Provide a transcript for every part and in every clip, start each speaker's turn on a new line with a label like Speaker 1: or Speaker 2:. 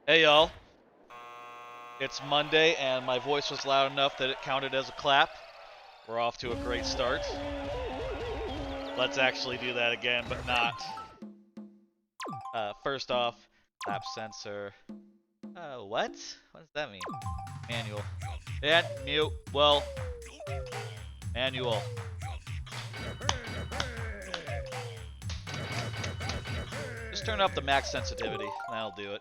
Speaker 1: Hey y'all, it's Monday and my voice was loud enough that it counted as a clap. We're off to a great start. Let's actually do that again, but not. First off, clap sensor. What? What does that mean? Manual. And mute. Well, manual. Just turn up the max sensitivity. That'll do it.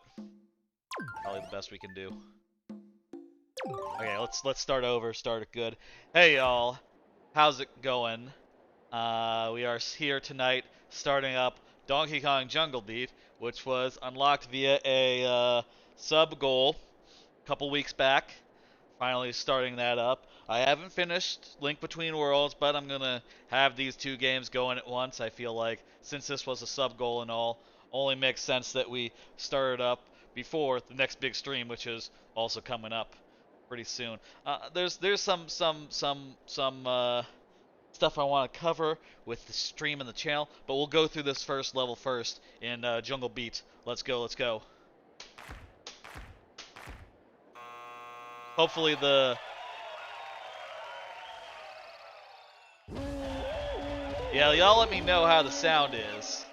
Speaker 1: Probably the best we can do. Okay, let's start over. Start it good. Hey y'all, how's it going? We are here tonight, starting up Donkey Kong Jungle Beat, which was unlocked via a sub goal a couple weeks back. Finally starting that up. I haven't finished Link Between Worlds, but I'm gonna have these two games going at once. I feel like since this was a sub goal and all, only makes sense that we start it up before the next big stream, which is also coming up pretty soon. There's some stuff I want to cover with the stream and the channel, but we'll go through this first level first in Jungle Beat. Let's go, let's go. Hopefully the... Yeah, y'all let me know how the sound is.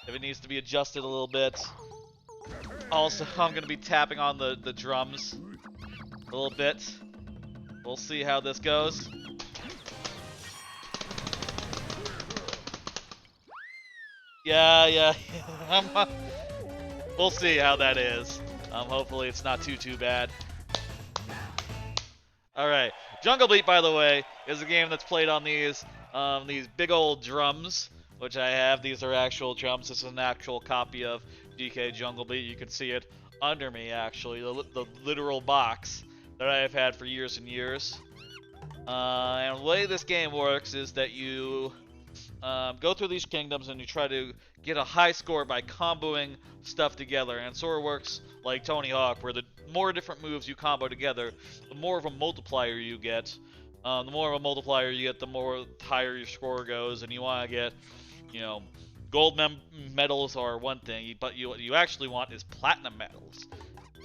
Speaker 1: If it needs to be adjusted a little bit. Also, I'm going to be tapping on the drums a little bit. We'll see how this goes. Yeah. We'll see how that is. Hopefully it's not too bad. Alright, Jungle Beat, by the way, is a game that's played on these big old drums, which I have. These are actual drums. This is an actual copy of DK Jungle Beat. You can see it under me, actually, the literal box that I have had for years and years. And the way this game works is that you go through these kingdoms and you try to get a high score by comboing stuff together. And it sort of works like Tony Hawk, where the more different moves you combo together, the more of a multiplier you get. The more of a multiplier you get, the more higher your score goes. And you want to get, gold medals are one thing, but what you actually want is platinum medals.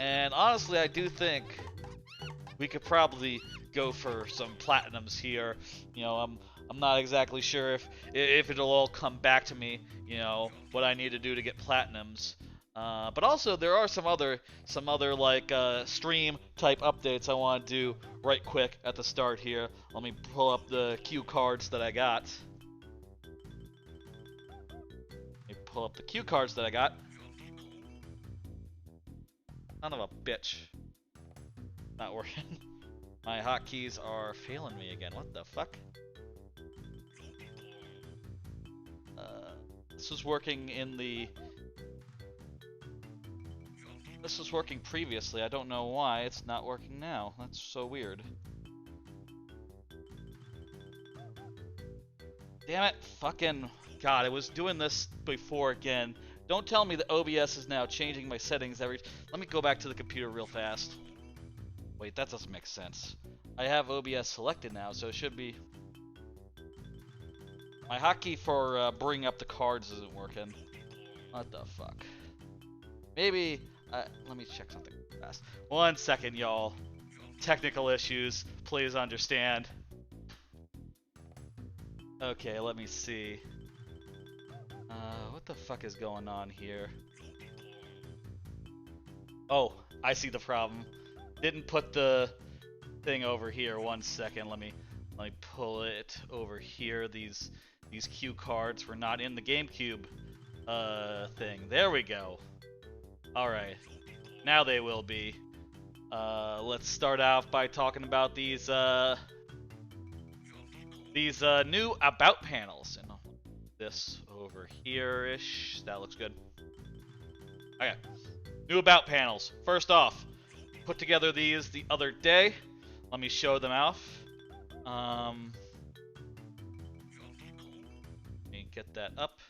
Speaker 1: And honestly, I do think we could probably go for some platinums here. I'm not exactly sure if it'll all come back to me, what I need to do to get platinums. But also there are some other like stream type updates I want to do right quick at the start here. Let me pull up the cue cards that I got. Son of a bitch. Not working. My hotkeys are failing me again. What the fuck? This was working This was working previously. I don't know why it's not working now. That's so weird. Damn it. Fucking God, I was doing this before again. Don't tell me that OBS is now changing my settings every... Let me go back to the computer real fast. Wait, that doesn't make sense. I have OBS selected now, so it should be... My hotkey for bringing up the cards isn't working. What the fuck? Maybe... let me check something fast. 1 second, y'all. Technical issues. Please understand. Okay, let me see. What the fuck is going on here? Oh, I see the problem. Didn't put the thing over here. 1 second. Let me pull it over here. These cue cards were not in the GameCube thing. There we go. Alright, now they will be. Let's start off by talking about these new about panels. And this over here-ish, that looks good. Okay, new about panels. First off, put together these the other day. Let me show them off. Let me get that up.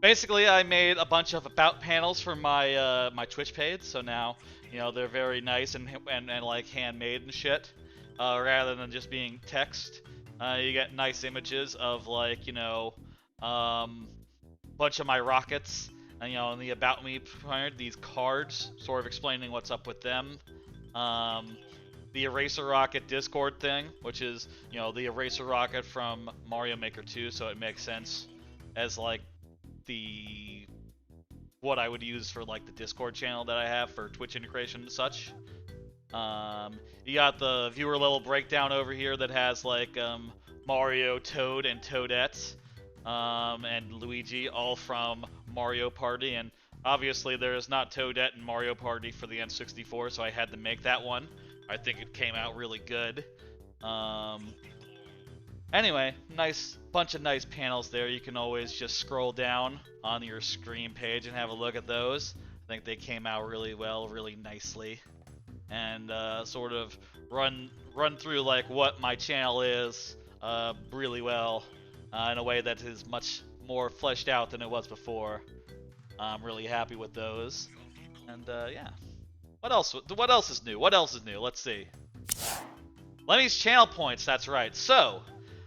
Speaker 1: Basically, I made a bunch of about panels for my my Twitch page, so now they're very nice and like handmade and shit, rather than just being text. You get nice images of like bunch of my rockets And, in the About Me part, these cards, sort of explaining what's up with them. The Eraser Rocket Discord thing, which is, the Eraser Rocket from Mario Maker 2, so it makes sense as, like, what I would use for, like, the Discord channel that I have for Twitch integration and such. You got the viewer level breakdown over here that has, like, Mario, Toad, and Toadette, and Luigi, all from Mario Party, and obviously there is not Toadette in Mario Party for the N64, so I had to make that one. I think it came out really good. Anyway, bunch of nice panels there. You can always just scroll down on your Scream page and have a look at those. I think they came out really well, really nicely. And sort of run through like what my channel is really well in a way that is much more fleshed out than it was before. I'm really happy with those. And yeah. What else is new? Let's see. Lemmy's channel points, that's right. So,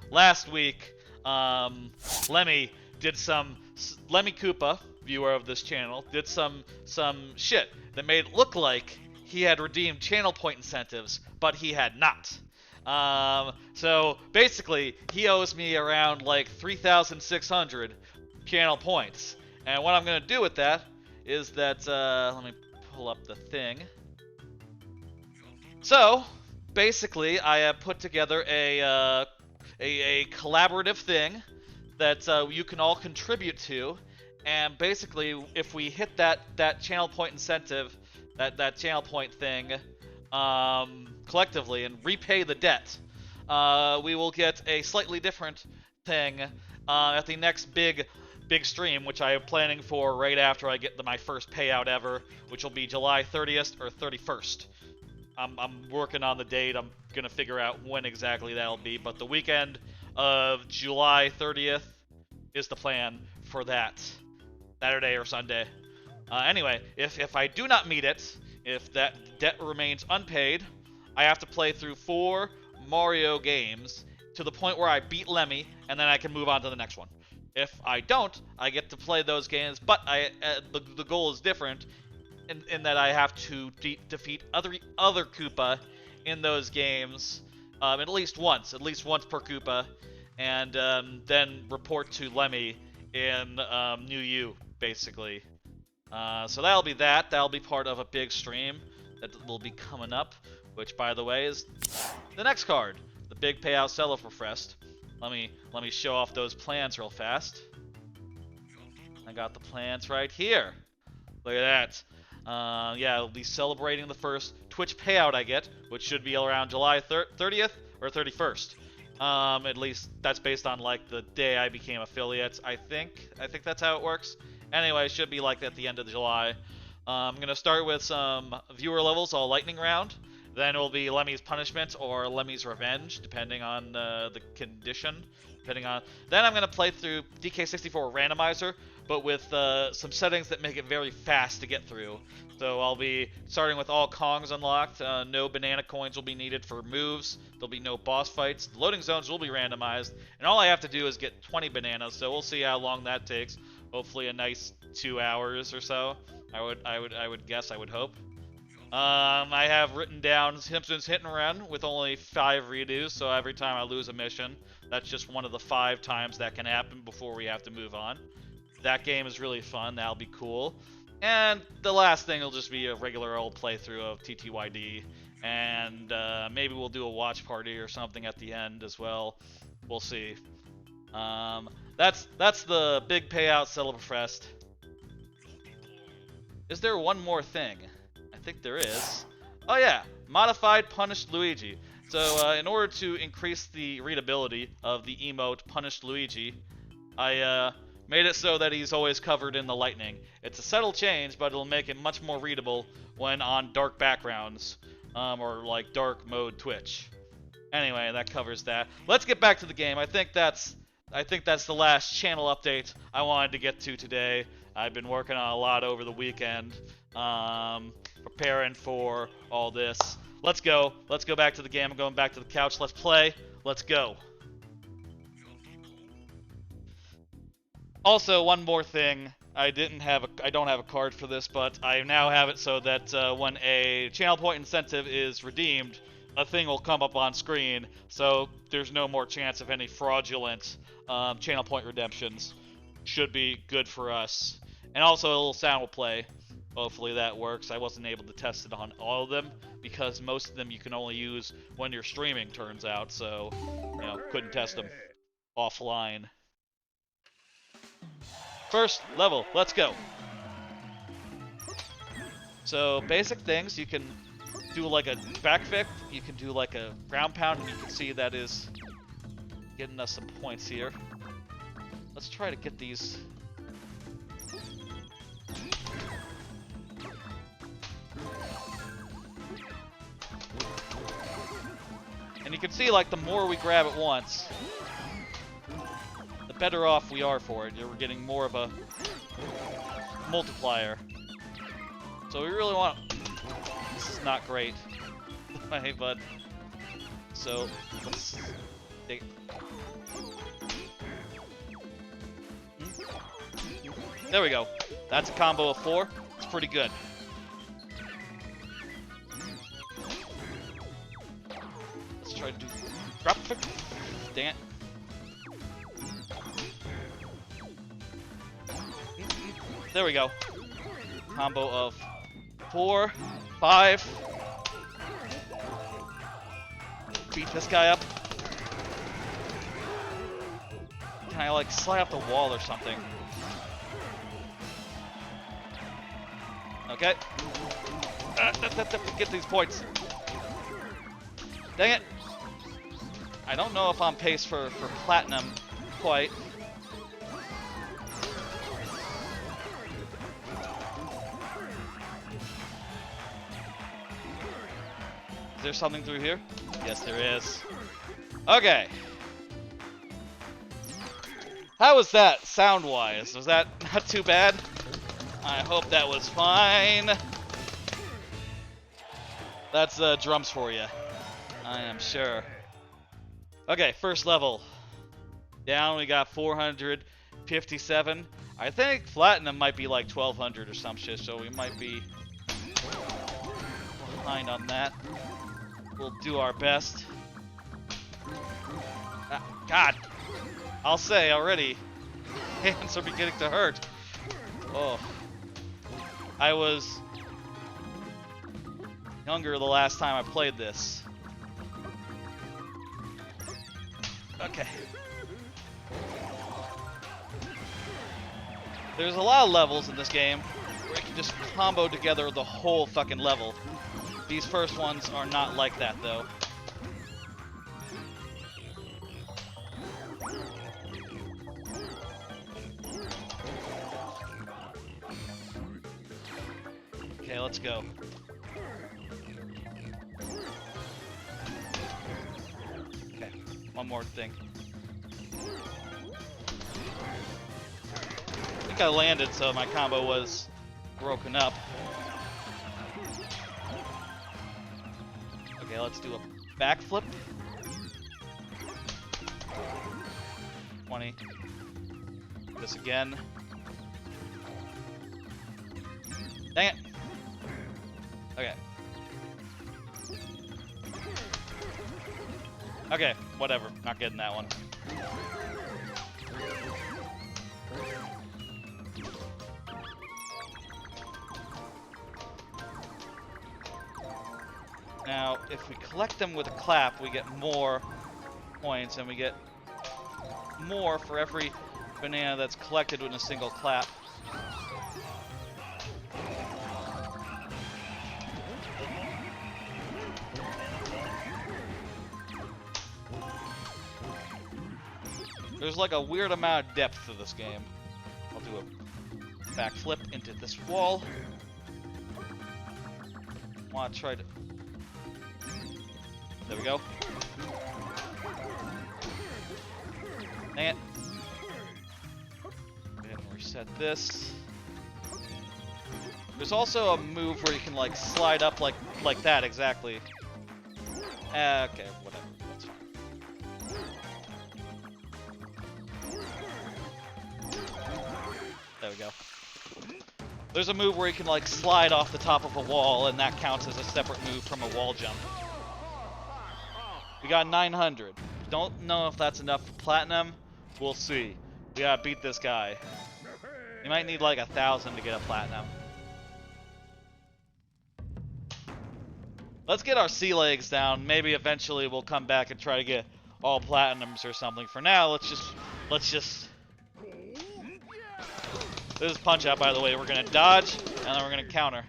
Speaker 1: last week, Lemmy Koopa, viewer of this channel, did some shit that made it look like he had redeemed channel point incentives, but he had not. So, basically, he owes me around like 3,600 channel points. And what I'm going to do with that is that, let me pull up the thing. So, basically, I have put together a collaborative thing that you can all contribute to, and basically, if we hit that channel point incentive, that channel point thing, collectively and repay the debt, we will get a slightly different thing at the next big stream, which I am planning for right after I get my first payout ever, which will be July 30th or 31st. I'm working on the date. I'm going to figure out when exactly that'll be, but the weekend of July 30th is the plan for that. Saturday or Sunday. Anyway, if I do not meet it, if that debt remains unpaid, I have to play through 4 Mario games to the point where I beat Lemmy, and then I can move on to the next one. If I don't, I get to play those games, but the goal is different in that I have to defeat other Koopa in those games at least once per Koopa, and then report to Lemmy in New U, basically. So that'll be that. That'll be part of a big stream that will be coming up, which, by the way, is the next card, the Big Payout Celebration Fest. Let me show off those plans real fast. I got the plans right here. Look at that. Yeah, I'll be celebrating the first Twitch payout I get, which should be around July 30th or 31st. At least that's based on like the day I became affiliate. I think that's how it works. Anyway, it should be like at the end of July. I'm gonna start with some viewer levels, all lightning round. Then it will be Lemmy's Punishment or Lemmy's Revenge, depending on the condition. Then I'm going to play through DK64 Randomizer, but with some settings that make it very fast to get through. So I'll be starting with all Kongs unlocked. No banana coins will be needed for moves. There'll be no boss fights. The loading zones will be randomized. And all I have to do is get 20 bananas, so we'll see how long that takes. Hopefully a nice 2 hours or so. I would hope. I have written down Simpsons Hit and Run with only 5 redos, so every time I lose a mission, that's just one of the 5 times that can happen before we have to move on. That game is really fun. That'll be cool. And the last thing will just be a regular old playthrough of TTYD, and maybe we'll do a watch party or something at the end as well. We'll see. That's the Big Payout Celebration Fest. Is there one more thing? I think there is. Oh yeah, Modified Punished Luigi. So in order to increase the readability of the emote Punished Luigi, I made it so that he's always covered in the lightning. It's a subtle change, but it'll make it much more readable when on dark backgrounds, or like dark mode Twitch. Anyway, that covers that. Let's get back to the game. I think that's the last channel update I wanted to get to today. I've been working on a lot over the weekend. Preparing for all this. Let's go back to the game. I'm going back to the couch. Let's play. Let's go. Also, one more thing. I don't have a card for this, but I now have it so that when a channel point incentive is redeemed, a thing will come up on screen, so there's no more chance of any fraudulent channel point redemptions. Should be good for us. And also a little sound will play. Hopefully that works. I wasn't able to test it on all of them, because most of them you can only use when you're streaming, turns out, so, you know, couldn't test them offline. First level, let's go. So, basic things, you can do like a back flip, you can do like a ground pound, and you can see that is getting us some points here. Let's try to get these. And you can see, like, the more we grab at once, the better off we are for it. We're getting more of a multiplier. So we really want... This is not great. Hey, bud. So, let's take... There we go. That's a combo of 4. It's pretty good. Let's try to do... Drop kick. Dang it. There we go. Combo of 4, 5. Beat this guy up. Can I, like, slide off the wall or something? Okay. Get these points. Dang it. I don't know if I'm pace for platinum quite. Is there something through here? Yes, there is. Okay. How was that sound-wise? Was that not too bad? I hope that was fine. That's drums for you. I am sure. Okay, first level. Down, we got 457. I think platinum might be like 1200 or some shit, so we might be behind on that. We'll do our best. God, I'll say already, hands are beginning to hurt. Oh, I was younger the last time I played this. Okay. There's a lot of levels in this game where you can just combo together the whole fucking level. These first ones are not like that, though. Okay, let's go. Okay, one more thing. I think I landed, so my combo was broken up. Okay, let's do a backflip. 20. This again. Dang it. Okay. Okay, whatever. Not getting that one. Now, if we collect them with a clap, we get more points, and we get more for every banana that's collected with a single clap. There's like a weird amount of depth to this game. I'll do a backflip into this wall. Want to try to... There we go. Dang it. Go ahead and reset this. There's also a move where you can like slide up like that exactly. Okay, whatever. That's fine. There we go. There's a move where you can like slide off the top of a wall, and that counts as a separate move from a wall jump. We got 900. Don't know if that's enough for platinum. We'll see. We gotta beat this guy. You might need like 1,000 to get a platinum. Let's get our sea legs down. Maybe eventually we'll come back and try to get all platinums or something. For now, let's just. This is punch out, by the way. We're gonna dodge and then we're gonna counter.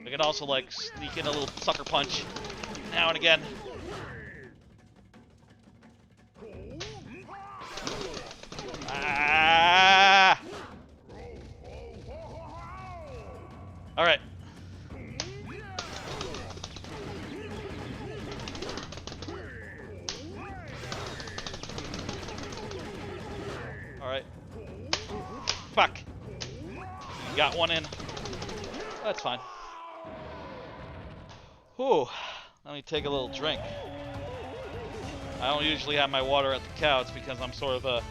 Speaker 1: We can also like sneak in a little sucker punch now and again. Ah! All right. All right. Fuck. Got one in. That's fine. Whew. Let me take a little drink. I don't usually have my water at the couch because I'm sort of a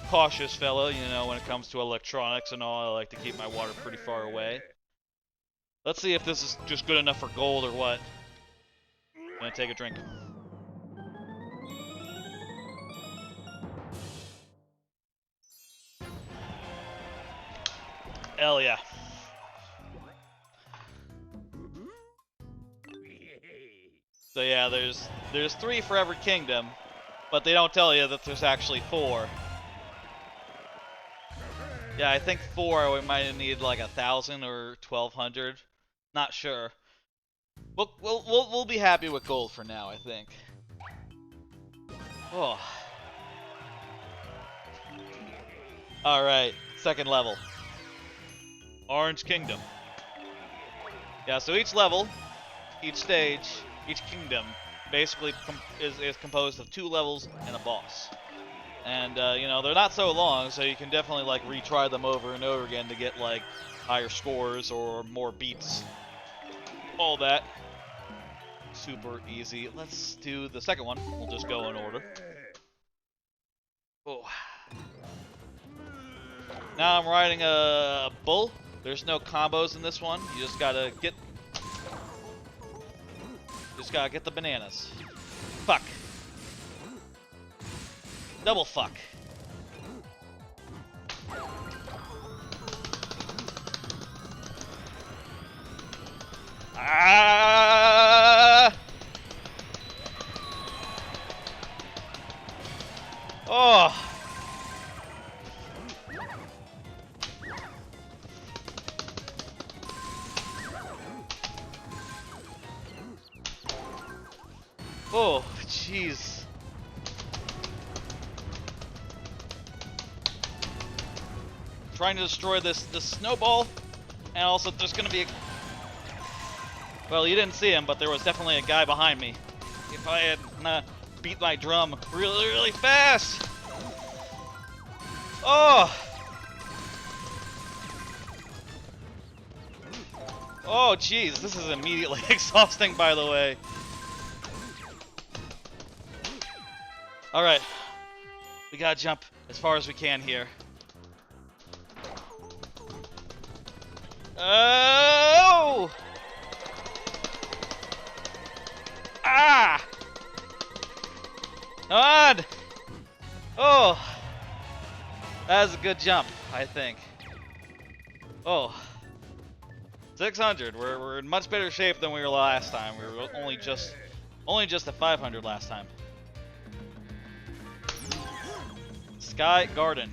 Speaker 1: cautious fella, you know, when it comes to electronics and all. I like to keep my water pretty far away. Let's see if this is just good enough for gold or what. I'm gonna take a drink. Hell yeah. So yeah, there's 3 for every kingdom, but they don't tell you that there's actually 4. Yeah, I think 4 we might need like 1,000 or 1,200. Not sure. We'll be happy with gold for now, I think. Oh. All right, second level. Orange Kingdom. Yeah, so each level, each stage, each kingdom basically is composed of 2 levels and a boss. And, you know, they're not so long, so you can definitely, like, retry them over and over again to get, like, higher scores or more beats. All that. Super easy. Let's do the second one. We'll just go in order. Oh. Now I'm riding a bull. There's no combos in this one. You just gotta get the bananas. Fuck. Double fuck. Ah! Oh. Oh, jeez. Trying to destroy this snowball, and also there's gonna be a... Well, you didn't see him, but there was definitely a guy behind me. If I had beat my drum really, really fast. Oh. Oh, jeez, this is immediately exhausting, by the way. Alright, we gotta jump as far as we can here. Oh! Ah! Come on! Oh! That was a good jump, I think. Oh. 600. We're in much better shape than we were last time. We were only just at 500 last time. Sky Garden.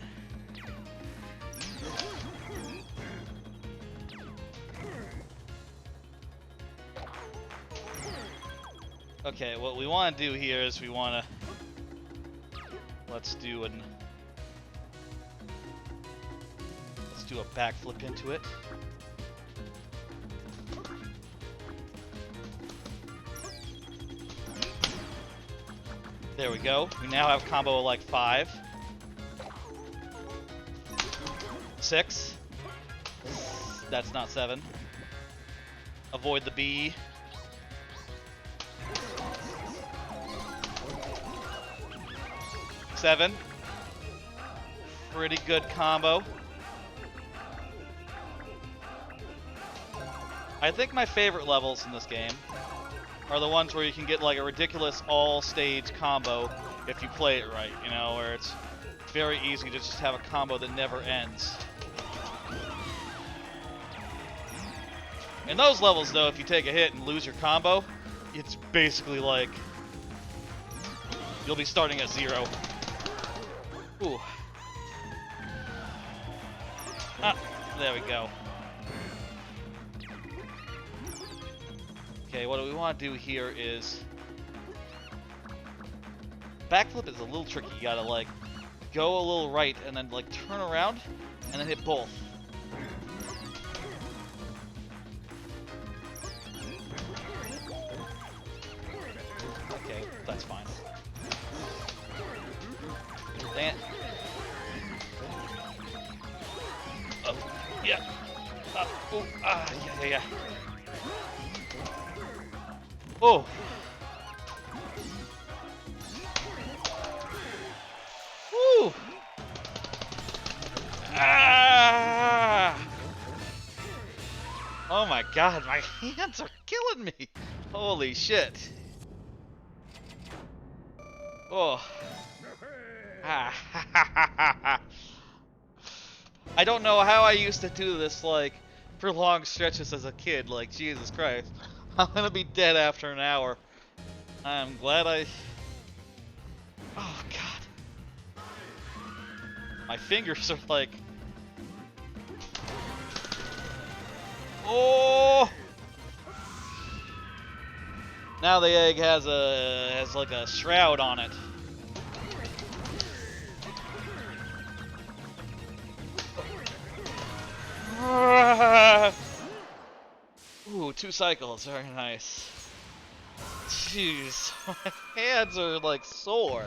Speaker 1: Okay, what we want to do here is we want to let's do a backflip into it. There we go. We now have a combo of like 5. 6. That's not 7. Avoid the B. 7. Pretty good combo. I think my favorite levels in this game are the ones where you can get like a ridiculous all-stage combo if you play it right, you know, where it's very easy to just have a combo that never ends. In those levels, though, if you take a hit and lose your combo, it's basically like you'll be starting at 0. Ooh. Ah, there we go. Okay, what we want to do here is... Backflip is a little tricky. You gotta, like, go a little right and then, like, turn around and then hit both. Okay, that's fine. Dang it. Yeah. Ooh, yeah. Oh. Woo. Ah. Oh my god, my hands are killing me. Holy shit. Oh. Ah. I don't know how I used to do this, like, for long stretches as a kid. Like, Jesus Christ. I'm gonna be dead after an hour. I'm glad I... Oh, God. My fingers are like... Oh! Now the egg has like a shroud on it. Ooh, 2 cycles, very nice. Jeez, my hands are like sore.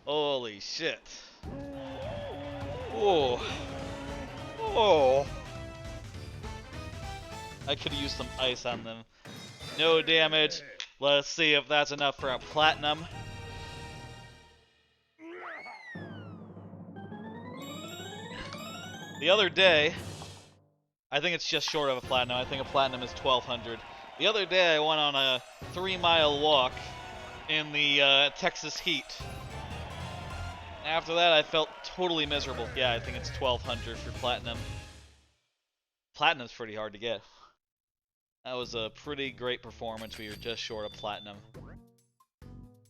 Speaker 1: Holy shit. Oh. Oh. I could use some ice on them. No damage. Let's see if that's enough for a platinum. The other day, I think it's just short of a platinum. I think a platinum is 1200. The other day I went on a 3-mile walk in the Texas heat. After that I felt totally miserable. Yeah, I think it's 1200 for platinum. Platinum's pretty hard to get. That was a pretty great performance. We were just short of platinum.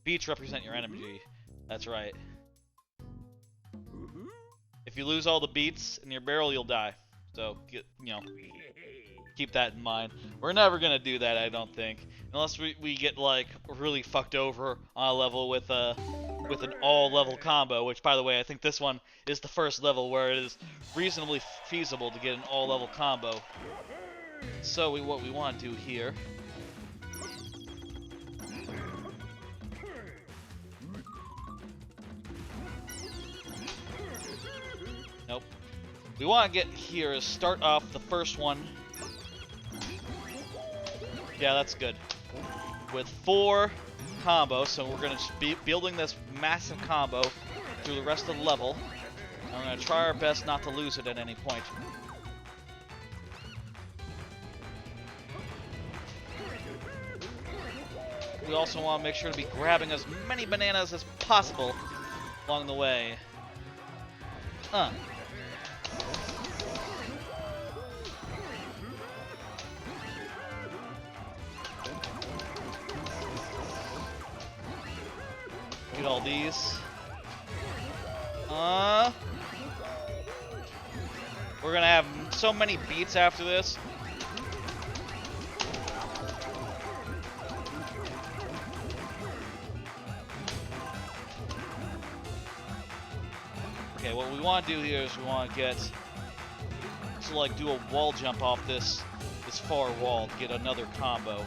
Speaker 1: Beats represent your energy. That's right. If you lose all the beats in your barrel, you'll die. So, keep that in mind. We're never gonna do that, I don't think, unless we get like really fucked over on a level with an all-level combo. Which, by the way, I think this one is the first level where it is reasonably feasible to get an all-level combo. So what we want to do here. Nope. We want to get here is start off the first one. Yeah, that's good. With 4 combos, so we're going to be building this massive combo through the rest of the level. And we're going to try our best not to lose it at any point. We also want to make sure to be grabbing as many bananas as possible along the way. Get all these. We're gonna have so many beats after this. Okay, what we want to do here is we want to get like do a wall jump off this far wall to get another combo.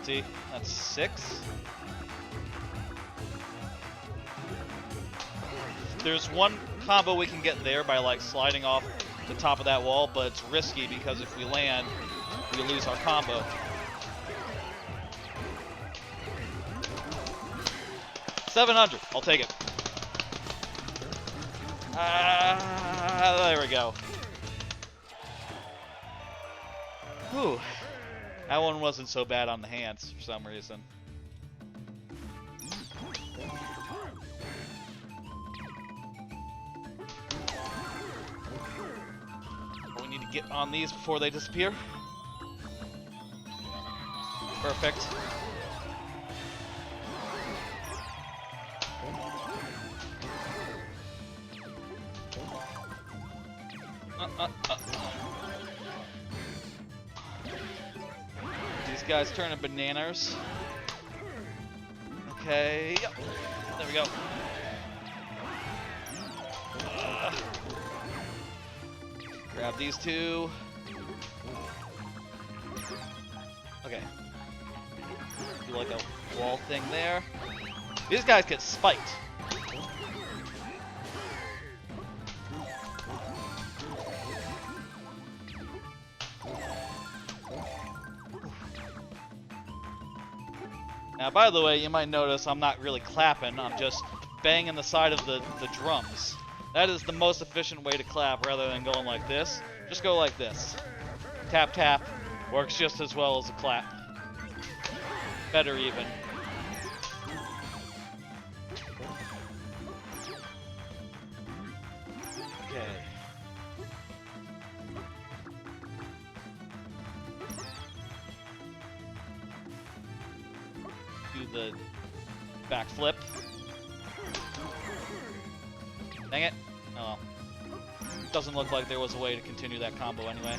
Speaker 1: See, that's 6. There's one combo we can get there by like sliding off the top of that wall, but it's risky because if we land, we lose our combo. $700. I'll take it. There we go. Whew. That one wasn't so bad on the hands for some reason. We need to get on these before they disappear. Perfect. These guys turning bananas. Okay, yep. There we go. Grab these two. Okay. Do like a wall thing there. These guys get spiked. Now, by the way, you might notice I'm not really clapping, I'm just banging the side of the drums. That is the most efficient way to clap rather than going like this. Just go like this. Tap, tap. Works just as well as a clap. Better even. Okay. Do the backflip. Dang it. Oh. Doesn't look like there was a way to continue that combo anyway.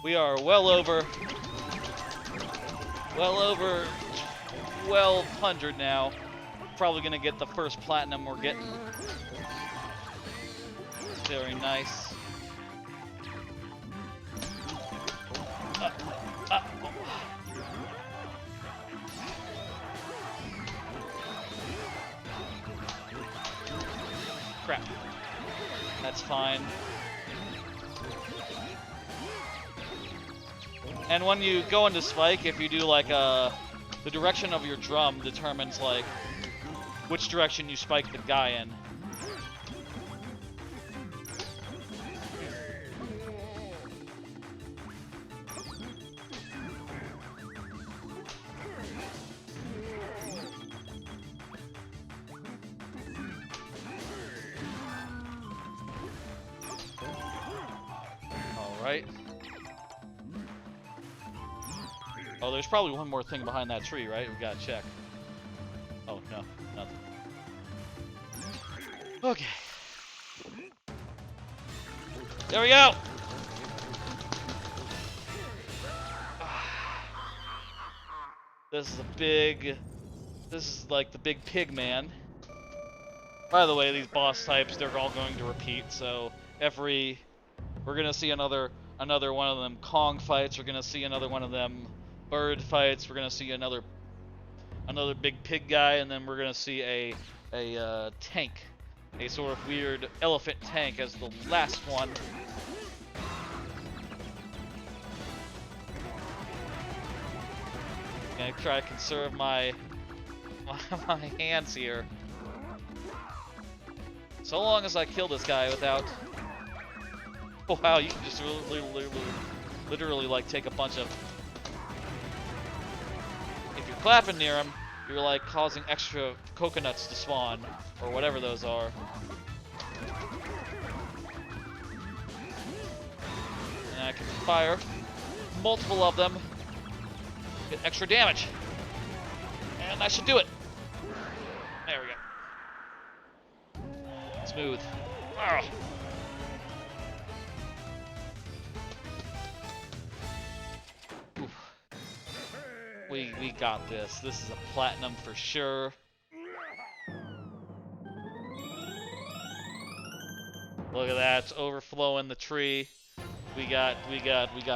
Speaker 1: We are well over 1,200 now. Probably gonna get the first platinum we're getting. Very nice. Oh. Crap. That's fine. And when you go into spike, if you do like the direction of your drum determines like which direction you spike the guy in. All right. Oh, there's probably one more thing behind that tree, right? We gotta check. Oh, no, nothing. Okay. There we go! This is like the big pig man. By the way, these boss types, they're all going to repeat, so we're gonna see another one of them Kong fights, we're gonna see another one of them bird fights, we're gonna see another big pig guy, and then we're gonna see a tank, a sort of weird elephant tank as the last one. Gonna try to conserve my hands here. So long as I kill this guy without. Oh wow, you can just literally like take a bunch of. If you're clapping near him, you're like causing extra coconuts to spawn, or whatever those are. And I can fire multiple of them, get extra damage. And that should do it. There we go. Smooth. Ugh. We got this. This is a platinum for sure. Look at that, it's overflowing the tree. We got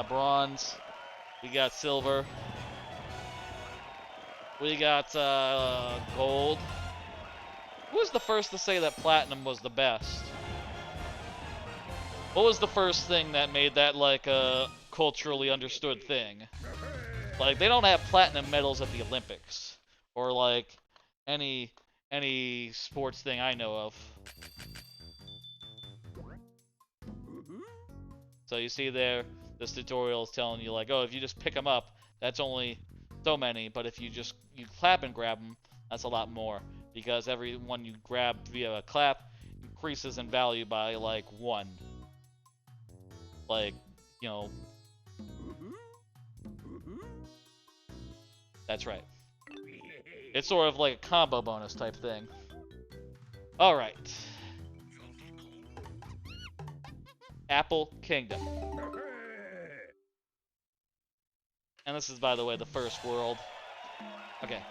Speaker 1: bronze. We got silver. We got gold. Who was the first to say that platinum was the best? What was the first thing that made that like a culturally understood thing? Like, they don't have platinum medals at the Olympics or like any sports thing I know of. So you see there, this tutorial is telling you like, oh, if you just pick them up, that's only so many, but if you clap and grab them, that's a lot more, because every one you grab via a clap increases in value by like 1. Like, you know, that's right. It's sort of like a combo bonus type thing. Alright. Apple Kingdom. And this is, by the way, the first world. Okay.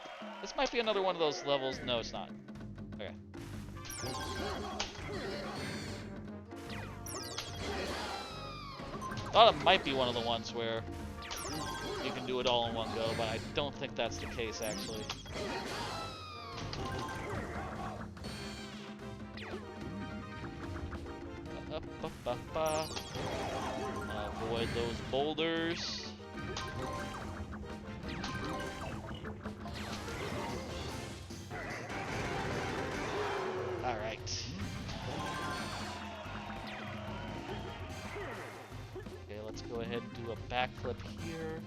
Speaker 1: This might be another one of those levels. No, it's not. Okay. Thought it might be one of the ones where you can do it all in one go, but I don't think that's the case, actually. Avoid those boulders. Alright. Okay, let's go ahead and do a backflip here.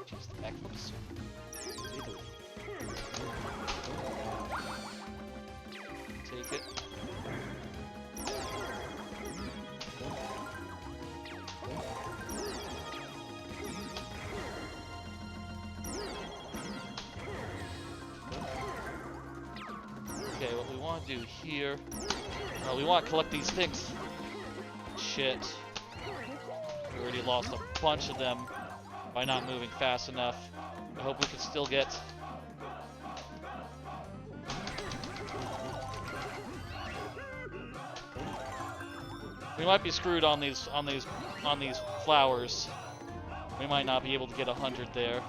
Speaker 1: Jeez, the backflip is so wiggly. Take it. Okay, what we want to do here, we want to collect these things. Shit. We already lost a bunch of them by not moving fast enough. I hope we can still get... We might be screwed on these flowers. We might not be able to get 100 there.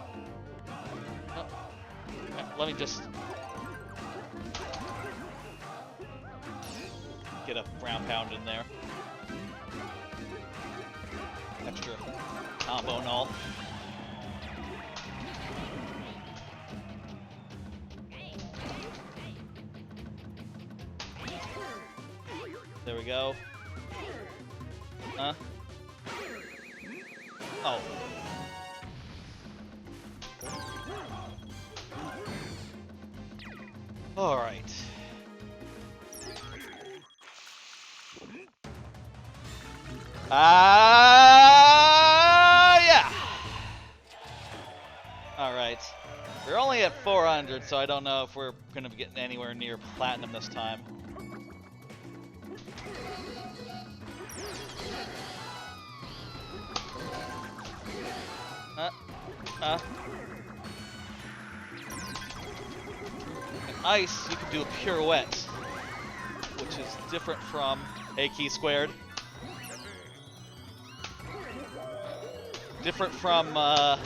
Speaker 1: Oh. Let me just get a ground pound in there. Extra combo and all. There we go. Huh? Oh. All right. Yeah. All right. We're only at 400, so I don't know if we're going to be getting anywhere near platinum this time. In ice, you can do a pirouette, which is different from a key squared. Different from the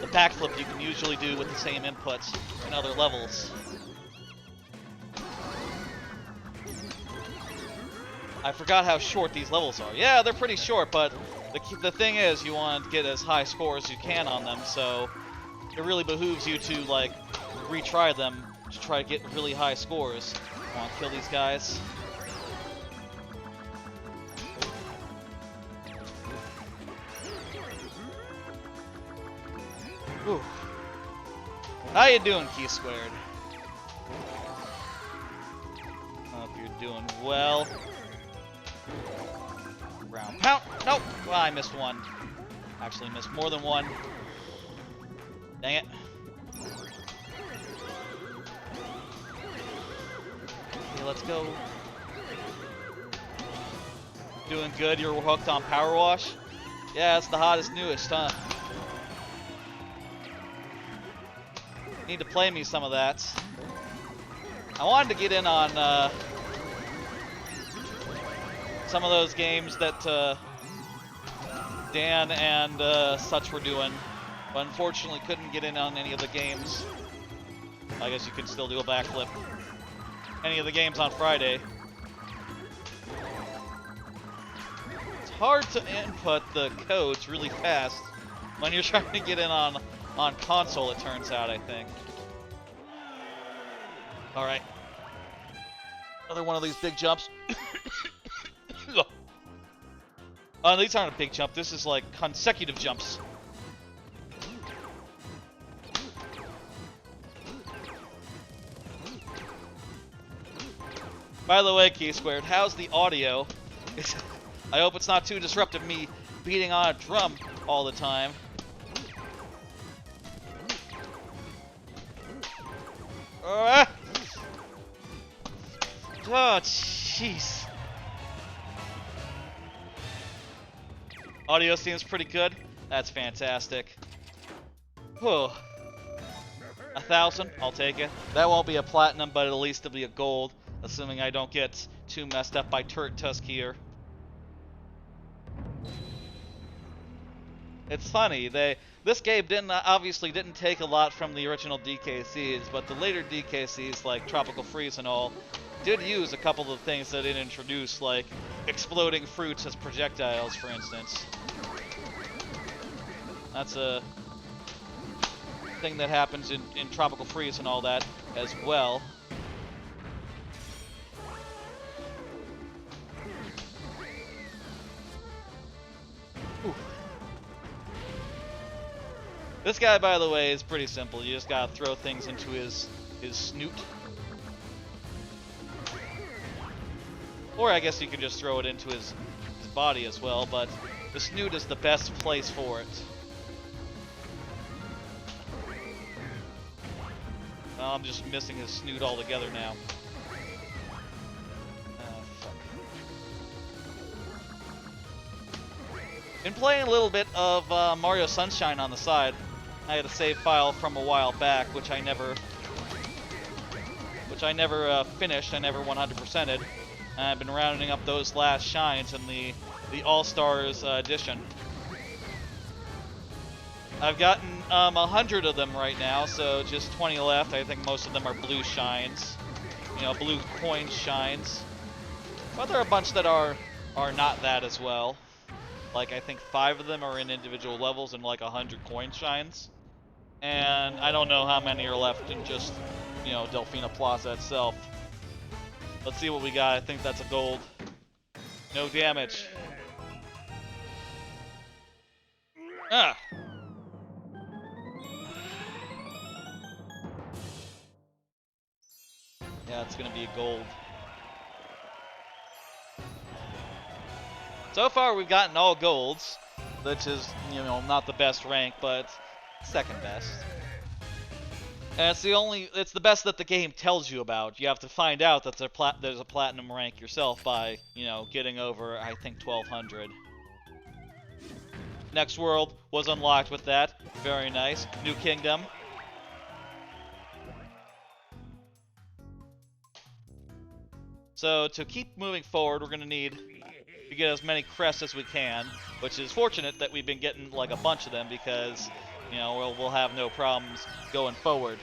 Speaker 1: backflip you can usually do with the same inputs in other levels. I forgot how short these levels are. Yeah, they're pretty short, but the thing is, you want to get as high score as you can on them, so it really behooves you to, like, retry them to try to get really high scores. Want to kill these guys? Whew. How you doing, Key Squared? Hope you're doing well. Round pound. Nope. Well, I missed one. Actually missed more than one. Dang it. Okay, let's go. Doing good. You're hooked on Power Wash? Yeah, it's the hottest, newest, huh? Need to play me some of that. I wanted to get in on some of those games that Dan and such were doing, but unfortunately couldn't get in on any of the games. I guess you could still do a backflip. Any of the games on Friday. hard to input the codes really fast when you're trying to get in on console, it turns out, I think. Alright. Another one of these big jumps. These aren't a big jump, this is like consecutive jumps. By the way, Key Squared, how's the audio? I hope it's not too disruptive, me beating on a drum all the time. Oh, jeez. Audio seems pretty good. That's fantastic. Whew. 1,000, I'll take it. That won't be a platinum, but at least it'll be a gold, assuming I don't get too messed up by Turret Tusk here. It's funny, this game obviously didn't take a lot from the original DKCs, but the later DKCs, like Tropical Freeze and all, did use a couple of things that it introduced, like exploding fruits as projectiles, for instance. That's a thing that happens in Tropical Freeze and all that as well. Ooh. This guy, by the way, is pretty simple. You just gotta throw things into his snoot. Or I guess you could just throw it into his body as well, but the snoot is the best place for it. Oh, I'm just missing his snoot altogether now. Oh, fuck. Been playing a little bit of Mario Sunshine on the side. I had a save file from a while back, which I never finished. I never 100%ed. And I've been rounding up those last shines in the All-Stars edition. I've gotten 100 of them right now, so just 20 left. I think most of them are blue shines, you know, blue coin shines. But there are a bunch that are not that as well. Like I think 5 of them are in individual levels and like 100 coin shines. And I don't know how many are left in just, you know, Delfina Plaza itself. Let's see what we got. I think that's a gold. No damage. Ah. Yeah, it's gonna be a gold. So far we've gotten all golds, which is, you know, not the best rank, but second best. And it's the best that the game tells you about. You have to find out that there's a platinum rank yourself by, you know, getting over, I think, 1200. Next world was unlocked with that. Very nice. New kingdom. So to keep moving forward, we're gonna need to get as many crests as we can, which is fortunate that we've been getting like a bunch of them because, you know, we'll have no problems going forward.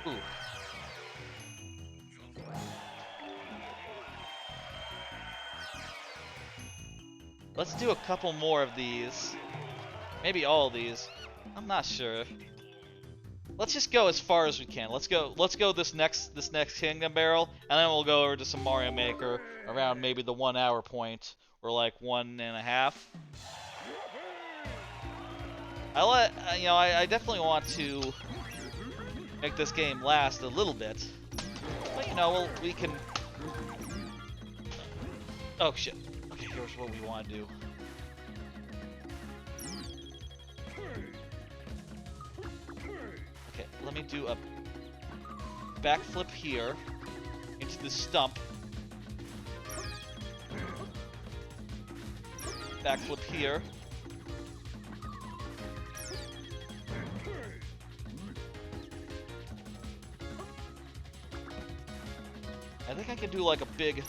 Speaker 1: Ooh. Let's do a couple more of these. Maybe all of these. I'm not sure. Let's just go as far as we can. Let's go this next Kingdom Barrel, and then we'll go over to some Mario Maker around maybe the 1 hour point, or like 1.5. I definitely want to make this game last a little bit, but you know, we can. Oh shit! Okay, here's what we want to do. Okay, let me do a backflip here into the stump. Backflip here. I think I can do like a big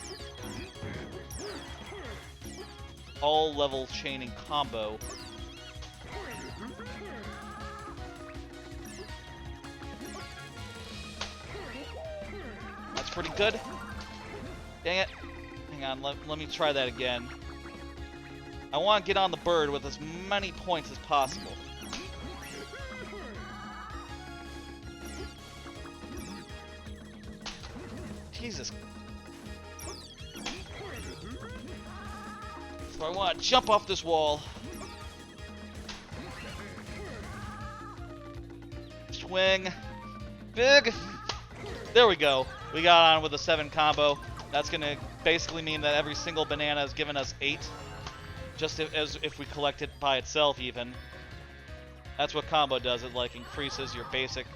Speaker 1: all-level chaining combo. That's pretty good. Dang it. Hang on, let me try that again. I want to get on the bird with as many points as possible. Jesus. So I want to jump off this wall. Swing. Big. There we go. We got on with a 7 combo. That's going to basically mean that every single banana has given us 8. Just as if we collect it by itself even. That's what combo does. It like increases your basic,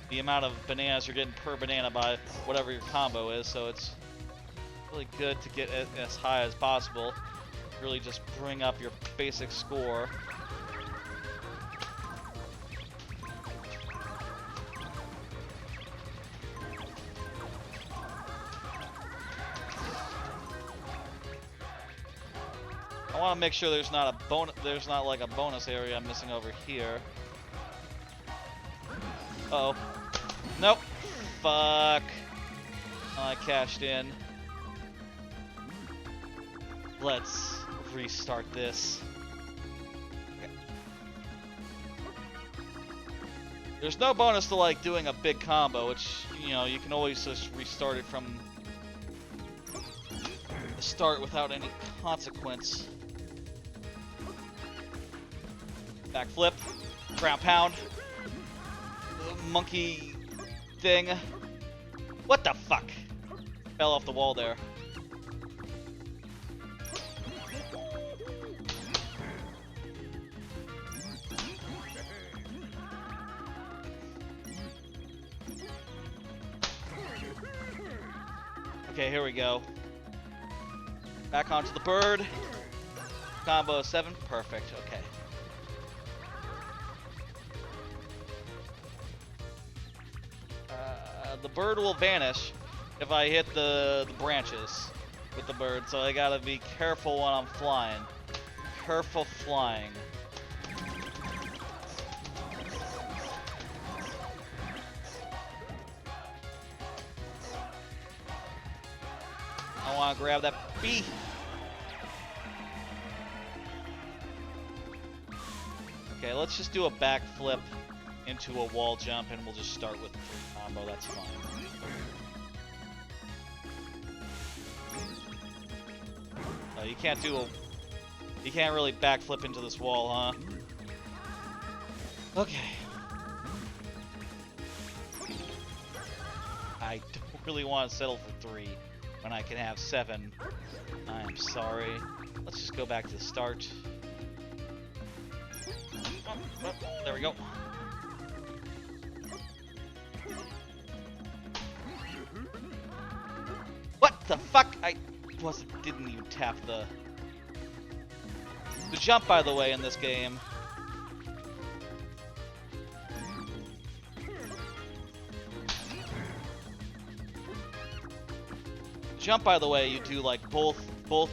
Speaker 1: the amount of bananas you're getting per banana by whatever your combo is. So it's really good to get as high as possible. Really just bring up your basic score. I want to make sure there's not a bonus. There's not like a bonus area I'm missing over here. Uh oh, nope. Fuck. Oh, I cashed in. Let's restart this. Okay. There's no bonus to like doing a big combo, which you know you can always just restart it from the start without any consequence. Backflip, ground pound, monkey thing. What the fuck? Fell off the wall there. Okay, here we go. Back onto the bird. Combo 7, perfect, okay. The bird will vanish if I hit the branches with the bird, so I gotta be careful when I'm flying. Careful flying. I want to grab that bee. Okay, let's just do a backflip into a wall jump, and we'll just start with 3 combo. That's fine. You can't do a. You can't really backflip into this wall, huh? Okay. I don't really want to settle for 3 when I can have 7. I'm sorry. Let's just go back to the start. Oh, there we go. What the fuck? I didn't even tap the jump, by the way, in this game. Jump, by the way, you do like both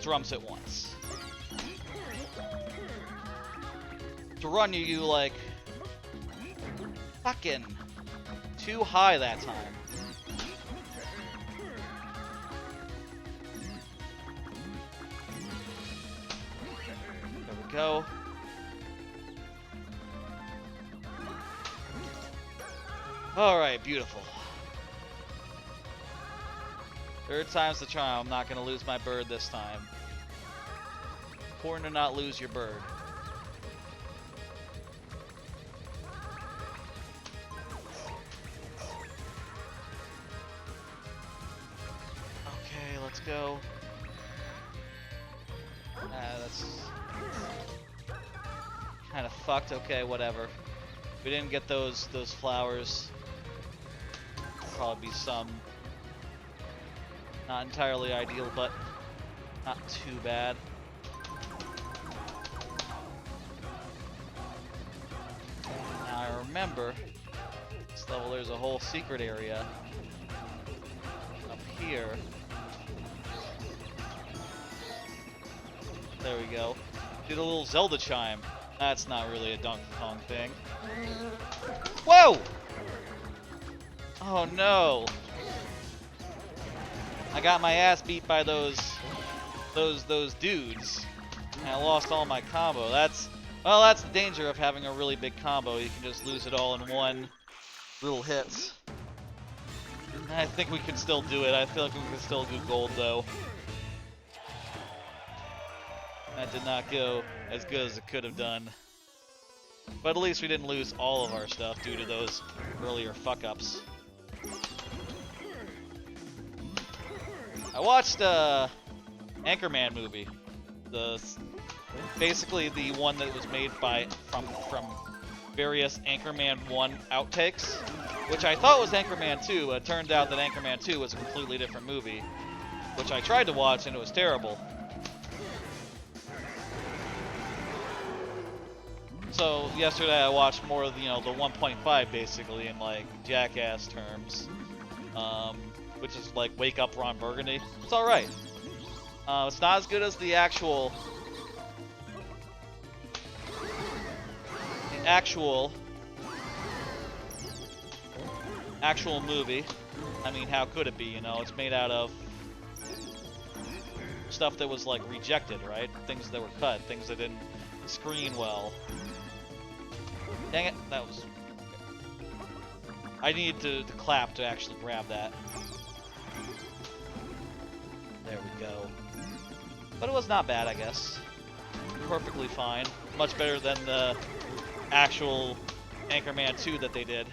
Speaker 1: drums at once. To run, you do like fucking too high that time. There we go. All right, beautiful. 3rd time's the charm. I'm not gonna lose my bird this time. Important to not lose your bird. Okay, let's go. That's kind of fucked. Okay, whatever. We didn't get those flowers. Probably be some. Not entirely ideal, but not too bad. Now I remember this level, there's a whole secret area up here. There we go. Did a little Zelda chime. That's not really a Donkey Kong thing. Whoa! Oh no! I got my ass beat by those those dudes. And I lost all my combo. Well, that's the danger of having a really big combo. You can just lose it all in one little hit. I think we can still do it. I feel like we can still do gold though. That did not go as good as it could have done. But at least we didn't lose all of our stuff due to those earlier fuck-ups. I watched Anchorman movie. Basically the one that was made from various Anchorman 1 outtakes, which I thought was Anchorman 2, but it turned out that Anchorman 2 was a completely different movie, which I tried to watch and it was terrible. So yesterday I watched more of the 1.5 basically in like Jackass terms, which is like Wake Up Ron Burgundy. It's all right. It's not as good as the actual movie. I mean, how could it be? It's made out of stuff that was like rejected, right? Things that were cut, things that didn't screen well. Dang it, that was... I need to clap to actually grab that. There we go. But it was not bad, I guess. Perfectly fine. Much better than the actual Anchorman 2 that they did.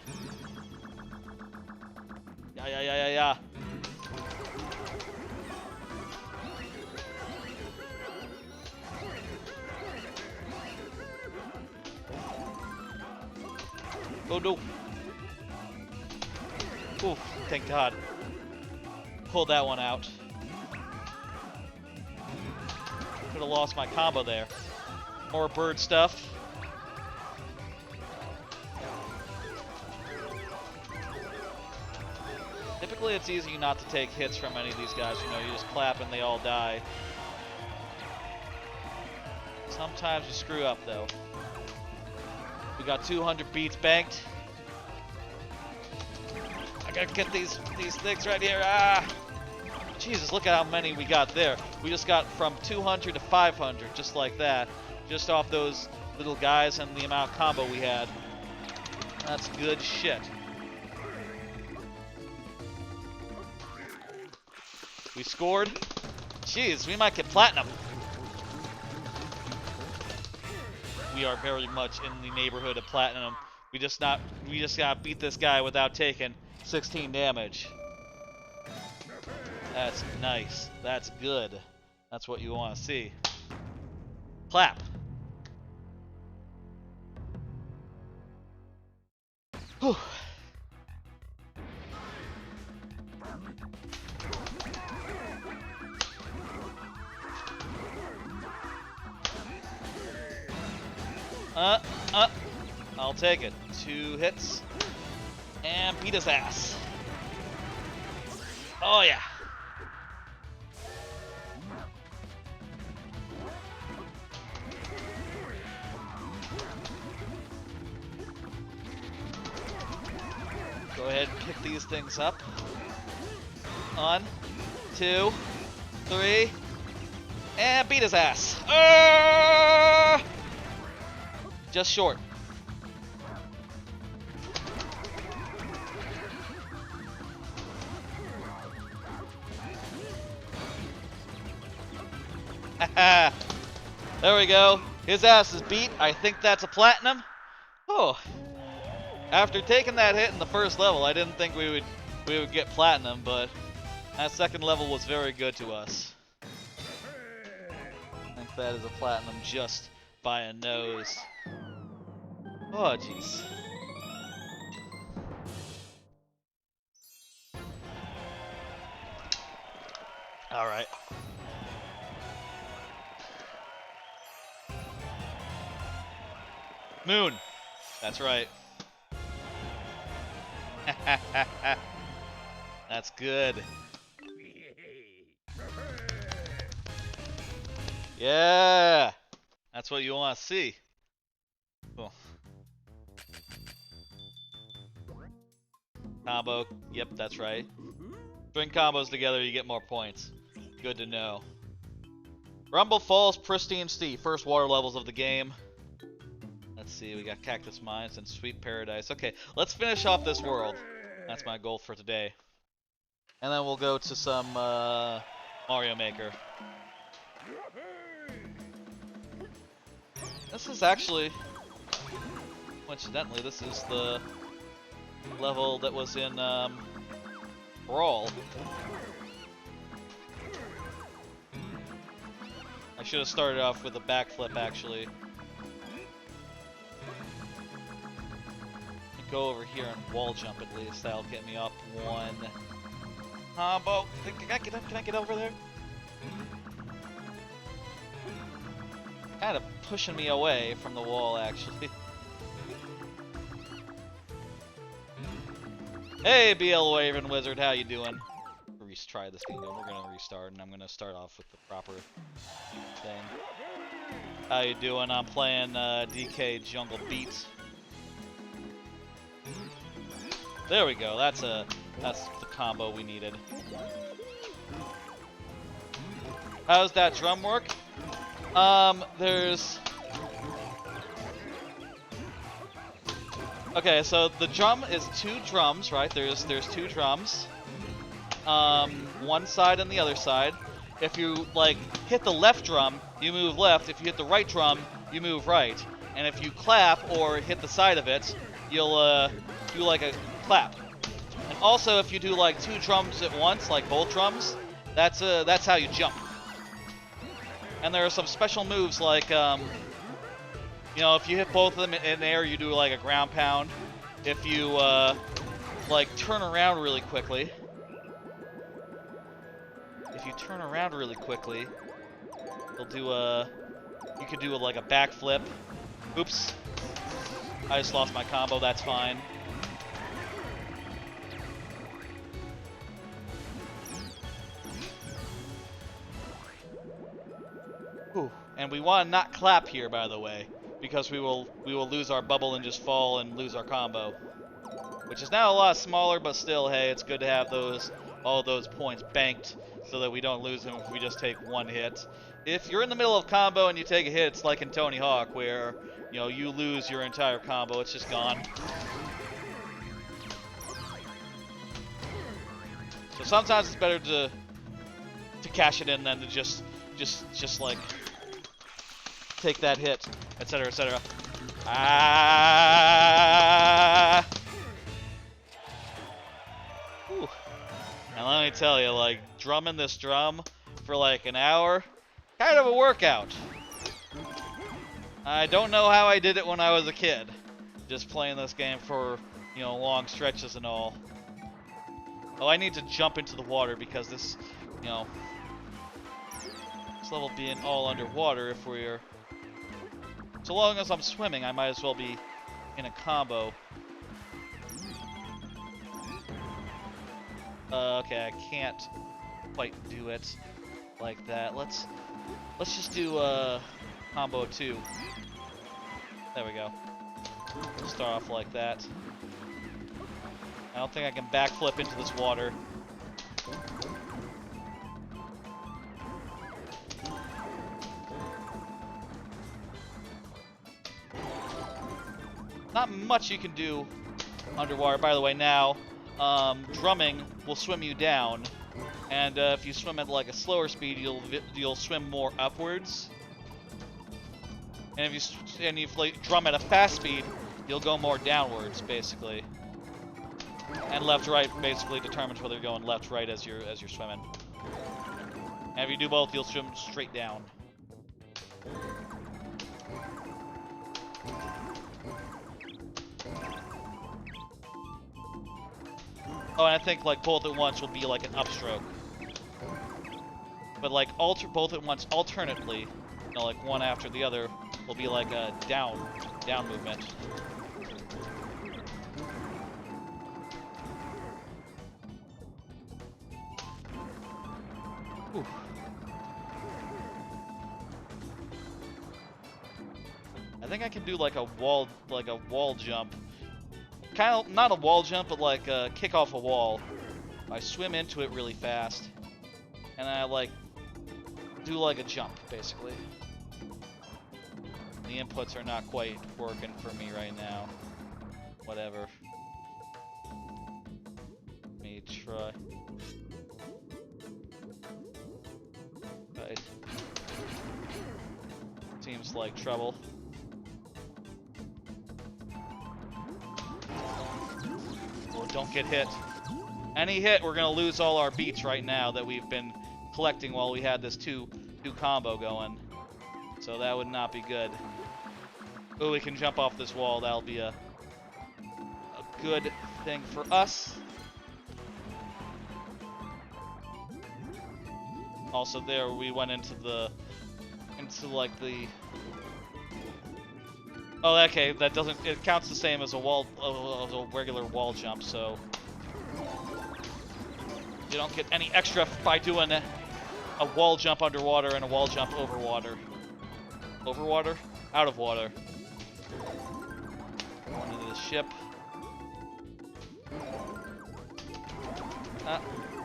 Speaker 1: Yeah. Oh no. Oof, thank God. Pulled that one out. Could have lost my combo there. More bird stuff. Typically it's easy not to take hits from any of these guys, you just clap and they all die. Sometimes you screw up though. We got 200 beats banked. I gotta get these things right here. Ah! Jesus, look at how many we got there. We just got from 200 to 500, just like that. Just off those little guys and the amount of combo we had. That's good shit. We scored. Jeez, we might get platinum. We are very much in the neighborhood of platinum. We just gotta beat this guy without taking 16 damage. That's nice. That's good. That's what you want to see. Clap. Whew. I'll take it. 2 hits. And beat his ass. Oh yeah. Go ahead and pick these things up. 1, 2, 3, and beat his ass. Just short. There we go. His ass is beat. I think that's a platinum. Oh. After taking that hit in the first level, I didn't think we would get platinum, but that second level was very good to us. I think that is a platinum just by a nose. Oh, jeez. All right. Moon. That's right. That's good. Yeah. That's what you want to see. Cool. Combo. Yep, that's right. String combos together, you get more points. Good to know. Rumble Falls Pristine Sea, first water levels of the game. Let's see, we got Cactus Mines and Sweet Paradise. Okay, let's finish off this world. That's my goal for today. And then we'll go to some Mario Maker. This is actually, coincidentally, this is the level that was in Brawl. I should have started off with a backflip, actually. Go over here and wall jump at least. That'll get me up one combo. Can I get up? Can I get over there? Kind of pushing me away from the wall, actually. Hey, BL Raven Wizard, how you doing? Retry this game. We're gonna restart, and I'm gonna start off with the proper thing. How you doing? I'm playing DK Jungle Beat. There we go. That's the combo we needed. How's that drum work? There's. Okay, so the drum is two drums, right? There's two drums. One side and the other side. If you like hit the left drum, you move left. If you hit the right drum, you move right. And if you clap or hit the side of it, you'll do like a clap. And also, if you do like two drums at once, like both drums, that's how you jump. And there are some special moves like, you know, if you hit both of them in air, you do like a ground pound. If you like turn around really quickly, you'll do you could do like a backflip. Oops, I just lost my combo. That's fine. Ooh. And we want to not clap here, by the way, because we will lose our bubble and just fall and lose our combo, which is now a lot smaller, but still, hey, it's good to have all those points banked so that we don't lose them if we just take one hit. If you're in the middle of combo and you take a hit, it's like in Tony Hawk where, you know, you lose your entire combo. It's just gone. So sometimes it's better to cash it in than to just like take that hit, etc., etc. Ah! Whew. And let me tell you, like, drumming this drum for like an hour, kind of a workout. I don't know how I did it when I was a kid, just playing this game for, you know, long stretches and all. Oh, I need to jump into the water because this, you know, this level being all underwater, if we're... So long as I'm swimming, I might as well be in a combo. Okay, I can't quite do it like that. Let's just do combo 2. There we go. Start off like that. I don't think I can backflip into this water. Not much you can do underwater. By the way, now drumming will swim you down, and if you swim at like a slower speed, you'll swim more upwards. And if you like, drum at a fast speed, you'll go more downwards, basically. And left-right basically determines whether you're going left-right as you're swimming. And if you do both, you'll swim straight down. Oh, and I think like both at once will be like an upstroke. But like both at once alternately, you know, like one after the other, will be like a down movement. Ooh. I think I can do like a wall jump. Kind of not a wall jump, but like kick off a wall. I swim into it really fast, and I like do like a jump, basically. The inputs are not quite working for me right now. Whatever. Let me try. Right. Seems like trouble. Oh, don't get hit. Any hit, we're gonna lose all our beats right now that we've been collecting while we had this two combo going. So that would not be good. Oh, we can jump off this wall. That'll be a good thing for us. Also, there we went into like the. Oh, okay. That doesn't. It counts the same as a wall, as a regular wall jump. So you don't get any extra by doing a wall jump underwater and a wall jump over water. Over water? Out of water. Going into the ship.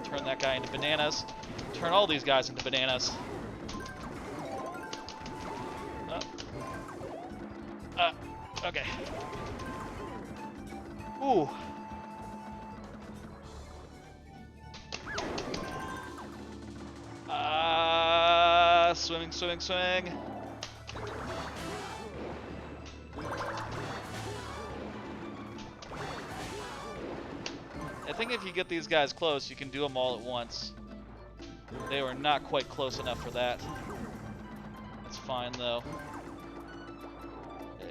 Speaker 1: Turn that guy into bananas. Turn all these guys into bananas. Okay. Ooh. Swimming, swimming, swimming. I think if you get these guys close, you can do them all at once. They were not quite close enough for that. That's fine, though.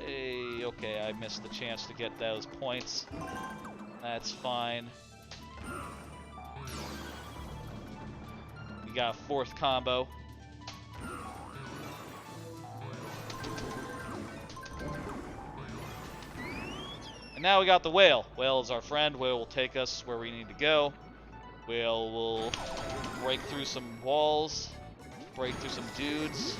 Speaker 1: Hey, okay, I missed the chance to get those points. That's fine. We got a fourth combo. And now we got the whale. Whale is our friend. Whale will take us where we need to go. Whale will break through some walls, break through some dudes.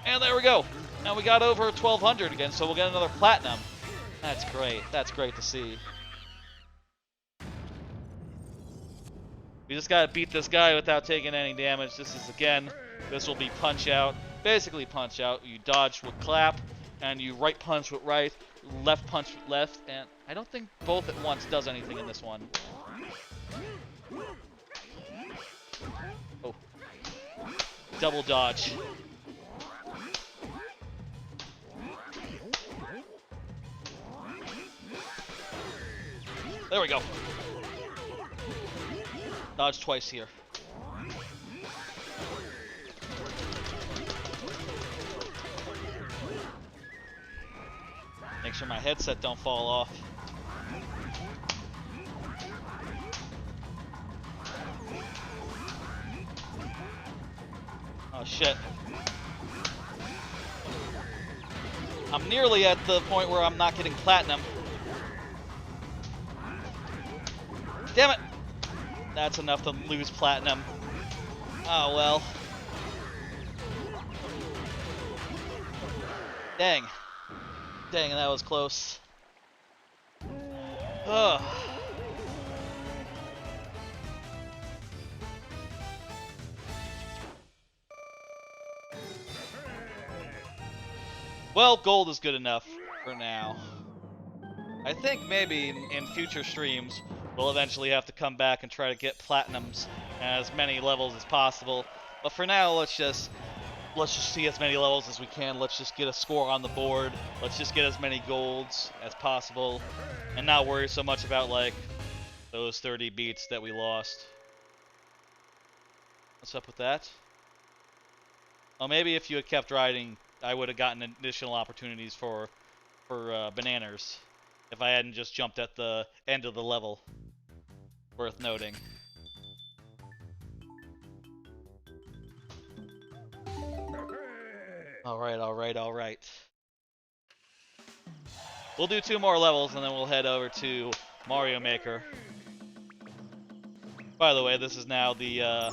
Speaker 1: And there we go. Now we got over 1,200 again, so we'll get another platinum. That's great. That's great to see. We just gotta beat this guy without taking any damage. This will be punch out. Basically punch out. You dodge with clap, and you right punch with right, left punch with left, and I don't think both at once does anything in this one. Oh. Double dodge. There we go. Dodge twice here. Make sure my headset don't fall off. Oh shit. I'm nearly at the point where I'm not getting platinum. Damn it! That's enough to lose platinum. Oh well. Dang. Dang, that was close. Ugh. Well, gold is good enough for now. I think maybe in future streams we'll eventually have to come back and try to get platinums as many levels as possible. But for now, let's just see as many levels as we can. Let's just get a score on the board. Let's just get as many golds as possible and not worry so much about like those 30 beats that we lost. What's up with that? Well, maybe if you had kept riding, I would have gotten additional opportunities for bananas if I hadn't just jumped at the end of the level. Worth noting. Alright. We'll do 2 more levels and then we'll head over to Mario Maker. By the way, this is now the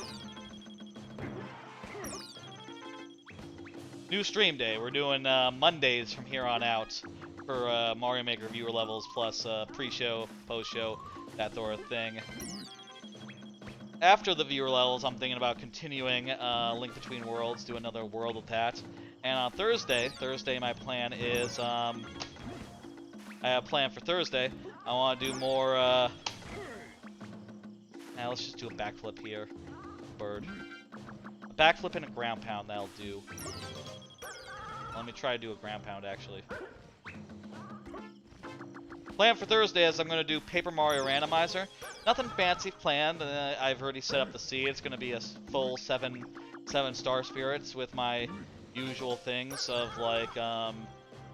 Speaker 1: new stream day. We're doing Mondays from here on out for Mario Maker viewer levels plus pre-show, post-show, that sort of thing. after the viewer levels, I'm thinking about continuing Link Between Worlds, do another world with that. And on Thursday, my plan is, I have a plan for Thursday. I want to do more, now let's just do a backflip here. Bird. A backflip and a ground pound, that'll do. Let me try to do a ground pound, actually. Plan for Thursday is I'm going to do Paper Mario Randomizer. Nothing fancy planned. I've already set up the seed. It's going to be a full seven star spirits with my usual things of like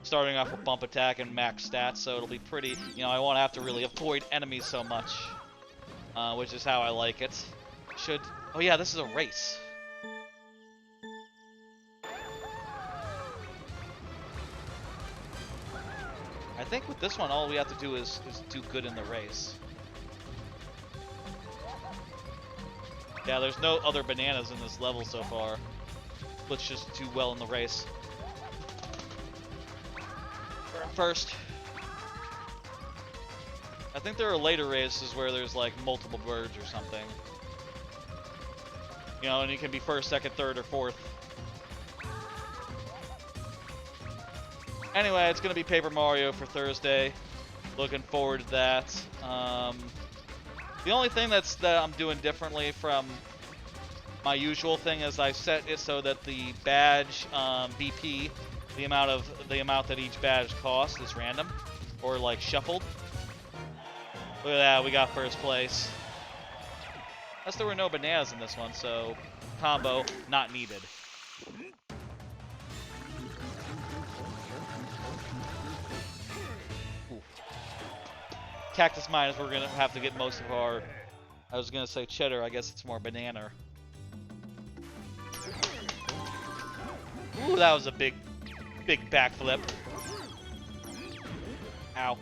Speaker 1: starting off with bump attack and max stats. So it'll be pretty. You know, I won't have to really avoid enemies so much, which is how I like it. Oh yeah, this is a race. I think with this one, all we have to do is do good in the race. Yeah, there's no other bananas in this level so far. Let's just do well in the race. First. I think there are later races where there's like multiple birds or something. You know, and you can be first, second, third, or fourth. Anyway, it's going to be Paper Mario for Thursday. Looking forward to that. The only thing that I'm doing differently from my usual thing is I set it so that the badge BP, the amount that each badge costs, is random or like shuffled. Look at that, we got first place. Unless there were no bananas in this one, so combo not needed. Cactus Mine is where we're going to have to get most of our, I was going to say cheddar, I guess it's more banana. Ooh, that was a big backflip. Ow.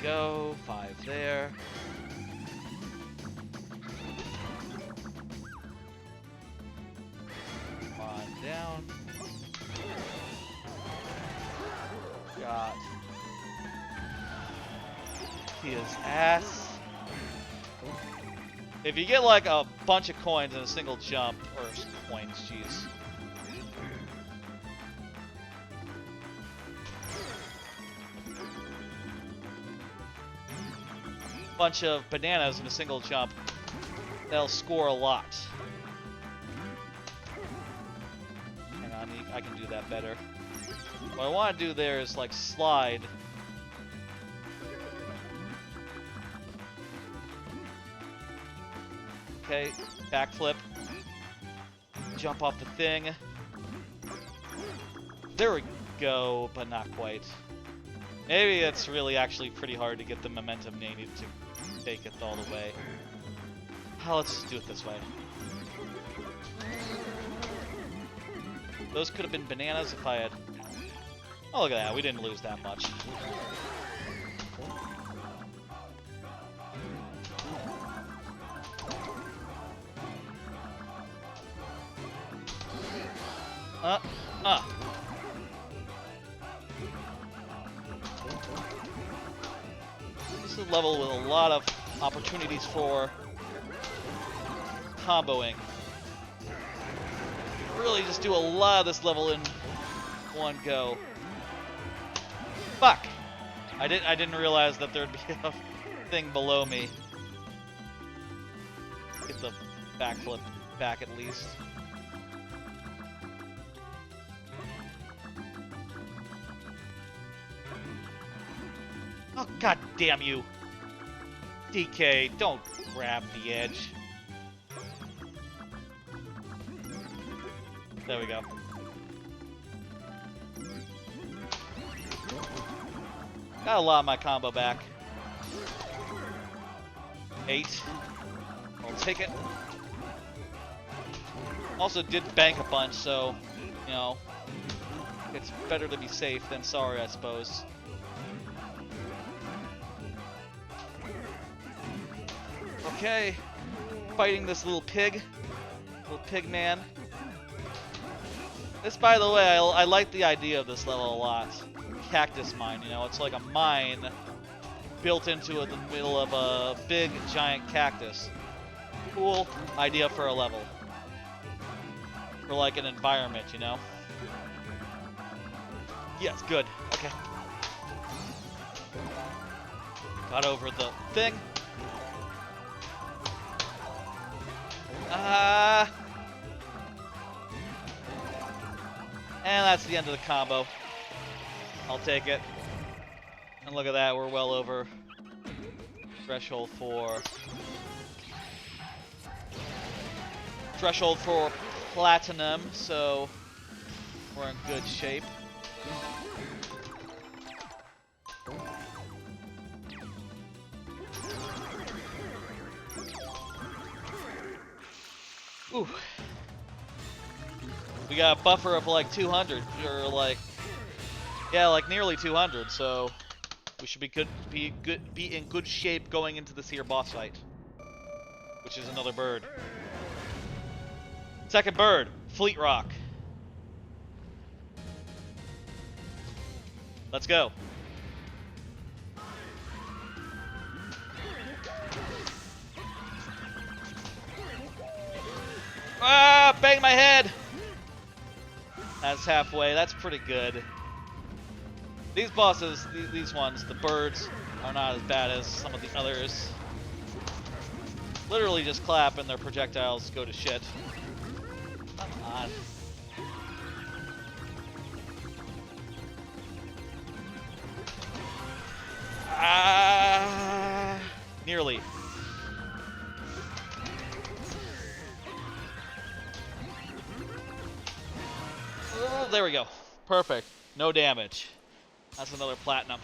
Speaker 1: Go, 5 there. Down. Got his ass. If you get like a bunch of coins in a single jump, or coins, jeez. Bunch of bananas in a single jump, they'll score a lot. I can do that better. What I want to do there is like slide. Okay, backflip. Jump off the thing. There we go, but not quite. Maybe it's really actually pretty hard to get the momentum needed to make it all the way. Let's just do it this way. Those could have been bananas if I had... Oh, look at that. We didn't lose that much. This is a level with a lot of opportunities for comboing. Really just do a lot of this level in one go. Fuck! I didn't realize that there'd be a thing below me. Get the backflip back at least. Oh, god damn you! DK, don't grab the edge. There we go. Got a lot of my combo back. 8. I'll take it. Also did bank a bunch, so, you know, it's better to be safe than sorry, I suppose. Okay. Fighting this little pig man. This, by the way, I like the idea of this level a lot. Cactus mine, you know, it's like a mine built into the middle of a big, giant cactus. Cool idea for a level. For like an environment, you know? Yes, good. Okay. Got over the thing. And that's the end of the combo. I'll take it. And look at that, we're well over threshold for platinum, so we're in good shape. Ooh. We got a buffer of like 200, or like, yeah, like nearly 200, so we should be in good shape going into this here boss fight, which is another bird. Second bird, Fleet Rock. Let's go. Ah, bang my head. That's halfway. That's pretty good. These bosses, these ones, the birds, are not as bad as some of the others. Literally just clap and their projectiles go to shit. Come on. Ah, nearly. Oh, there we go. Perfect. No damage. That's another platinum.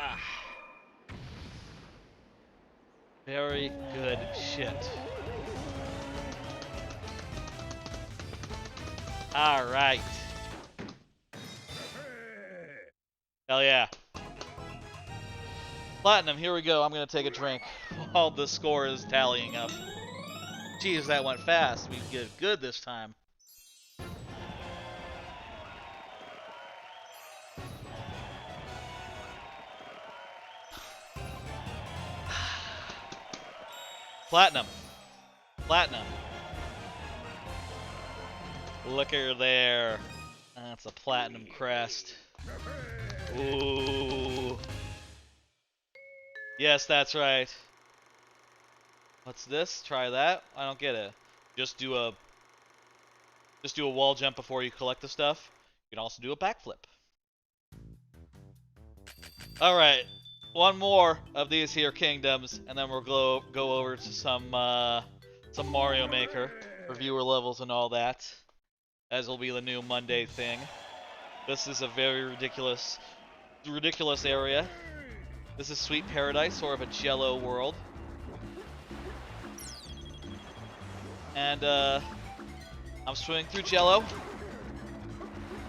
Speaker 1: Ah. Very good shit. Alright. Hell yeah. Platinum, here we go. I'm gonna take a drink while the score is tallying up. Jeez, that went fast. We did good this time. Platinum. Platinum. Look at her there. That's a platinum crest. Ooh. Yes, that's right. What's this? Try that? I don't get it. Just do a wall jump before you collect the stuff. You can also do a backflip. Alright. One more of these here kingdoms, and then we'll go over to some Mario Maker for viewer levels and all that, as will be the new Monday thing. This is a very ridiculous area. This is Sweet Paradise, sort of a Jello world, and I'm swimming through Jello,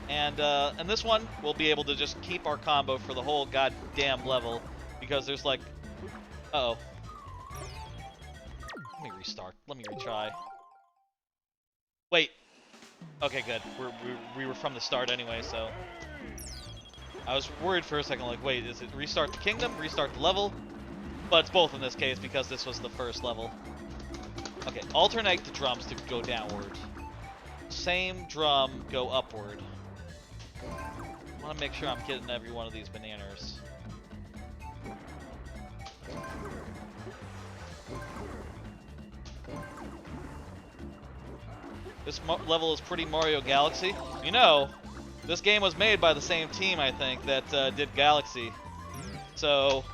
Speaker 1: and this one we'll be able to just keep our combo for the whole goddamn level. Because there's like, uh-oh. Let me restart. Let me retry. Wait. Okay, good. We were from the start anyway, so. I was worried for a second, like, wait, is it restart the kingdom, restart the level? But it's both in this case because this was the first level. Okay, alternate the drums to go downward. Same drum, go upward. I want to make sure I'm getting every one of these bananas. This level is pretty Mario Galaxy. You know, this game was made by the same team, I think, that did Galaxy. So,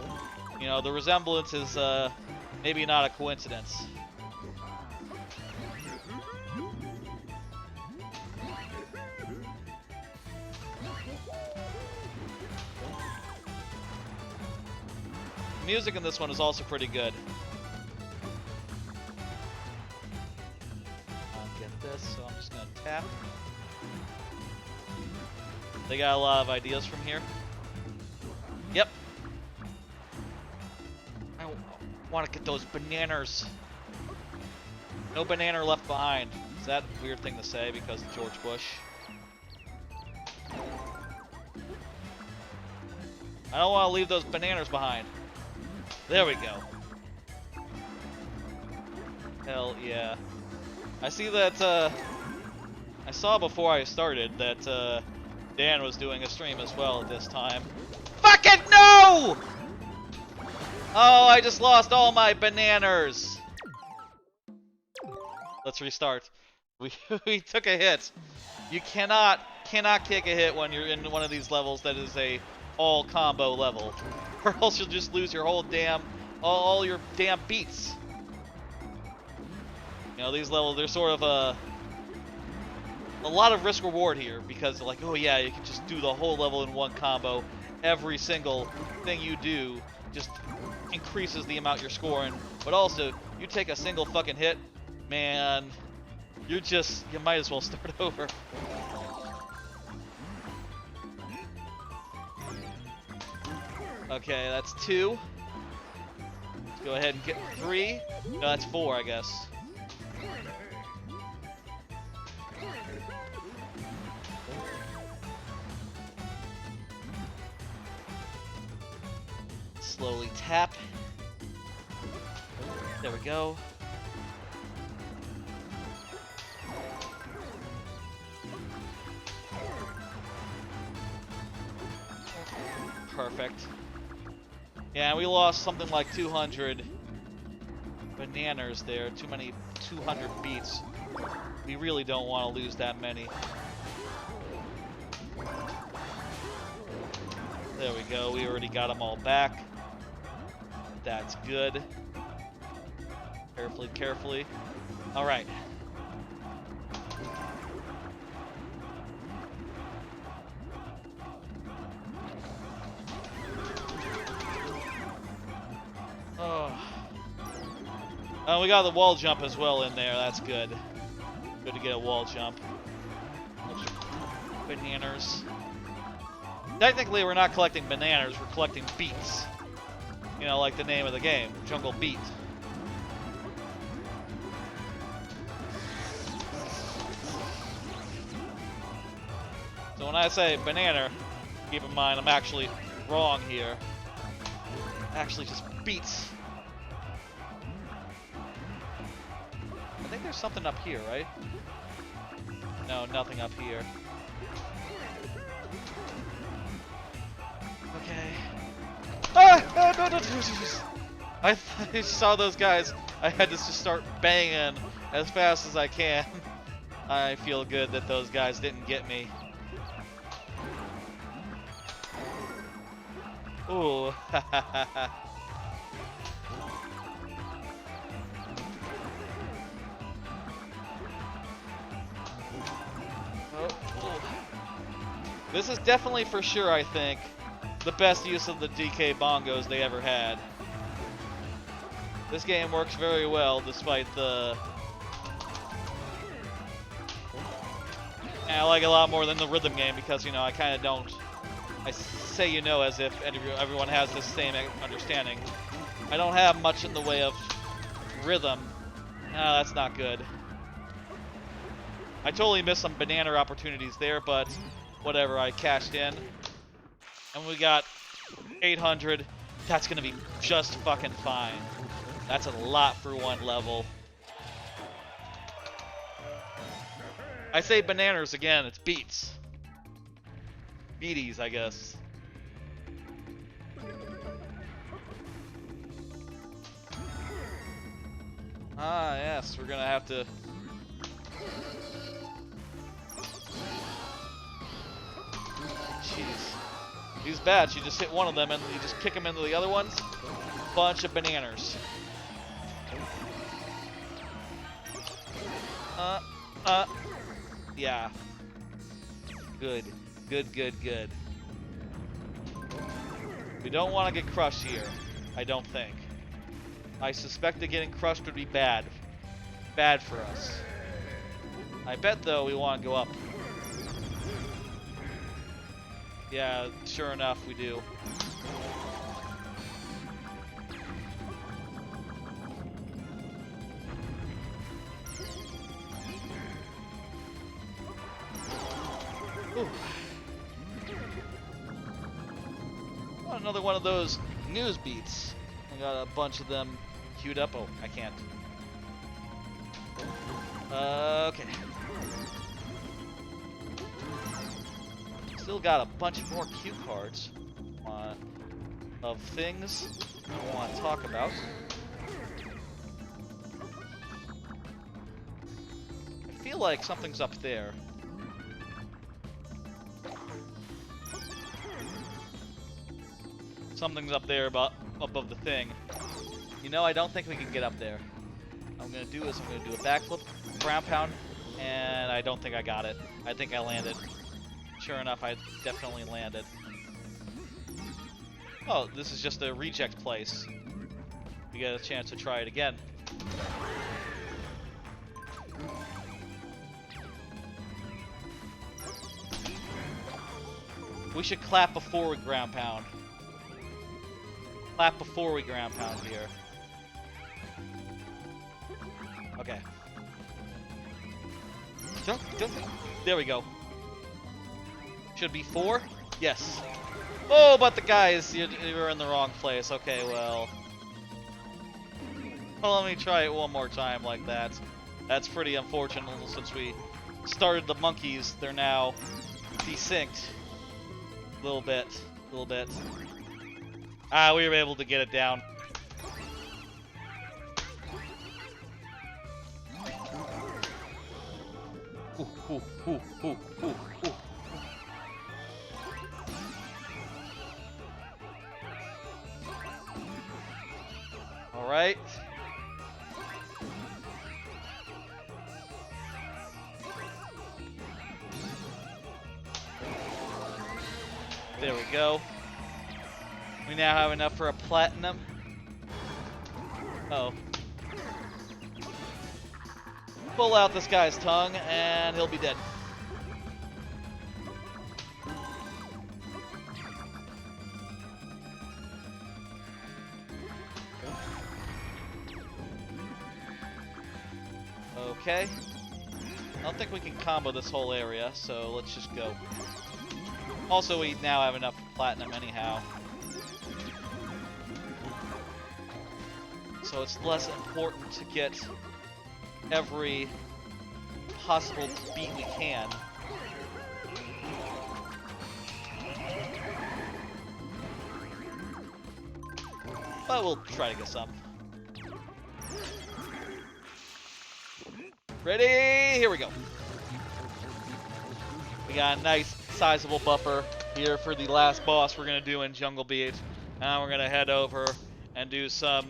Speaker 1: you know, the resemblance is maybe not a coincidence. The music in this one is also pretty good. So I'm just gonna tap. They got a lot of ideas from here. Yep. I want to get those bananas. No banana left behind. that a weird thing to say because of George Bush? I don't want to leave those bananas behind. There we go. Hell yeah. I see that, I saw before I started that, Dan was doing a stream as well at this time. Fucking no! Oh, I just lost all my bananas. Let's restart. We took a hit. You cannot kick a hit when you're in one of these levels that is a all combo level, or else you'll just lose your whole damn all your damn beats. You know, these levels, there's sort of a lot of risk reward here because like, oh yeah, you can just do the whole level in one combo. Every single thing you do just increases the amount you're scoring, but also you take a single fucking hit, man, you might as well start over. Okay, that's 2. Let's go ahead and get 3. No, that's 4, I guess. Slowly tap. There we go. Perfect. Yeah, we lost something like 200 bananas there. Too many 200 beats. We really don't want to lose that many. There we go. We already got them all back. That's good. Carefully, carefully. All right. Oh, we got the wall jump as well in there. That's good. Good to get a wall jump. Bananas. Technically, we're not collecting bananas. We're collecting beets. You know, like the name of the game, Jungle Beat. So when I say banana, keep in mind I'm actually wrong here. Actually, just beets. I think there's something up here, right? No, nothing up here. Okay. Ah! No. I saw those guys. I had to just start banging as fast as I can. I feel good that those guys didn't get me. Ooh. This is definitely for sure, I think, the best use of the DK bongos they ever had. This game works very well despite the... And I like it a lot more than the rhythm game because, you know, I kind of don't... I say you know as if everyone has the same understanding. I don't have much in the way of rhythm. No, that's not good. I totally missed some banana opportunities there, but whatever, I cashed in. And we got 800. That's gonna be just fucking fine. That's a lot for one level. I say bananas again, it's beets. Beaties, I guess. Ah, yes, we're gonna have to... Jeez. He's bad. You just hit one of them and you just kick him into the other ones. Bunch of bananas. Yeah. Good. Good, good, good. We don't want to get crushed here. I don't think. I suspect that getting crushed would be bad. Bad for us. I bet, though, we want to go up. Yeah, sure enough, we do. Ooh. Oh, another one of those news beats. I got a bunch of them queued up. Oh, I can't. Okay. Still got a bunch more cue cards of things I want to talk about. I feel like something's up there. Something's up there above the thing. You know, I don't think we can get up there. What I'm gonna do is I'm gonna do a backflip, ground pound, and I don't think I got it. I think I landed. Sure enough, I definitely landed. Oh, this is just a reject place. We get a chance to try it again. We should clap before we ground pound. Clap before we ground pound here. Okay. There we go. Should be 4? Yes. Oh, but the guys, you were in the wrong place. Okay, well. Well, let me try it one more time like that. That's pretty unfortunate since we started the monkeys. They're now desynced. A little bit. Ah, we were able to get it down. Ooh. All right. There we go. We now have enough for a platinum. Uh-oh. Pull out this guy's tongue, and he'll be dead. Okay. I don't think we can combo this whole area, so let's just go. Also, we now have enough platinum anyhow. So it's less important to get every possible beat we can. But we'll try to get some. Ready? Here we go. We got a nice sizable buffer here for the last boss we're gonna do in Jungle Beat. Now we're gonna head over and do some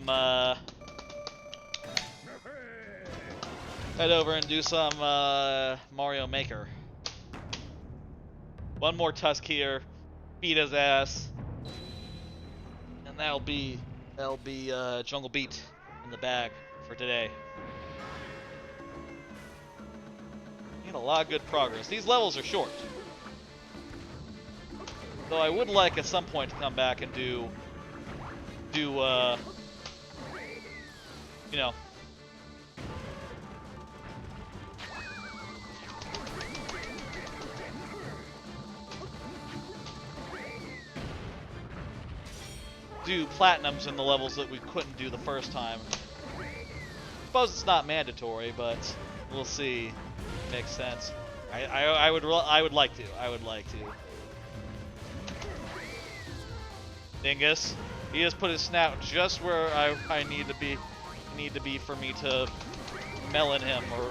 Speaker 1: Mario Maker. One more tusk here, beat his ass, and that'll be Jungle Beat in the bag for today. A lot of good progress. These levels are short, though I would like at some point to come back and do you know, do platinums in the levels that we couldn't do the first time. Suppose it's not mandatory, but we'll see. Makes sense. I would like to. Dingus, he just put his snout just where I need to be for me to melon him or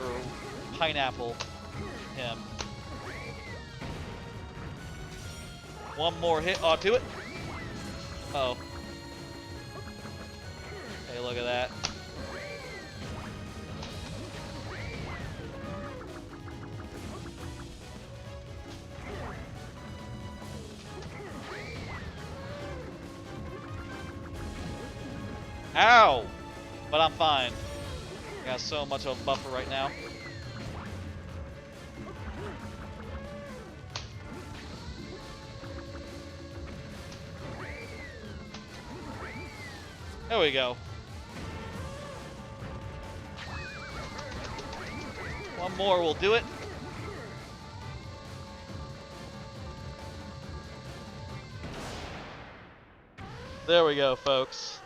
Speaker 1: pineapple him. One more hit onto it. Uh oh. Hey, look at that. Ow! But I'm fine. I got so much of a buffer right now. There we go. One more will do it. There we go, folks.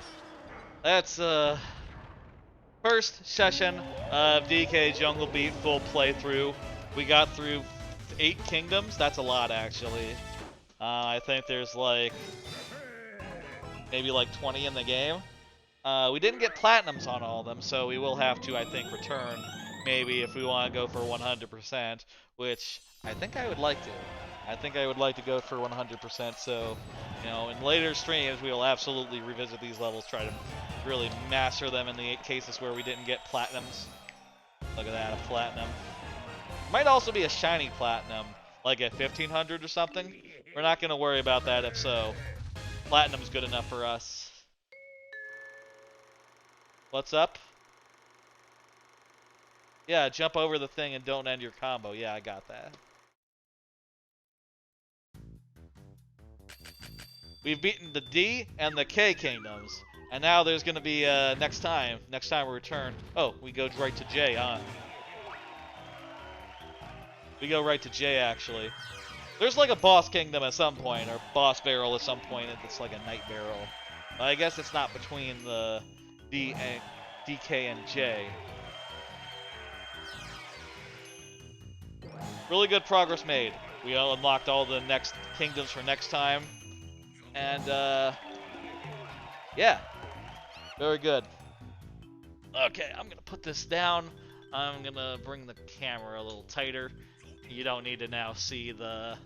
Speaker 1: That's first session of DK Jungle Beat full playthrough. We got through 8 kingdoms. That's a lot, actually. I think there's like maybe like 20 in the game. We didn't get platinums on all of them, so we will have to, I think, return maybe if we want to go for 100%, which I think I would like to. I think I would like to go for 100%, so, you know, in later streams we will absolutely revisit these levels, try to really master them in the 8 cases where we didn't get platinums. Look at that, a platinum. Might also be a shiny platinum, like at 1500 or something. We're not going to worry about that if so. Platinum's good enough for us. What's up? Yeah, jump over the thing and don't end your combo. Yeah, I got that. We've beaten the D and the K kingdoms. And now there's going to be next time we return. Oh, we go right to J, huh? We go right to J, actually. There's like a boss kingdom at some point, or boss barrel at some point. It's like a night barrel. I guess it's not between the DK and J. Really good progress made. We unlocked all the next kingdoms for next time. And, yeah. Very good. Okay, I'm going to put this down. I'm going to bring the camera a little tighter. You don't need to now see the...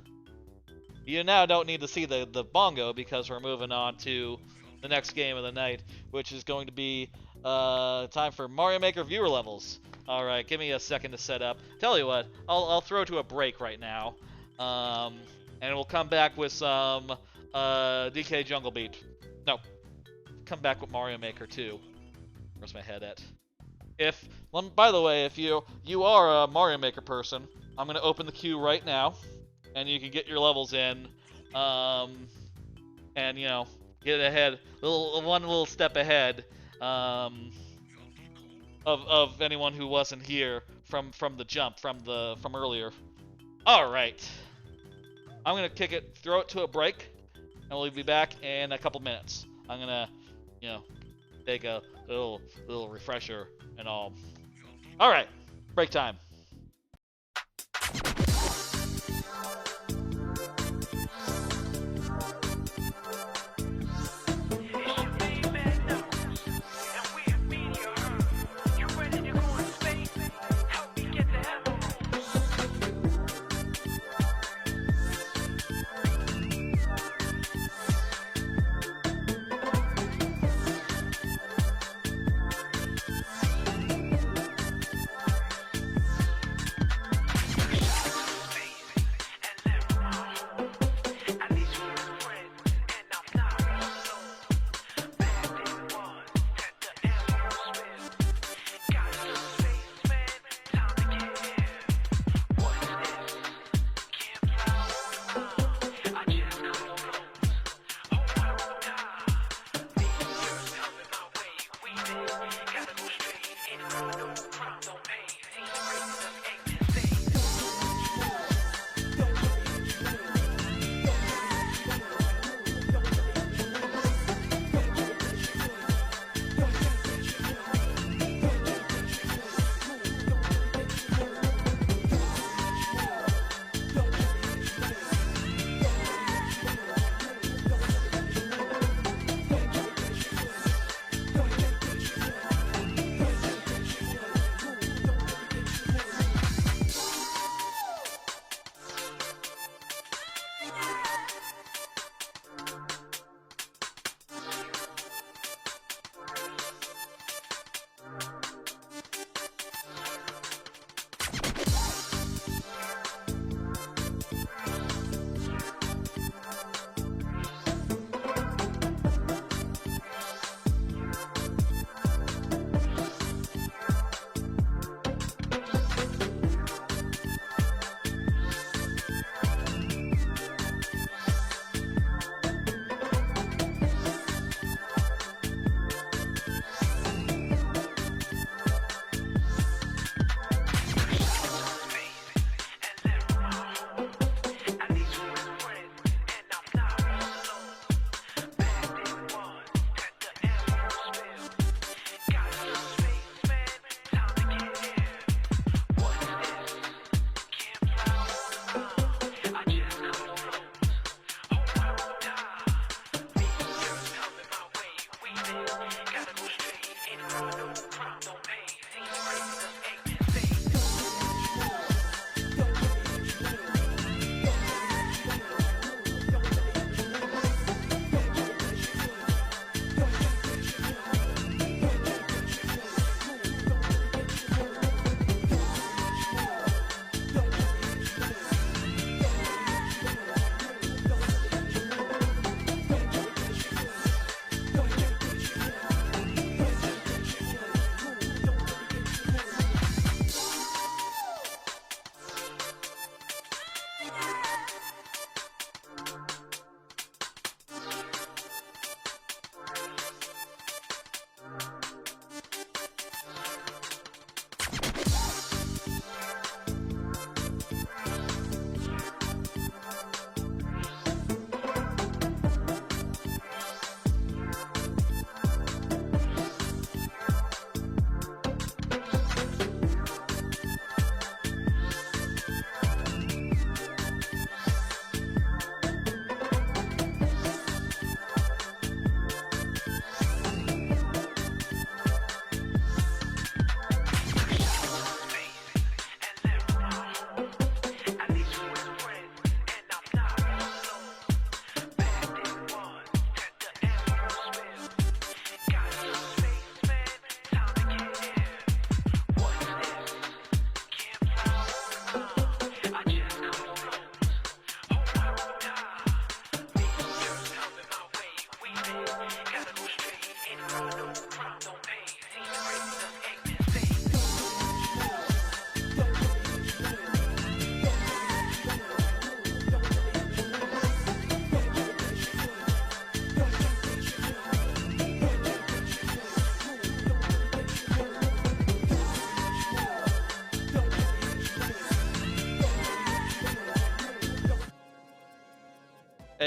Speaker 1: You now don't need to see the bongo because we're moving on to the next game of the night, which is going to be time for Mario Maker viewer levels. All right, give me a second to set up. Tell you what, I'll throw to a break right now, and we'll come back with some DK Jungle Beat. No, come back with Mario Maker 2. Where's my head at? By the way, if you are a Mario Maker person, I'm gonna open the queue right now, and you can get your levels in, and you know, get ahead, one little step ahead of anyone who wasn't here from the jump from earlier. All right, I'm gonna throw it to a break, and we'll be back in a couple minutes. I'm gonna, you know, take a little refresher and all. All right, break time.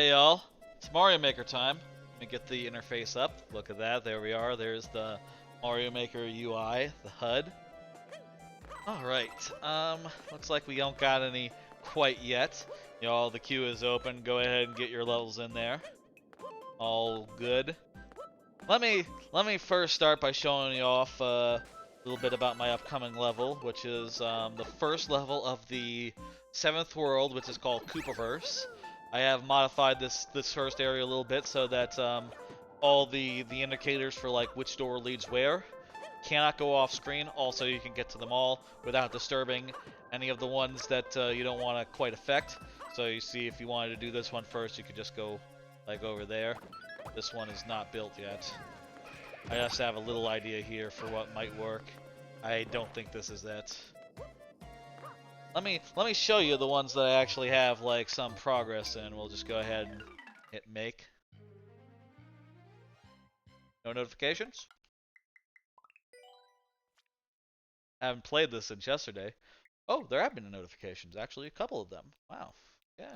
Speaker 1: Hey y'all, it's Mario Maker time. Let me get the interface up. Look at that, there we are. There's the Mario Maker UI, the HUD. Alright, looks like we don't got any quite yet. Y'all, the queue is open. Go ahead and get your levels in there. All good. Let me first start by showing you off a little bit about my upcoming level, which is the first level of the 7th world, which is called Koopaverse. I have modified this first area a little bit so that all the indicators for like which door leads where cannot go off screen. Also, you can get to them all without disturbing any of the ones that you don't want to quite affect. So you see, if you wanted to do this one first, you could just go like over there. This one is not built yet. I just have a little idea here for what might work. I don't think this is it. Let me show you the ones that I actually have like some progress in. We'll just go ahead and hit make. No notifications? I haven't played this since yesterday. Oh, there have been notifications, actually, a couple of them. Wow. Okay.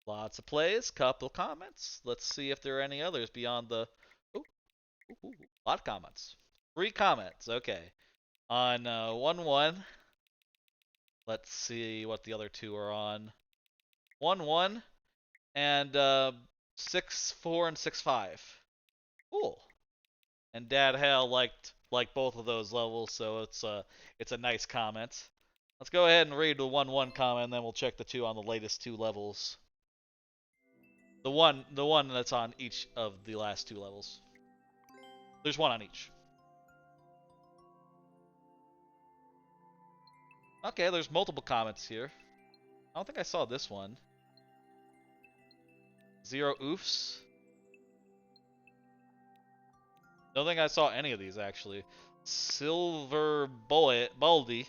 Speaker 1: Lots of plays, couple comments. Let's see if there are any others beyond the... Ooh, a lot of comments. 3 comments, okay. On 1-1. Let's see what the other 2 are on. 1-1 and 6-4 and 6-5. Cool. And Dad Hale liked both of those levels, so it's a nice comment. Let's go ahead and read the 1-1 comment, and then we'll check the 2 on the latest 2 levels. The one that's on each of the last 2 levels. There's 1 on each. Okay, there's multiple comments here. I don't think I saw this one. 0 oofs. Don't think I saw any of these, actually. Silver Baldy.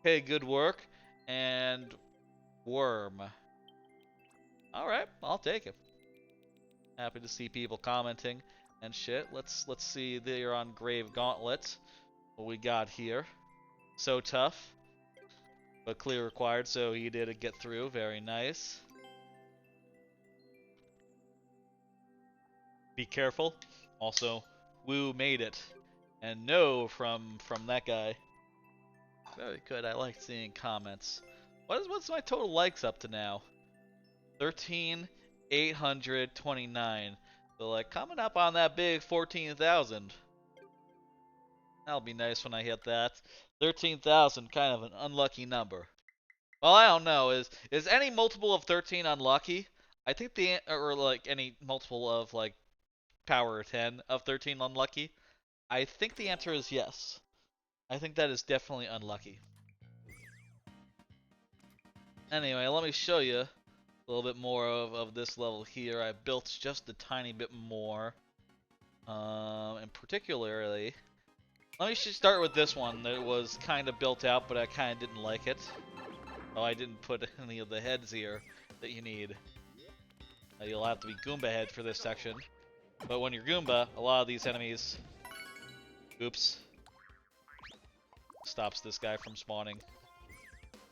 Speaker 1: Hey, good work. And Worm. Alright, I'll take it. Happy to see people commenting and shit. Let's see, they're on Grave Gauntlet. What we got here. So tough. But clear required, so he did get through. Very nice. Be careful. Also, Woo made it. And no from that guy. Very good. I like seeing comments. What's my total likes up to now? 13,829. So like coming up on that big 14,000. That'll be nice when I hit that. 13,000, kind of an unlucky number. Well, I don't know. Is any multiple of 13 unlucky? I think or like any multiple of like power 10 of 13 unlucky? I think the answer is yes. I think that is definitely unlucky. Anyway, let me show you a little bit more of this level here. I built just a tiny bit more. And particularly, let me start with this one that was kind of built out, but I kind of didn't like it. Oh, I didn't put any of the heads here that you need. You'll have to be Goomba head for this section. But when you're Goomba, a lot of these enemies... Oops. Stops this guy from spawning.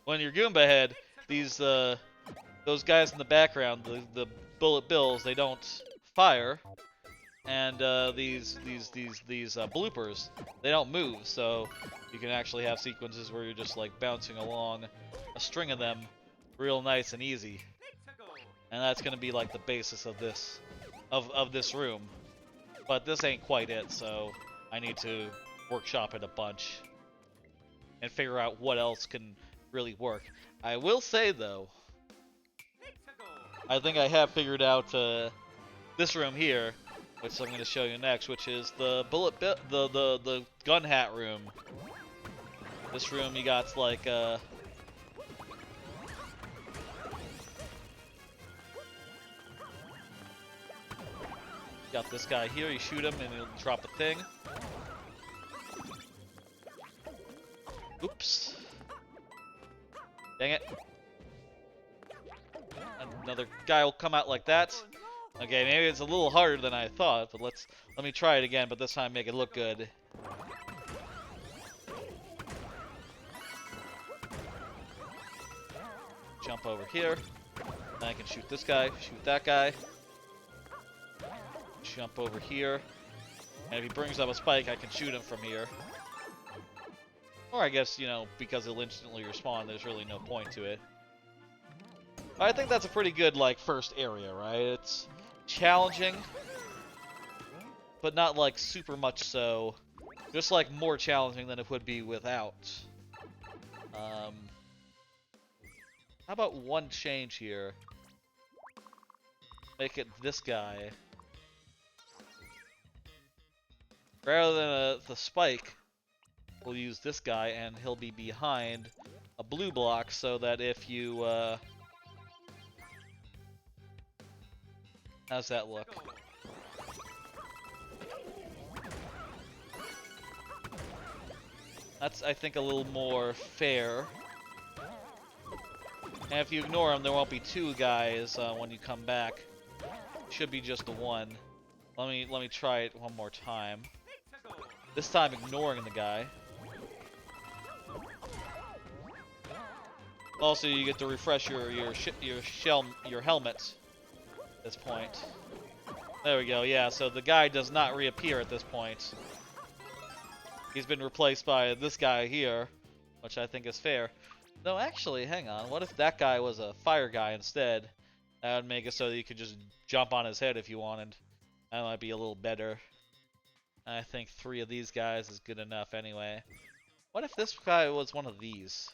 Speaker 1: When you're Goomba head, these those guys in the background, the bullet bills, they don't fire, and these bloopers, they don't move. So you can actually have sequences where you're just like bouncing along a string of them, real nice and easy. And that's gonna be like the basis of this room. But this ain't quite it, so I need to workshop it a bunch and figure out what else can really work. I will say though, I think I have figured out this room here, which I'm going to show you next, which is the the gun hat room. This room you got like got this guy here, you shoot him and he'll drop a thing. Oops. Dang it. Another guy will come out like that. Okay, maybe it's a little harder than I thought, but let me try it again, but this time make it look good. Jump over here. I can shoot this guy, shoot that guy. Jump over here. And if he brings up a spike, I can shoot him from here. Or I guess, you know, because he'll instantly respawn, there's really no point to it. But I think that's a pretty good, like, first area, right? It's challenging, but not, like, super much so. Just, like, more challenging than it would be without. How about one change here? Make it this guy. Rather than the spike, we'll use this guy, and he'll be behind a blue block, so that if you, how's that look? That's, I think, a little more fair. And if you ignore him, there won't be two guys when you come back. Should be just the one. Let me try it one more time. This time, ignoring the guy. Also, you get to refresh your helmet at this point. There we go. Yeah, so the guy does not reappear at this point. He's been replaced by this guy here, which I think is fair. No, actually, hang on. What if that guy was a fire guy instead? That would make it so that you could just jump on his head if you wanted. That might be a little better. I think 3 of these guys is good enough anyway. What if this guy was one of these?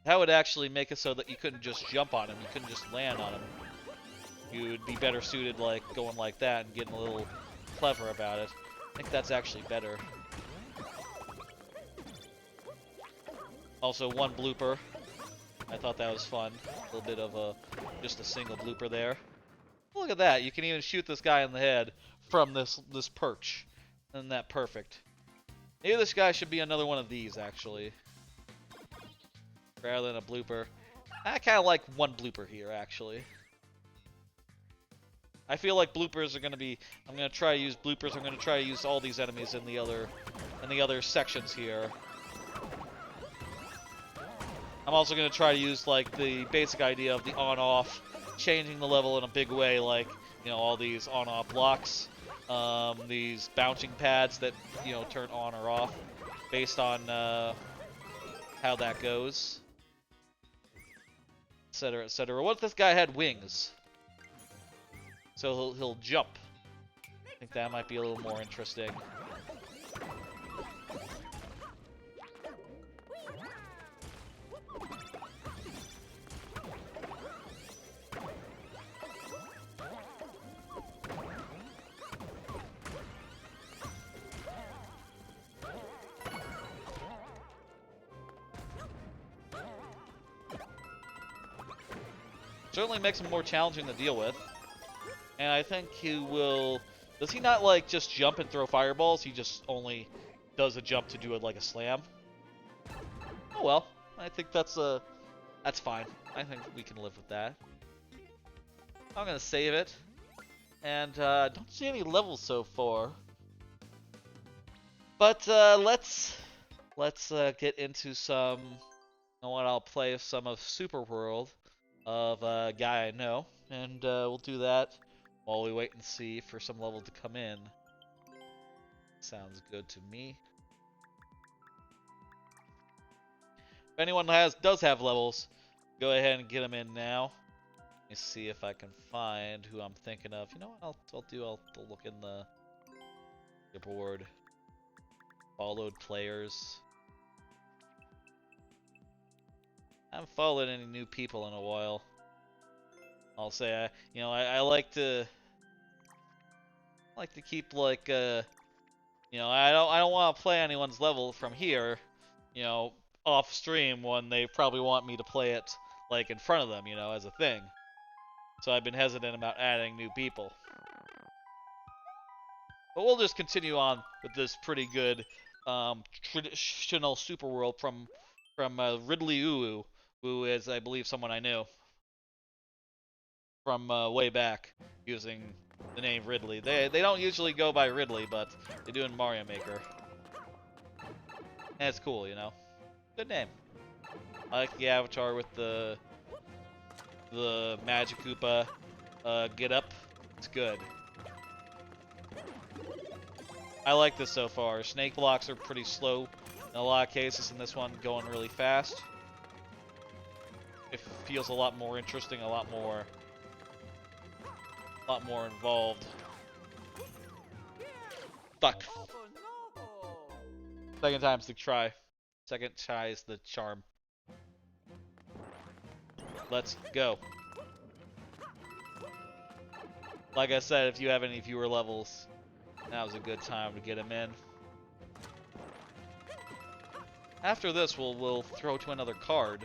Speaker 1: That would actually make it so that you couldn't just jump on him. You couldn't just land on him. You would be better suited like going like that and getting a little clever about it. I think that's actually better. Also, one blooper. I thought that was fun. A little bit of just a single blooper there. Look at that. You can even shoot this guy in the head from this perch. Isn't that perfect? Maybe this guy should be another one of these, actually. Rather than a blooper. I kind of like one blooper here, actually. I feel like bloopers are going to be... I'm going to try to use bloopers. I'm going to try to use all these enemies in the other sections here. I'm also going to try to use, like, the basic idea of the on-off, changing the level in a big way, like, you know, all these on-off blocks, these bouncing pads that, you know, turn on or off, based on how that goes, etc., etc. What if this guy had wings? So he'll jump. I think that might be a little more interesting. Certainly makes him more challenging to deal with. And I think he will... Does he not, like, just jump and throw fireballs? He just only does a jump to do it like a slam? Oh well. I think that's fine. I think we can live with that. I'm gonna save it. And, don't see any levels so far. But, let's get into some... You know what, I'll play some of Super World of a guy I know. And, we'll do that while we wait and see for some level to come in. Sounds good to me. If anyone does have levels, go ahead and get them in now. Let me see if I can find who I'm thinking of. You know what I'll look in the board. Followed players. I haven't followed any new people in a while. I'll say, I like to keep like, you know, I don't want to play anyone's level from here, you know, off stream when they probably want me to play it like in front of them, you know, as a thing. So I've been hesitant about adding new people. But we'll just continue on with this pretty good traditional Super World from Ridley Uwu, who is, I believe, someone I knew from way back using the name Ridley. They don't usually go by Ridley, but they do in Mario Maker. And it's cool, you know. Good name. I like the avatar with the the Magic Koopa get up. It's good. I like this so far. Snake blocks are pretty slow in a lot of cases, and this one going really fast. It feels a lot more interesting, a lot more involved. Fuck. Second time's the try. Second try is the charm. Let's go. Like I said, if you have any viewer levels, now's a good time to get them in. After this, we'll throw to another card.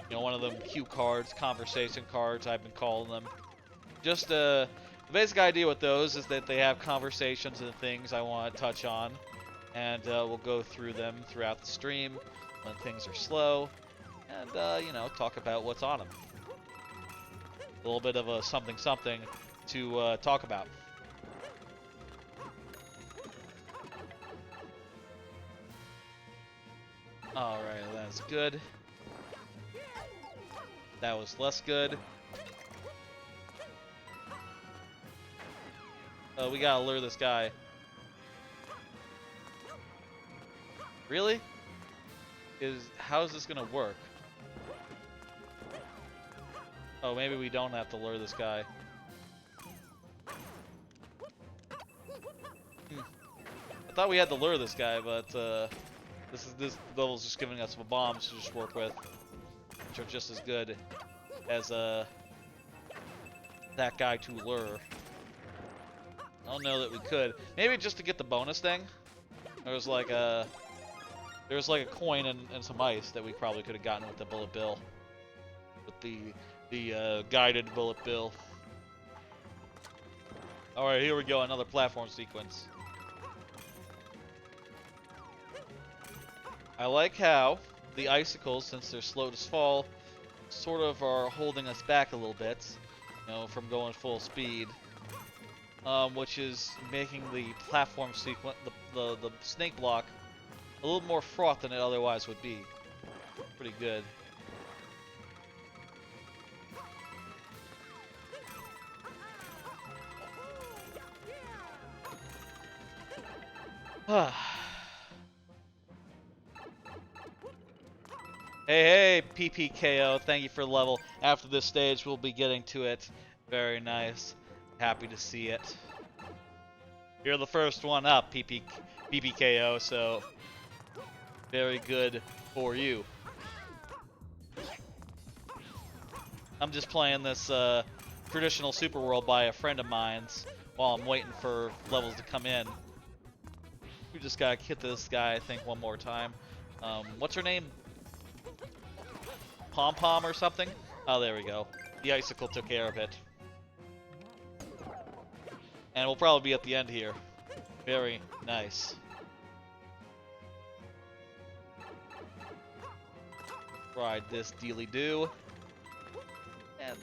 Speaker 1: You know, one of them cue cards, conversation cards, I've been calling them. Just the basic idea with those is that they have conversations and things I want to touch on, and we'll go through them throughout the stream when things are slow, and you know, talk about what's on them. A little bit of a something to talk about. Alright, that's good. That was less good. We gotta lure this guy. Really? How is this gonna work? Oh, maybe we don't have to lure this guy. I thought we had to lure this guy, but this level's just giving us some bombs to just work with, which are just as good as that guy to lure. I don't know that we could. Maybe just to get the bonus thing. There's like a coin and some ice that we probably could have gotten with the bullet bill, with the guided bullet bill. All right, here we go. Another platform sequence. I like how the icicles, since they're slow to fall, sort of are holding us back a little bit, you know, from going full speed. Which is making the platform sequence, the snake block, a little more fraught than it otherwise would be. Pretty good. Hey, PPKO, thank you for the level. After this stage, we'll be getting to it. Very nice. Happy to see it. You're the first one up, PPKO, so very good for you. I'm just playing this traditional Super World by a friend of mine's while I'm waiting for levels to come in. We just gotta hit this guy, I think, one more time. What's her name? Pom Pom or something? Oh, there we go. The icicle took care of it. And we'll probably be at the end here. Very nice. Ride this dealy-doo. And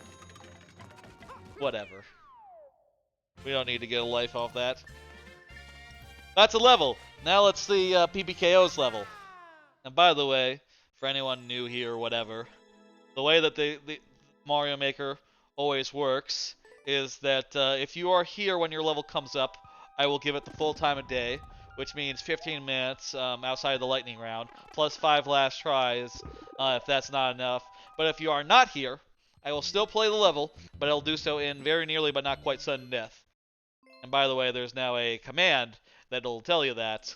Speaker 1: whatever. We don't need to get a life off that. That's a level. Now let's see PBKO's level. And by the way, for anyone new here or whatever, the way that the Mario Maker always works is that if you are here when your level comes up, I will give it the full time of day, which means 15 minutes outside of the lightning round, plus 5 last tries if that's not enough. But if you are not here, I will still play the level, but I'll do so in very nearly but not quite sudden death. And by the way, there's now a command that'll tell you that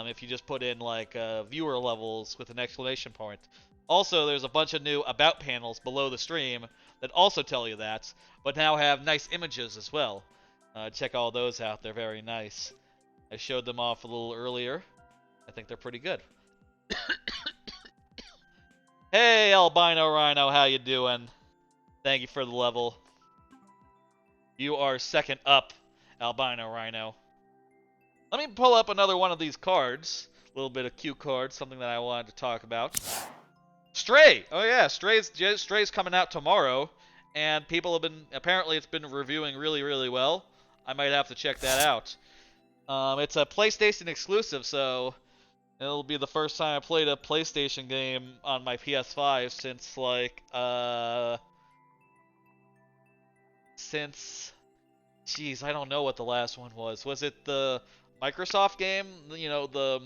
Speaker 1: if you just put in like viewer levels with an exclamation point. Also, there's a bunch of new about panels below the stream that also tell you that, but now have nice images as well. Check all those out. They're very nice. I showed them off a little earlier. I think they're pretty good. Hey, Albino Rhino, how you doing? Thank you for the level. You are second up, Albino Rhino. Let me pull up another one of these cards. A little bit of cue cards, something that I wanted to talk about. Stray! Oh yeah, Stray's coming out tomorrow, and people have been, apparently it's been reviewing really, really well. I might have to check that out. It's a PlayStation exclusive, so it'll be the first time I played a PlayStation game on my PS5 since, like, since, jeez, I don't know what the last one was. Was it the Microsoft game? You know, the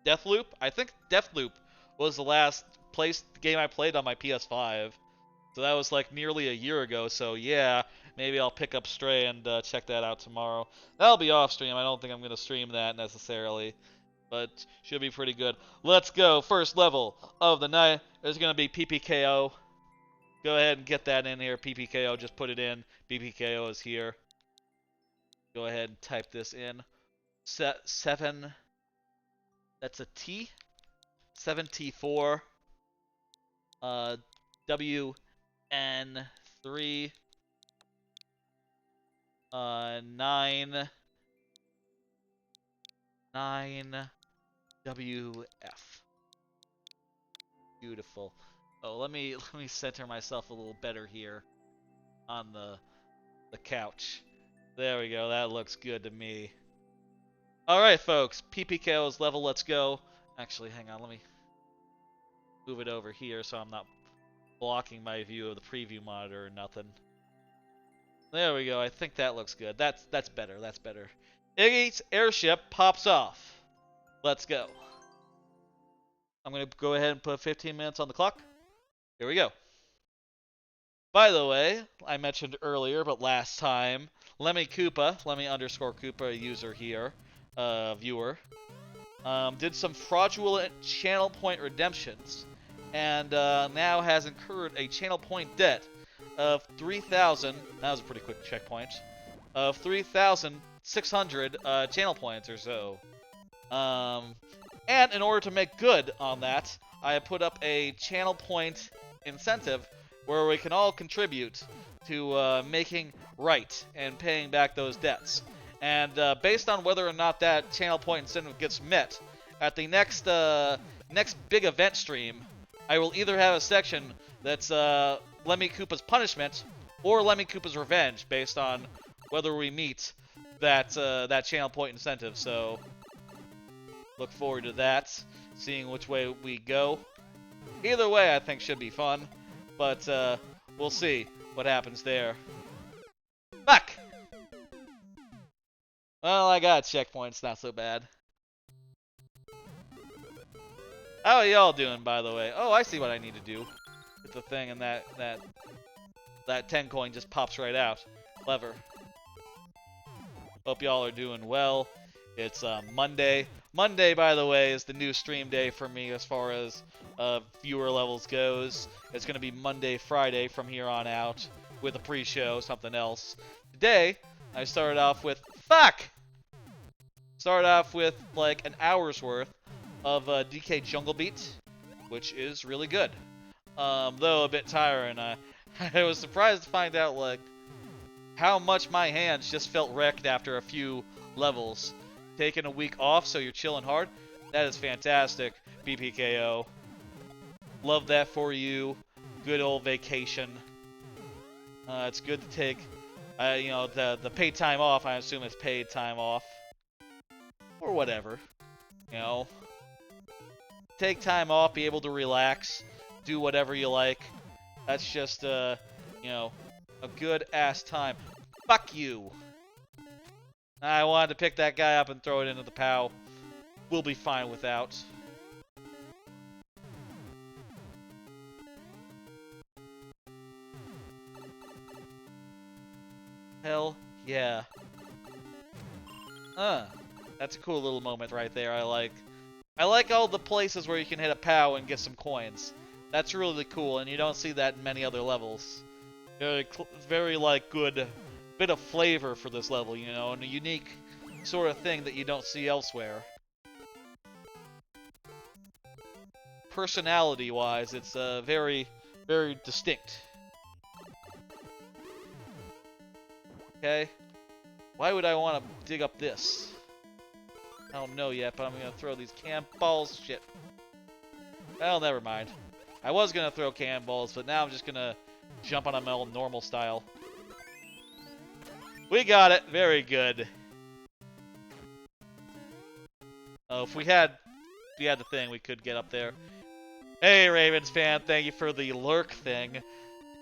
Speaker 1: Deathloop? I think Deathloop was the last game I played on my PS5. So that was like nearly a year ago. So yeah, maybe I'll pick up Stray and check that out tomorrow. That'll be off stream. I don't think I'm going to stream that necessarily, but should be pretty good. Let's go. First level of the night is going to be PPKO. Go ahead and get that in here. PPKO, just put it in. PPKO is here. Go ahead and type this in. 7. That's a T. 7T4. WN3. 9 WF. Beautiful. Oh, let me center myself a little better here on the couch. There we go. That looks good to me. All right, folks. PPKO's level. Let's go. Actually, hang on. Let me move it over here so I'm not blocking my view of the preview monitor or nothing. There we go. I think that looks good. That's better. That's better. Iggy's airship pops off. Let's go. I'm going to go ahead and put 15 minutes on the clock. Here we go. By the way, I mentioned earlier, but last time, Lemmy underscore Koopa, a user here, viewer, did some fraudulent channel point redemptions, and now has incurred a channel point debt of 3,000. That was a pretty quick checkpoint. Of 3,600 channel points or so. And in order to make good on that, I put up a channel point incentive where we can all contribute to making right and paying back those debts. And based on whether or not that channel point incentive gets met, at the next big event stream, I will either have a section that's Lemmy Koopa's punishment or Lemmy Koopa's revenge, based on whether we meet that channel point incentive. So look forward to that, seeing which way we go. Either way, I think should be fun, but we'll see what happens there. Fuck! Well, I got checkpoints, not so bad. How are y'all doing, by the way? Oh, I see what I need to do. Hit the thing, and that 10 coin just pops right out. Clever. Hope y'all are doing well. It's Monday. Monday, by the way, is the new stream day for me as far as viewer levels goes. It's going to be Monday, Friday from here on out with a pre-show, something else. Today, I started off with... Fuck! Started off with like an hour's worth of DK Jungle Beat, which is really good. Though a bit tiring. I was surprised to find out like how much my hands just felt wrecked after a few levels. Taking a week off so you're chilling hard? That is fantastic, BPKO. Love that for you. Good old vacation. It's good to take, you know, the paid time off. I assume it's paid time off. Or whatever. You know. Take time off, be able to relax, do whatever you like. That's just, you know, a good-ass time. Fuck you! I wanted to pick that guy up and throw it into the POW. We'll be fine without. Hell yeah. That's a cool little moment right there, I like. I like all the places where you can hit a POW and get some coins. That's really cool, and you don't see that in many other levels. Very like, good bit of flavor for this level, you know, and a unique sort of thing that you don't see elsewhere. Personality-wise, it's very, very distinct. Okay? Why would I want to dig up this? I don't know yet, but I'm going to throw these cannonballs. Shit. Well, never mind. I was going to throw cannonballs, but now I'm just going to jump on them all normal style. We got it. Very good. Oh, if we had the thing, we could get up there. Hey, Ravens fan, thank you for the lurk thing.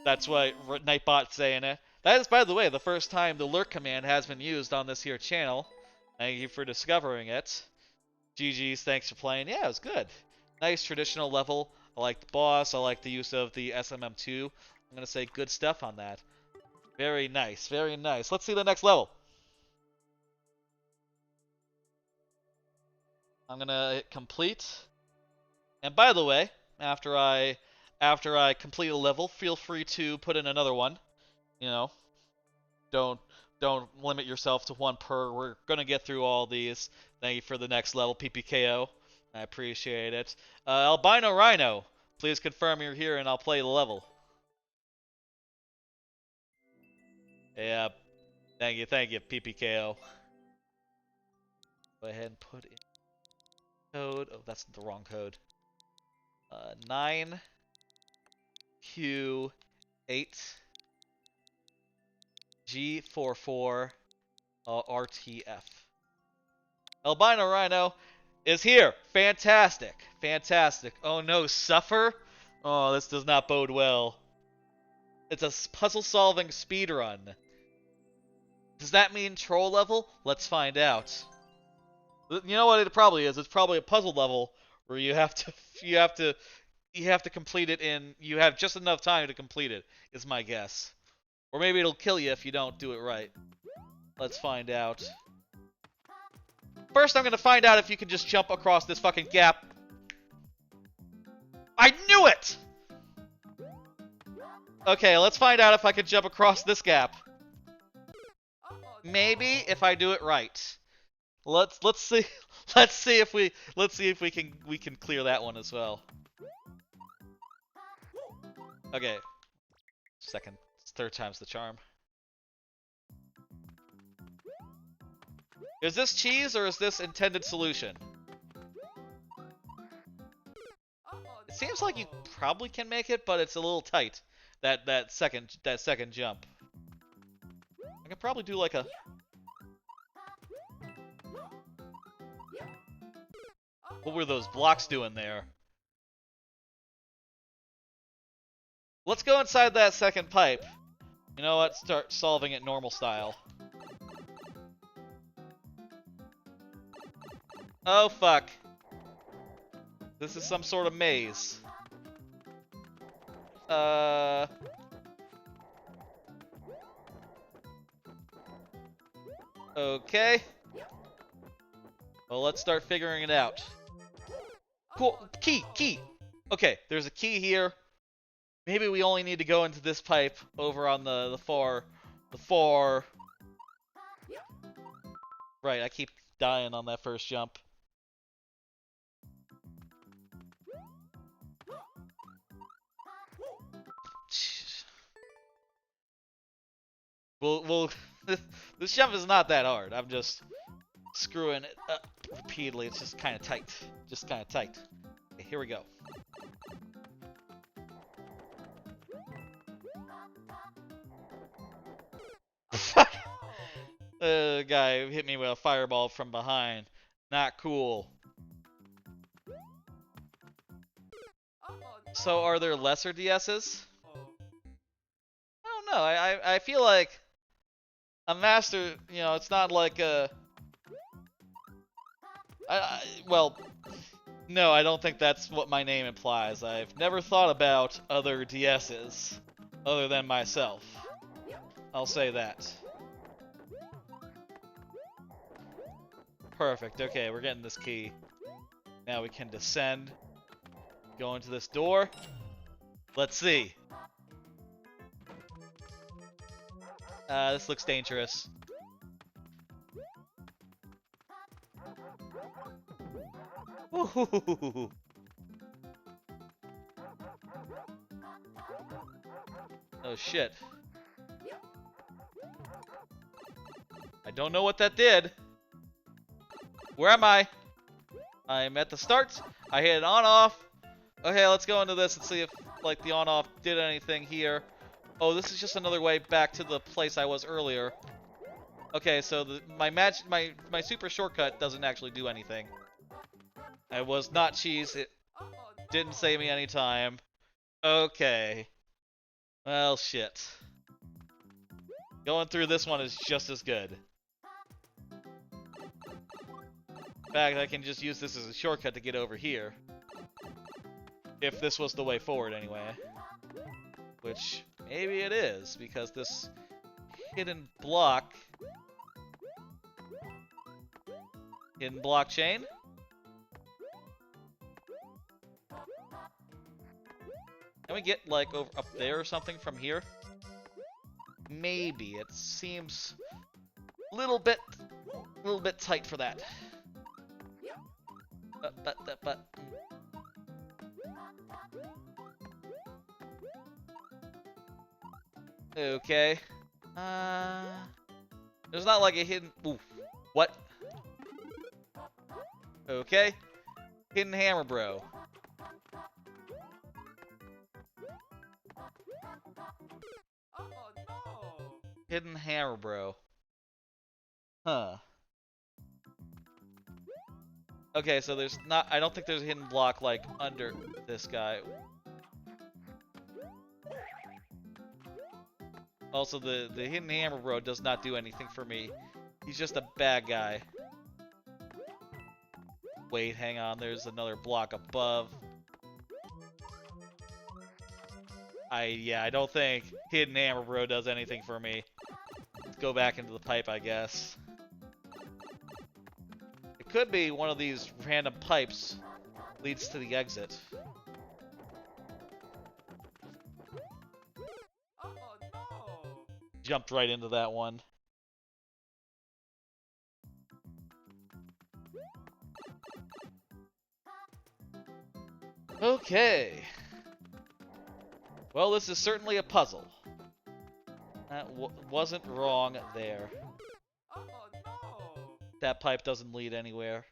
Speaker 1: That's what Nightbot's saying it. That is, by the way, the first time the lurk command has been used on this here channel. Thank you for discovering it. GG's, thanks for playing. Yeah, it was good. Nice traditional level. I like the boss. I like the use of the SMM2. I'm going to say good stuff on that. Very nice, very nice. Let's see the next level. I'm going to hit complete. And by the way, after I complete a level, feel free to put in another one. You know, don't limit yourself to one per. We're gonna get through all these. Thank you for the next level, PPKO. I appreciate it. Albino Rhino, please confirm you're here and I'll play the level. Yeah, thank you, PPKO. Go ahead and put in code. Oh, that's the wrong code. 9Q8 G44 RTF. Albino Rhino is here. Fantastic. Fantastic. Oh no, Suffer? Oh, this does not bode well. It's a puzzle-solving speedrun. Does that mean troll level? Let's find out. You know what it probably is? It's probably a puzzle level where you have to complete it in. You have just enough time to complete it, is my guess. Or maybe it'll kill you if you don't do it right. Let's find out. First, I'm gonna find out if you can just jump across this fucking gap. I knew it! Okay, let's find out if I can jump across this gap. Maybe if I do it right. Let's see if we can clear that one as well. Okay. Third time's the charm. Is this cheese or is this intended solution? It seems like you probably can make it, but it's a little tight. That second jump. I could probably do like a. What were those blocks doing there? Let's go inside that second pipe. You know what? Start solving it normal style. Oh, fuck. This is some sort of maze. Okay. Well, let's start figuring it out. Cool. Key! Okay, there's a key here. Maybe we only need to go into this pipe over on the far... Right, I keep dying on that first jump. Well, this jump is not that hard. I'm just screwing it up repeatedly. It's just kind of tight. Okay, here we go. The guy hit me with a fireball from behind. Not cool. So are there lesser DSs? I don't know. I feel like a master, you know, it's not like a... well, no, I don't think that's what my name implies. I've never thought about other DSs other than myself. I'll say that. Perfect. Okay, we're getting this key. Now we can descend. Go into this door. Let's see. This looks dangerous. Ooh. Oh shit. I don't know what that did. Where am I? I'm at the start. I hit it on-off. Okay, let's go into this and see if, like, the on-off did anything here. Oh, this is just another way back to the place I was earlier. Okay, so my super shortcut doesn't actually do anything. I was not cheese. It didn't save me any time. Okay. Well, shit. Going through this one is just as good. In fact, I can just use this as a shortcut to get over here. If this was the way forward, anyway. Which, maybe it is, because this hidden block... Hidden blockchain? Can we get, like, over up there or something from here? Maybe. It seems a little bit tight for that. But. Okay. There's not like a hidden... Ooh. What? Okay. Hidden hammer, bro. Hidden hammer, bro. Huh. Okay, so there's not... I don't think there's a hidden block, like, under this guy. Also, the hidden hammer, bro, does not do anything for me. He's just a bad guy. Wait, hang on. There's another block above. I don't think hidden hammer, bro, does anything for me. Let's go back into the pipe, I guess. It could be one of these random pipes leads to the exit.
Speaker 2: Oh no!
Speaker 1: Jumped right into that one. Okay. Well, this is certainly a puzzle. That wasn't wrong there.
Speaker 2: Oh no!
Speaker 1: That pipe doesn't lead anywhere.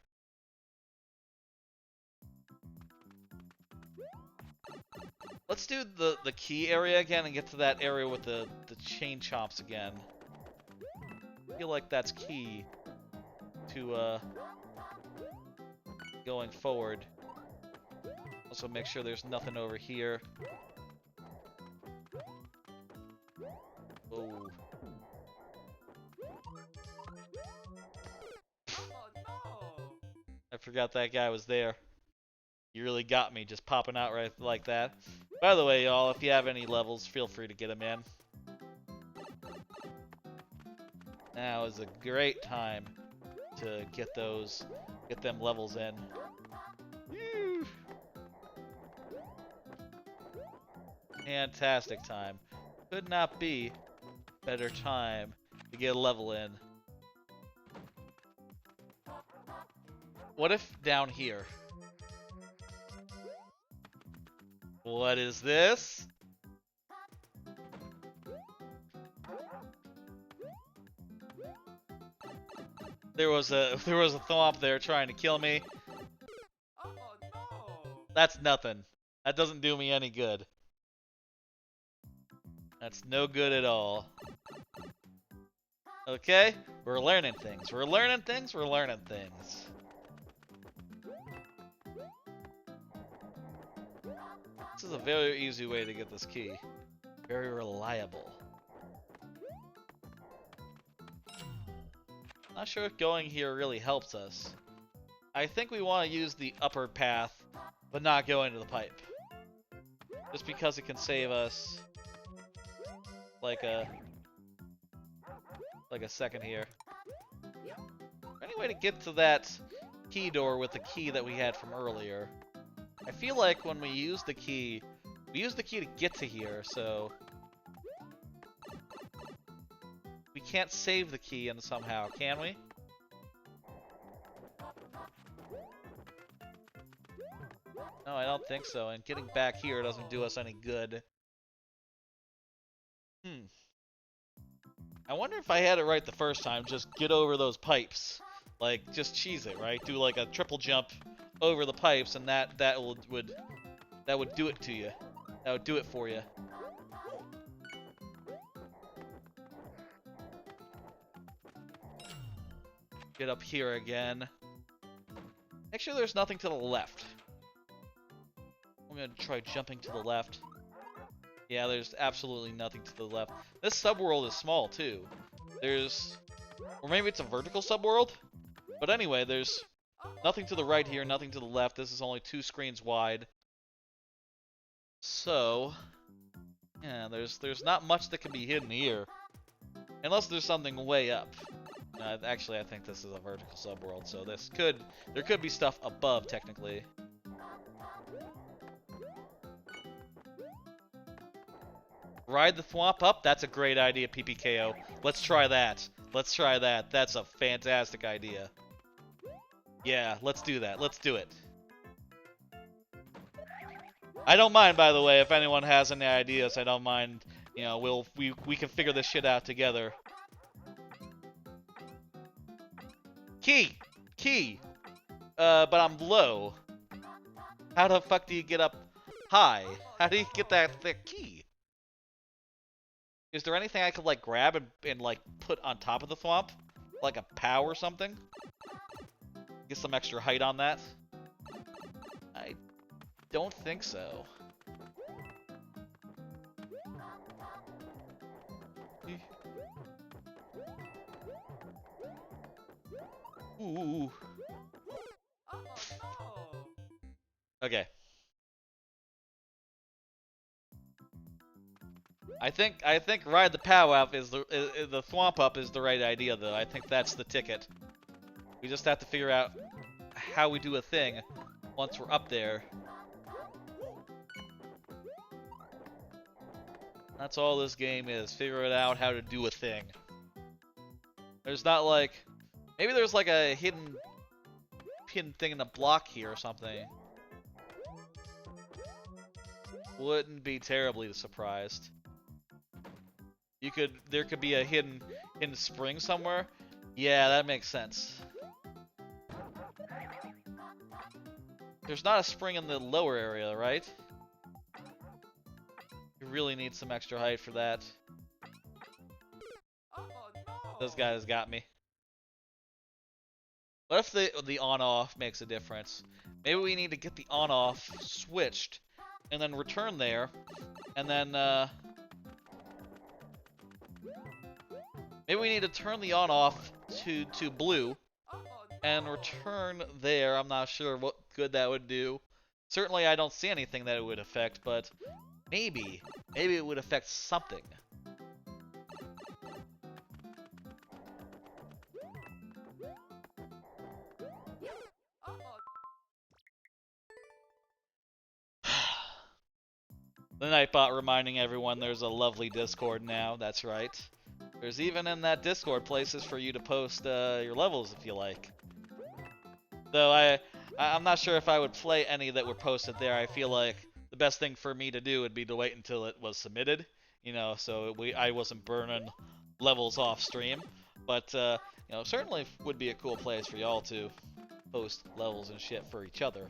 Speaker 1: Let's do the key area again and get to that area with the chain chomps again. I feel like that's key to going forward. Also make sure there's nothing over here. Oh.
Speaker 2: Oh no!
Speaker 1: I forgot that guy was there. You really got me just popping out right like that. By the way, y'all, if you have any levels, feel free to get them in. Now is a great time to get them levels in. Woo! Fantastic time. Could not be a better time to get a level in. What if down here? What is this? There was a thwomp there trying to kill me.
Speaker 2: Oh no!
Speaker 1: That's nothing. That doesn't do me any good. That's no good at all. Okay? We're learning things. We're learning things. We're learning things. This is a very easy way to get this key. Very reliable. Not sure if going here really helps us. I think we want to use the upper path, but not go into the pipe. Just because it can save us like a second here. Any way to get to that key door with the key that we had from earlier? I feel like when we use the key to get to here, so we can't save the key and somehow, can we? No, I don't think so, and getting back here doesn't do us any good. I wonder if I had it right the first time, just get over those pipes. Like, just cheese it, right? Do like a triple jump over the pipes, and that would do it to you. That would do it for you. Get up here again. Make sure there's nothing to the left. I'm gonna try jumping to the left. Yeah, there's absolutely nothing to the left. This subworld is small, too. There's... Or maybe it's a vertical subworld? But anyway, there's nothing to the right here, nothing to the left. This is only 2 screens wide. So... Yeah, there's not much that can be hidden here. Unless there's something way up. Actually, I think this is a vertical subworld, so there could be stuff above, technically. Ride the thwomp up? That's a great idea, PPKO. Let's try that. Let's try that. That's a fantastic idea. Yeah, let's do that. Let's do it. I don't mind, by the way, if anyone has any ideas. I don't mind. You know, we can figure this shit out together. Key! Key! But I'm low. How the fuck do you get up high? How do you get that thick key? Is there anything I could, like, grab and like, put on top of the thwomp? Like a POW or something? Get some extra height on that? I don't think so. Ooh. Okay. I think ride the POW up is the thwomp up is the right idea, though. I think that's the ticket. We just have to figure out how we do a thing once we're up there. That's all this game is. Figure it out how to do a thing. There's not like... Maybe there's like a hidden thing in a block here or something. Wouldn't be terribly surprised. There could be a hidden spring somewhere. Yeah, that makes sense. There's not a spring in the lower area, right? You really need some extra height for that. Those guys got me. What if the on-off makes a difference? Maybe we need to get the on-off switched, and then return there, and then, maybe we need to turn the on-off to blue, and return there. I'm not sure what good that would do. Certainly I don't see anything that it would affect, but maybe it would affect something. The Nightbot reminding everyone there's a lovely Discord now. That's right. There's even in that Discord places for you to post your levels if you like. Though I'm not sure if I would play any that were posted there. I feel like the best thing for me to do would be to wait until it was submitted, you know, so I wasn't burning levels off stream. But you know, certainly would be a cool place for y'all to post levels and shit for each other.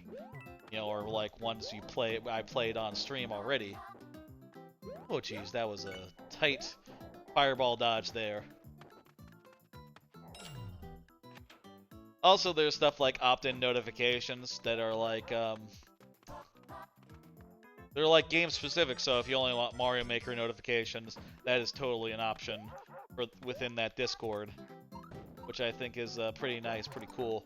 Speaker 1: You know, or like ones I played on stream already. Oh jeez, that was a tight fireball dodge there. Also, there's stuff like opt-in notifications that are like, they're like game specific, so if you only want Mario Maker notifications, that is totally an option within that Discord, which I think is pretty nice, pretty cool.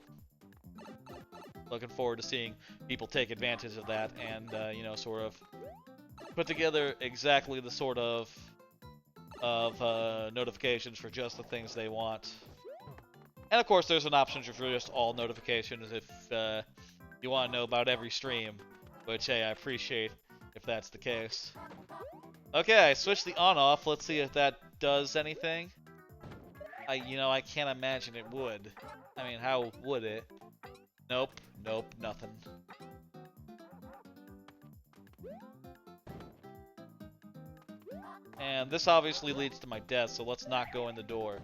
Speaker 1: Looking forward to seeing people take advantage of that and, you know, sort of put together exactly the sort of notifications for just the things they want. And of course, there's an option for just all notifications if you want to know about every stream, which, hey, I appreciate if that's the case. Okay, I switched the on-off. Let's see if that does anything. You know, I can't imagine it would. I mean, how would it? Nope, nothing. And this obviously leads to my death, so let's not go in the door.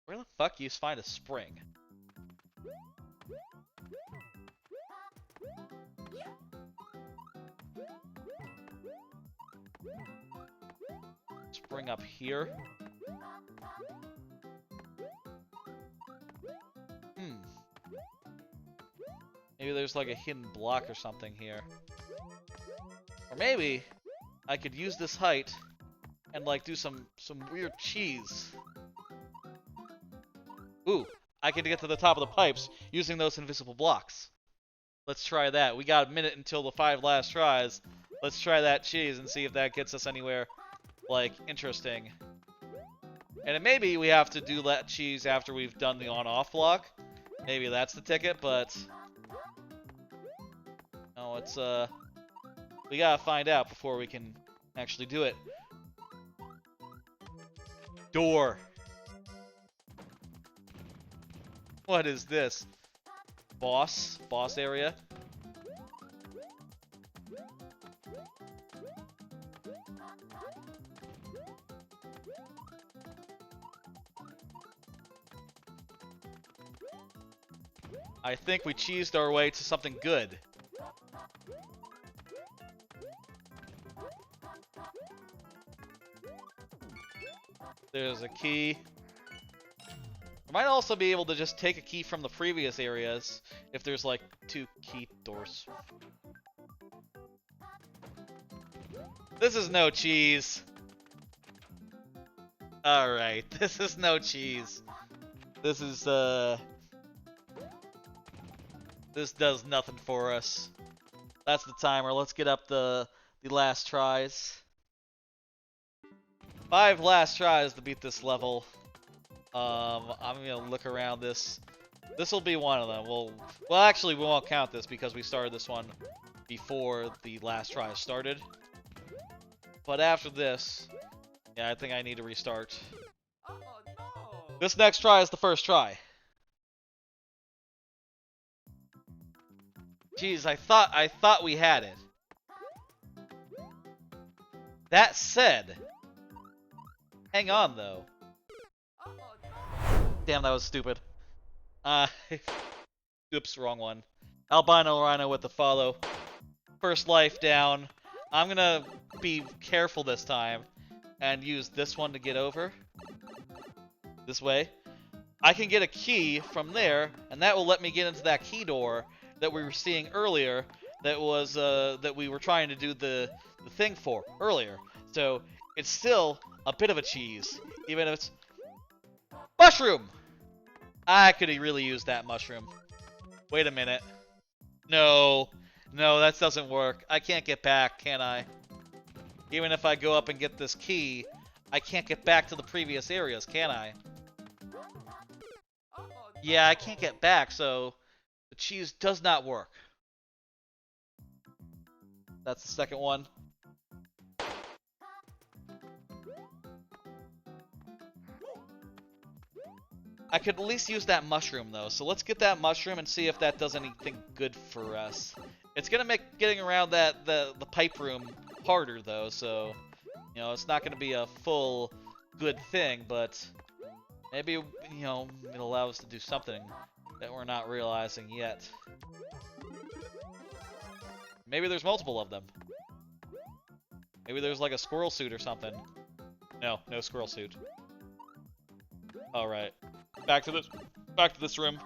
Speaker 1: Where the fuck do you find a spring? Spring up here? Maybe there's like a hidden block or something here. Or maybe I could use this height and like do some weird cheese. Ooh, I can get to the top of the pipes using those invisible blocks. Let's try that. We got a minute until the 5 last tries. Let's try that cheese and see if that gets us anywhere, like, interesting. And maybe we have to do that cheese after we've done the on-off block. Maybe that's the ticket, but... no, it's, we gotta find out before we can actually do it. Door. What is this? Boss? Boss area? I think we cheesed our way to something good. There's a key. I might also be able to just take a key from the previous areas if there's like 2 key doors. This is no cheese. Alright, this is no cheese. This is, this does nothing for us. That's the timer. Let's get up the last tries. 5 last tries to beat this level. I'm gonna look around this. This will be one of them. Well, actually, we won't count this because we started this one before the last try started. But after this, yeah, I think I need to restart.
Speaker 2: Oh no!
Speaker 1: This next try is the first try. Jeez, I thought we had it. That said, hang on though.
Speaker 2: Oh no!
Speaker 1: Damn, that was stupid. Oops, wrong one. Albino Rhino with the follow. First life down. I'm gonna be careful this time and use this one to get over. This way. I can get a key from there, and that will let me get into that key door that we were seeing earlier that was, that we were trying to do the thing for earlier. So, it's still a bit of a cheese, even if it's... Mushroom! I could have really used that mushroom. Wait a minute. No. No, that doesn't work. I can't get back, can I? Even if I go up and get this key, I can't get back to the previous areas, can I?
Speaker 2: Oh no!
Speaker 1: Yeah, I can't get back, so the cheese does not work. That's the second one. I could at least use that mushroom, though, so let's get that mushroom and see if that does anything good for us. It's gonna make getting around the pipe room harder, though, so, you know, it's not gonna be a full good thing, but maybe, you know, it'll allow us to do something that we're not realizing yet. Maybe there's multiple of them. Maybe there's like a squirrel suit or something. No, no squirrel suit. Alright. Back to this room.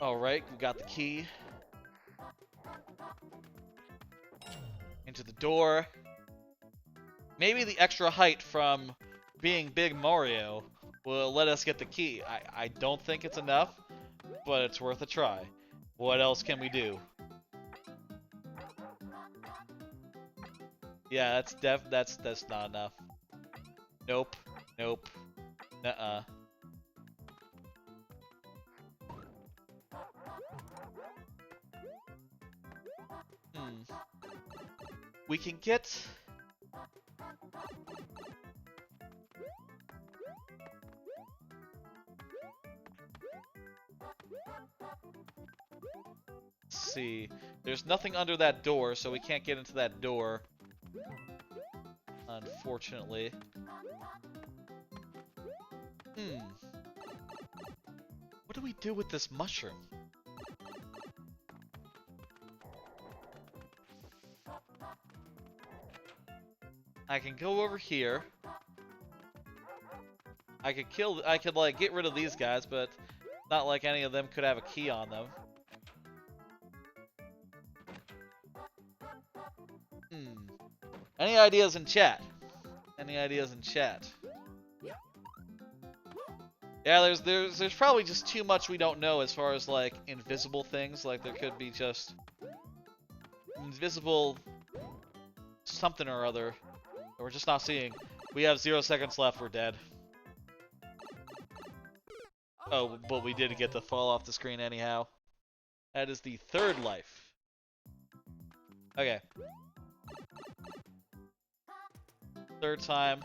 Speaker 1: Alright, we got the key. Into the door. Maybe the extra height from being Big Mario will let us get the key. I don't think it's enough, but it's worth a try. What else can we do? Yeah, that's not enough. Nope. Nope. Nuh-uh. We can get... Let's see. There's nothing under that door, so we can't get into that door. Unfortunately. What do we do with this mushroom? I can go over here. I could like get rid of these guys, but not like any of them could have a key on them. Any ideas in chat? Any ideas in chat? Yeah, there's probably just too much we don't know as far as like invisible things. Like there could be just invisible something or other that we're just not seeing. We have 0 seconds left. We're dead. Oh, but we did get the fall off the screen anyhow. That is the third life. Okay. Third time.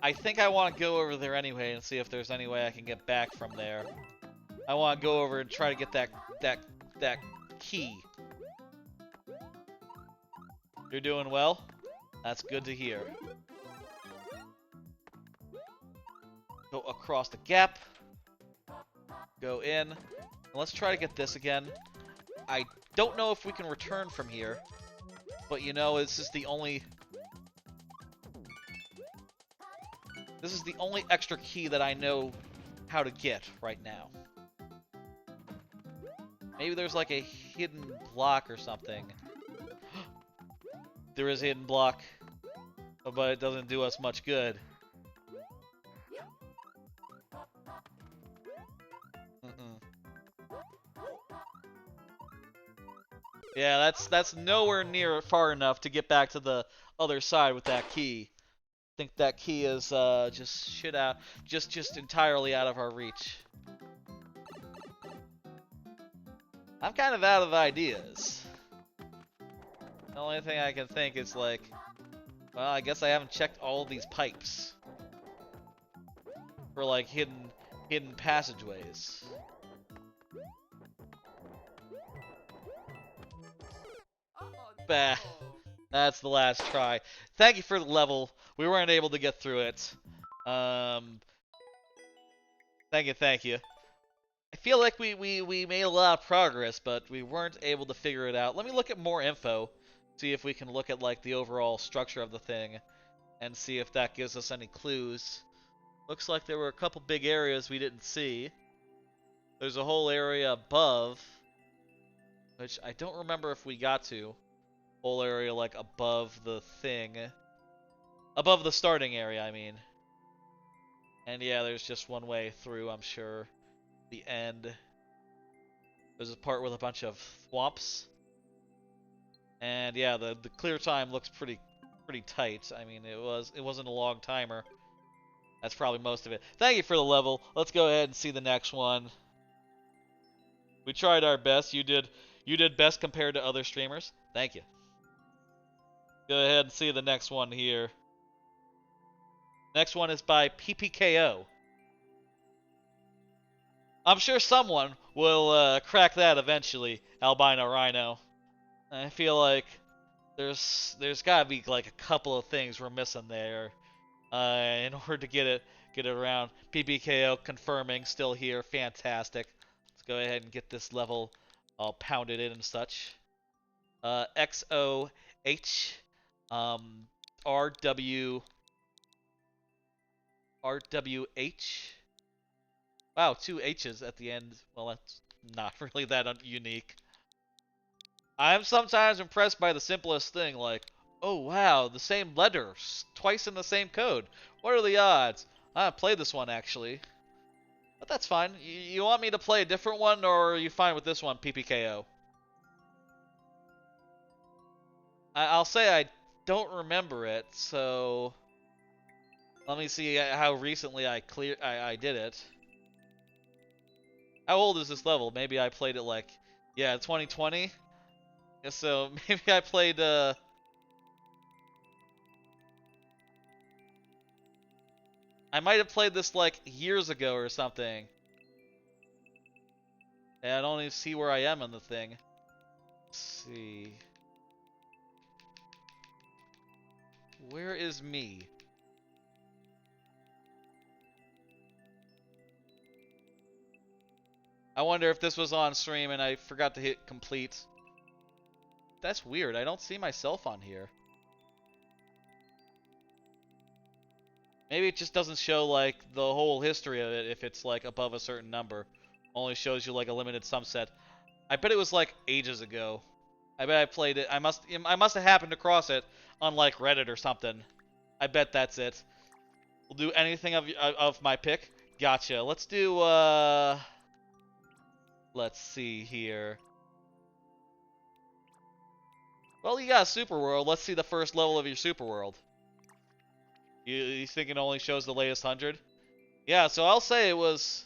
Speaker 1: I think I want to go over there anyway and see if there's any way I can get back from there. I want to go over and try to get that key. You're doing well? That's good to hear. Go across the gap. Go in. And let's try to get this again. I don't know if we can return from here. But you know, this is the only extra key that I know how to get right now. Maybe there's like a hidden block or something. There is a hidden block, but it doesn't do us much good. Yeah, that's nowhere near far enough to get back to the other side with that key. I think that key is just entirely out of our reach. I'm kind of out of ideas. The only thing I can think is like, well, I guess I haven't checked all these pipes for like hidden passageways. Bah, that's the last try. Thank you for the level. We weren't able to get through it. Thank you. I feel like we made a lot of progress, but we weren't able to figure it out. Let me look at more info, see if we can look at like the overall structure of the thing, and see if that gives us any clues. Looks like there were a couple big areas we didn't see. There's a whole area above, which I don't remember if we got to. Whole area like above the thing. Above the starting area, I mean. And yeah, there's just one way through, I'm sure. The end. There's a part with a bunch of thwomps. And yeah, the clear time looks pretty tight. I mean, it wasn't a long timer. That's probably most of it. Thank you for the level. Let's go ahead and see the next one. We tried our best. You did best compared to other streamers. Thank you. Go ahead and see the next one here. Next one is by PPKO. I'm sure someone will crack that eventually, Albino Rhino. I feel like there's gotta be like a couple of things we're missing there in order to get it around. PPKO confirming, still here, fantastic. Let's go ahead and get this level all pounded in and such. XOH RWH. Wow, 2 H's at the end. Well, that's not really that unique. I'm sometimes impressed by the simplest thing, like, oh wow, the same letters, twice in the same code. What are the odds? I haven't played this one, actually. But that's fine. You want me to play a different one, or are you fine with this one, PPKO? I'll say I don't remember it, so let me see how recently I did it. How old is this level? Maybe I played it like, yeah, 2020. So maybe I played I might have played this like years ago or something. And I don't even see where I am in the thing. Let's see. Where is me? I wonder if this was on stream and I forgot to hit complete. That's weird. I don't see myself on here. Maybe it just doesn't show like the whole history of it if it's like above a certain number. Only shows you like a limited subset. I bet it was like ages ago. I bet I played it. I must have happened across it on like Reddit or something. I bet that's it. We'll do anything of my pick. Gotcha. Let's do let's see here. Well, you got a super world. Let's see the first level of your super world. You think it only shows the latest 100? Yeah, so I'll say it was...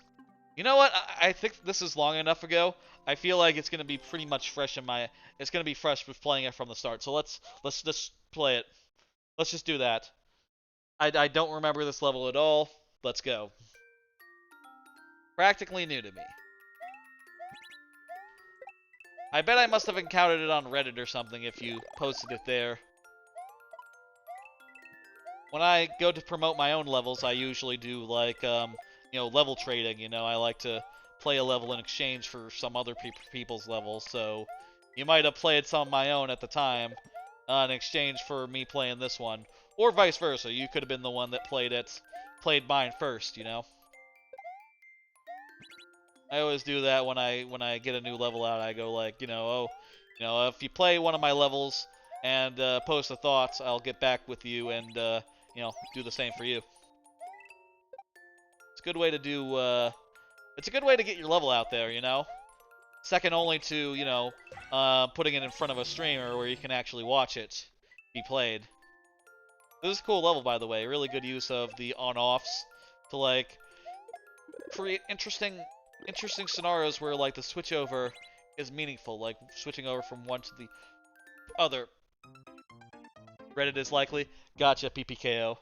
Speaker 1: You know what? I think this is long enough ago. I feel like it's going to be pretty much fresh in my... It's going to be fresh with playing it from the start. So let's just play it. Let's just do that. I don't remember this level at all. Let's go. Practically new to me. I bet I must have encountered it on Reddit or something if you posted it there. When I go to promote my own levels, I usually do like, you know, level trading. You know, I like to play a level in exchange for some other people's levels. So you might have played some of my own at the time in exchange for me playing this one, or vice versa. You could have been the one that played mine first. You know. I always do that when I get a new level out. I go like, you know, oh, you know, if you play one of my levels and post the thoughts, I'll get back with you and you know, do the same for you. It's a good way to do. It's a good way to get your level out there, you know. Second only to, you know, putting it in front of a streamer where you can actually watch it be played. This is a cool level, by the way. Really good use of the on-offs to like create interesting scenarios where like the switch over is meaningful, like switching over from one to the other. Reddit is likely. Gotcha, PPKO.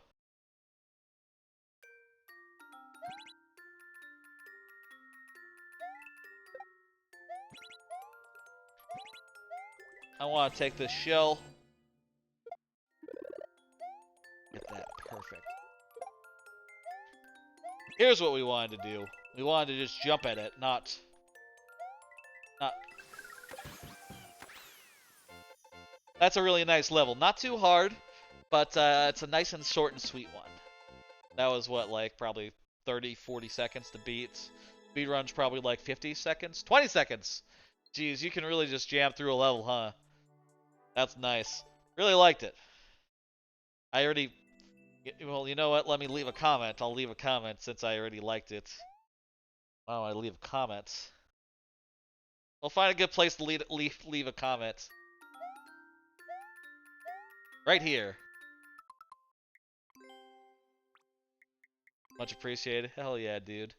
Speaker 1: I want to take this shell. Get that. Perfect. Here's what we wanted to do. We wanted to just jump at it, not... That's a really nice level. Not too hard, but it's a nice and short and sweet one. That was, what, like, probably 30, 40 seconds to beat. Speedrun's probably like 50 seconds? 20 seconds! Jeez, you can really just jam through a level, huh? That's nice. Really liked it. I already... Well, you know what? Let me leave a comment. I'll leave a comment since I already liked it. Why don't I leave a comment? We'll find a good place to leave a comment. Right here. Much appreciated. Hell yeah, dude.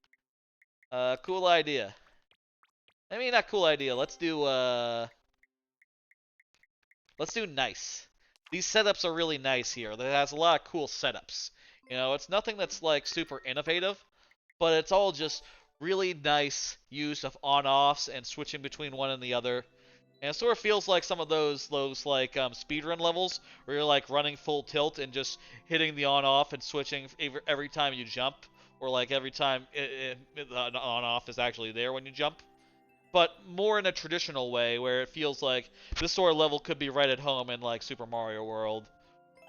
Speaker 1: Cool idea. I mean, not cool idea. Let's do nice. These setups are really nice here. It has a lot of cool setups. You know, it's nothing that's like super innovative, but it's all just really nice use of on-offs and switching between one and the other. And it sort of feels like some of those like speedrun levels where you're like running full tilt and just hitting the on-off and switching every time you jump, or like every time the on-off is actually there when you jump. But more in a traditional way where it feels like this sort of level could be right at home in like Super Mario World.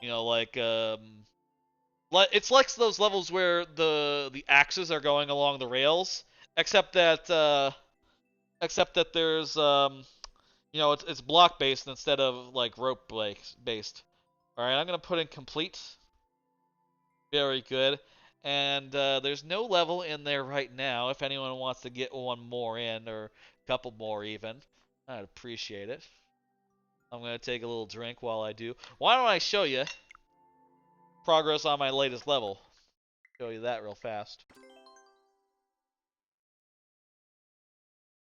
Speaker 1: You know, like it's like those levels where the axes are going along the rails, except that there's you know, it's block based instead of like rope based. All right, I'm gonna put in complete. Very good. And there's no level in there right now. If anyone wants to get one more in, or a couple more even, I'd appreciate it. I'm gonna take a little drink while I do. Why don't I show you progress on my latest level? Show you that real fast.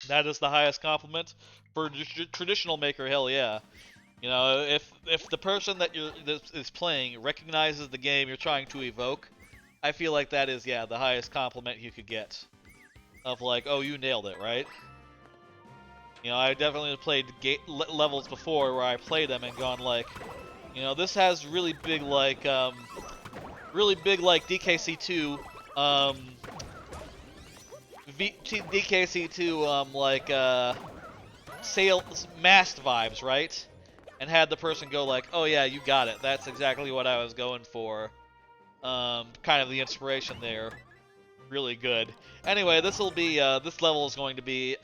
Speaker 1: That is the highest compliment for traditional maker. Hell yeah! You know, if the person that is playing recognizes the game you're trying to evoke, I feel like that is, yeah, the highest compliment you could get. Of like, oh, you nailed it, right? You know, I definitely played levels before where I played them and gone like, you know, this has really big like DKC2 DKC2 like sales mast vibes, right? And had the person go like, oh yeah, you got it. That's exactly what I was going for. kind of the inspiration there. Really good. Anyway, this level is going to be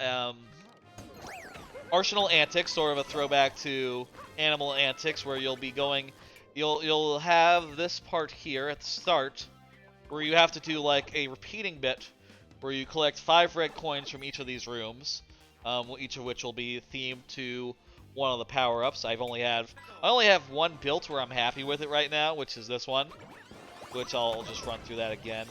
Speaker 1: Arsenal Antics, sort of a throwback to Animal Antics, where you'll be going, you'll have this part here at the start, where you have to do like a repeating bit, where you collect 5 red coins from each of these rooms, each of which will be themed to one of the power-ups. I only have one built where I'm happy with it right now, which is this one, which I'll just run through that again.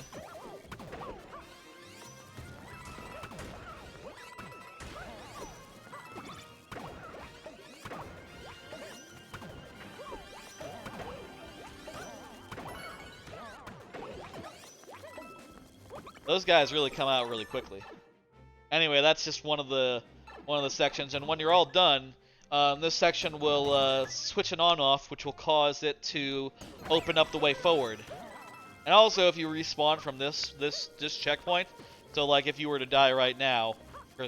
Speaker 1: Those guys really come out really quickly. Anyway, that's just one of the sections, and when you're all done, this section will switch an on-off, which will cause it to open up the way forward. And also, if you respawn from this checkpoint, so like if you were to die right now, for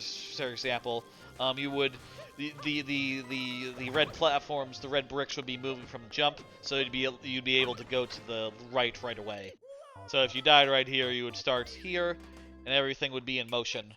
Speaker 1: example, you would the red platforms, the red bricks would be moving from the jump, so you'd be able to go to the right away. So if you died right here, you would start here, and everything would be in motion.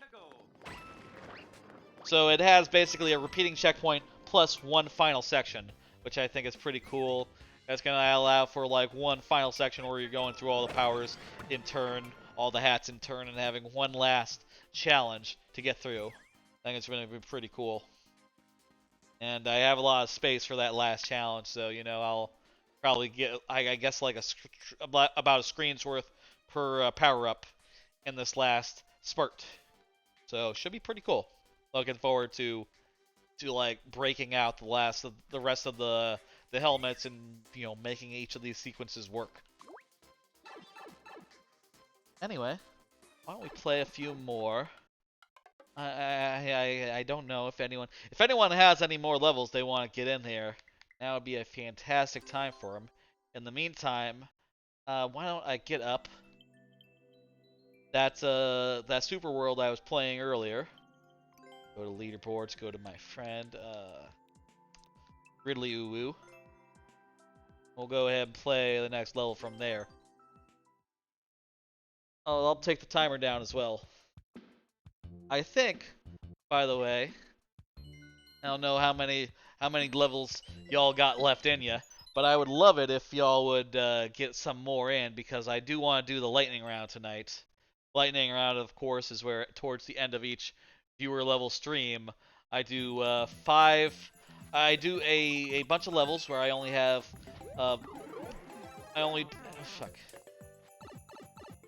Speaker 1: So it has basically a repeating checkpoint plus one final section, which I think is pretty cool. That's going to allow for like one final section where you're going through all the powers in turn, all the hats in turn, and having one last challenge to get through. I think it's going to be pretty cool. And I have a lot of space for that last challenge, so, you know, I'll probably get, I guess, like about a screen's worth per power-up in this last spurt. So, should be pretty cool. Looking forward to like breaking out the rest of the helmets and, you know, making each of these sequences work. Anyway, why don't we play a few more? I don't know if anyone has any more levels they want to get in here. Now would be a fantastic time for them. In the meantime, why don't I get up that super world I was playing earlier. Go to leaderboards, go to my friend, Ridley Uwu. We'll go ahead and play the next level from there. Oh, I'll take the timer down as well. I think, by the way, I don't know how many levels y'all got left in ya, but I would love it if y'all would get some more in, because I do want to do the lightning round tonight. Lightning round, of course, is where towards the end of each viewer level stream, I do a bunch of levels where I only have I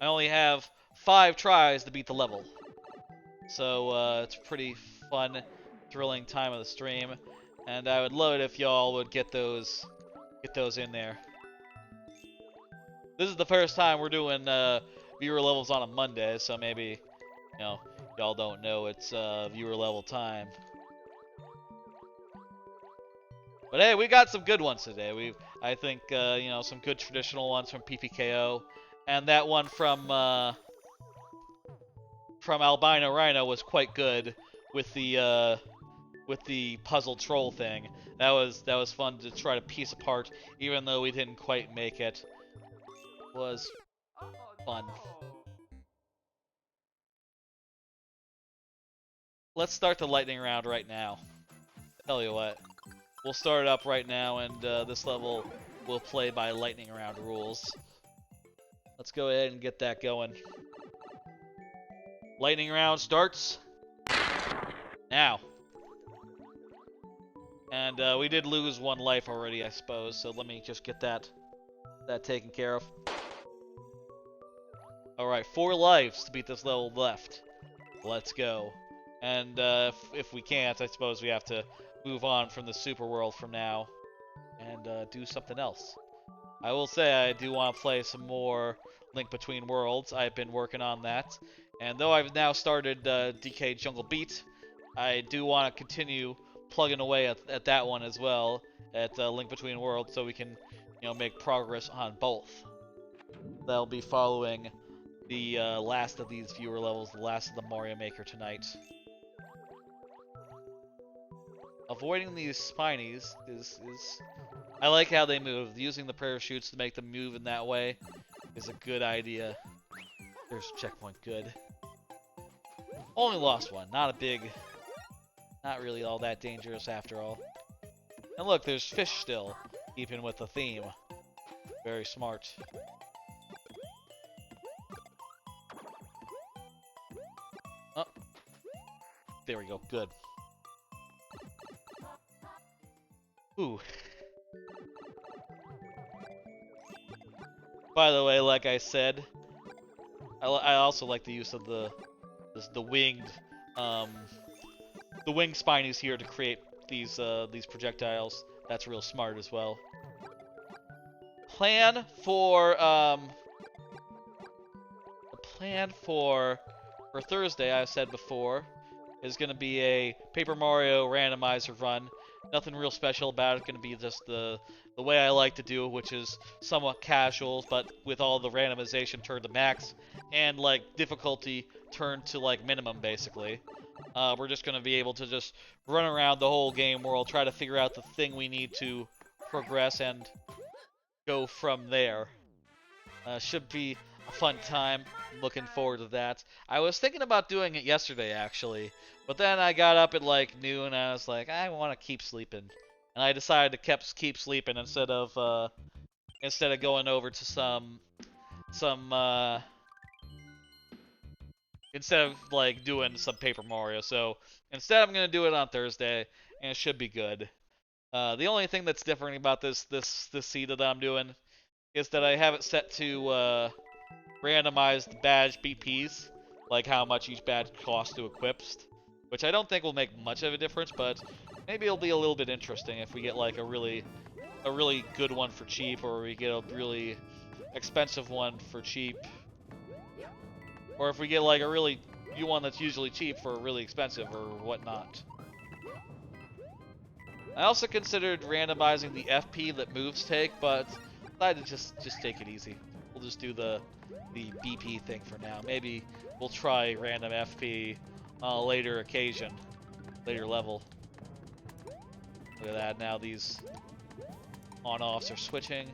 Speaker 1: only have 5 tries to beat the level. So it's a pretty fun, thrilling time of the stream, and I would love it if y'all would get those in there. This is the first time we're doing viewer levels on a Monday, so maybe, you know, y'all don't know it's viewer level time. But hey, we got some good ones today. I think you know, some good traditional ones from PPKO, and that one from Albino Rhino was quite good with the puzzle troll thing. That was fun to try to piece apart, even though we didn't quite make it. It was fun. Let's start the lightning round right now. Tell you what, we'll start it up right now, and this level will play by lightning round rules. Let's go ahead and get that going. Lightning round starts now. And we did lose 1 life already, I suppose, so let me just get that taken care of. Alright, 4 lives to beat this level left. Let's go. And if we can't, I suppose we have to move on from the super world from now and do something else. I will say I do want to play some more Link Between Worlds. I've been working on that. And though I've now started DK Jungle Beat, I do want to continue plugging away at that one as well, at Link Between Worlds, so we can, you know, make progress on both. That'll be following the last of these viewer levels, the last of the Mario Maker tonight. Avoiding these spinies is I like how they move. Using the parachutes to make them move in that way is a good idea. There's a checkpoint, good. Only lost one, not really all that dangerous after all. And look, there's fish still, even with the theme. Very smart. Oh. There we go, good. Ooh. By the way, like I said, I also like the use of the winged spinies here to create these projectiles. That's real smart as well. Plan for Thursday, I said before, is going to be a Paper Mario randomizer run. Nothing real special about it. Going to be just the way I like to do it, which is somewhat casual, but with all the randomization turned to max and like difficulty turned to like minimum, basically. We're just going to be able to just run around the whole game world, try to figure out the thing we need to progress, and go from there. Should be a fun time. Looking forward to that. I was thinking about doing it yesterday, actually, but then I got up at like noon and I was like, I want to keep sleeping, and I decided to keep sleeping instead of going over to instead of like doing some Paper Mario. So instead, I'm gonna do it on Thursday, and it should be good. The only thing that's different about this seed that I'm doing is that I have it set to randomized badge BPs, like how much each badge costs to equip, which I don't think will make much of a difference, but maybe it'll be a little bit interesting if we get like a really good one for cheap, or we get a really expensive one for cheap, or if we get like a really one that's usually cheap for really expensive or whatnot. I also considered randomizing the FP that moves take, but I decided to just take it easy. We'll just do the BP thing for now. Maybe we'll try random FP on a later occasion, later level. Look at that, now these on-offs are switching.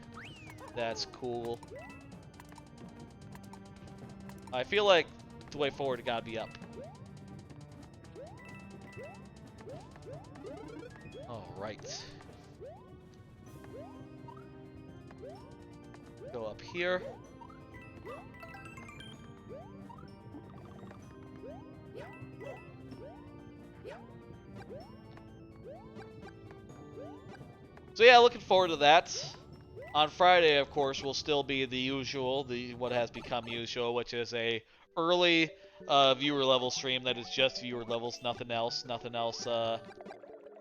Speaker 1: That's cool. I feel like the way forward gotta be up. Alright. Go up here. So yeah, looking forward to that. On Friday, of course, will still be the usual, what has become usual, which is a early viewer level stream that is just viewer levels, nothing else.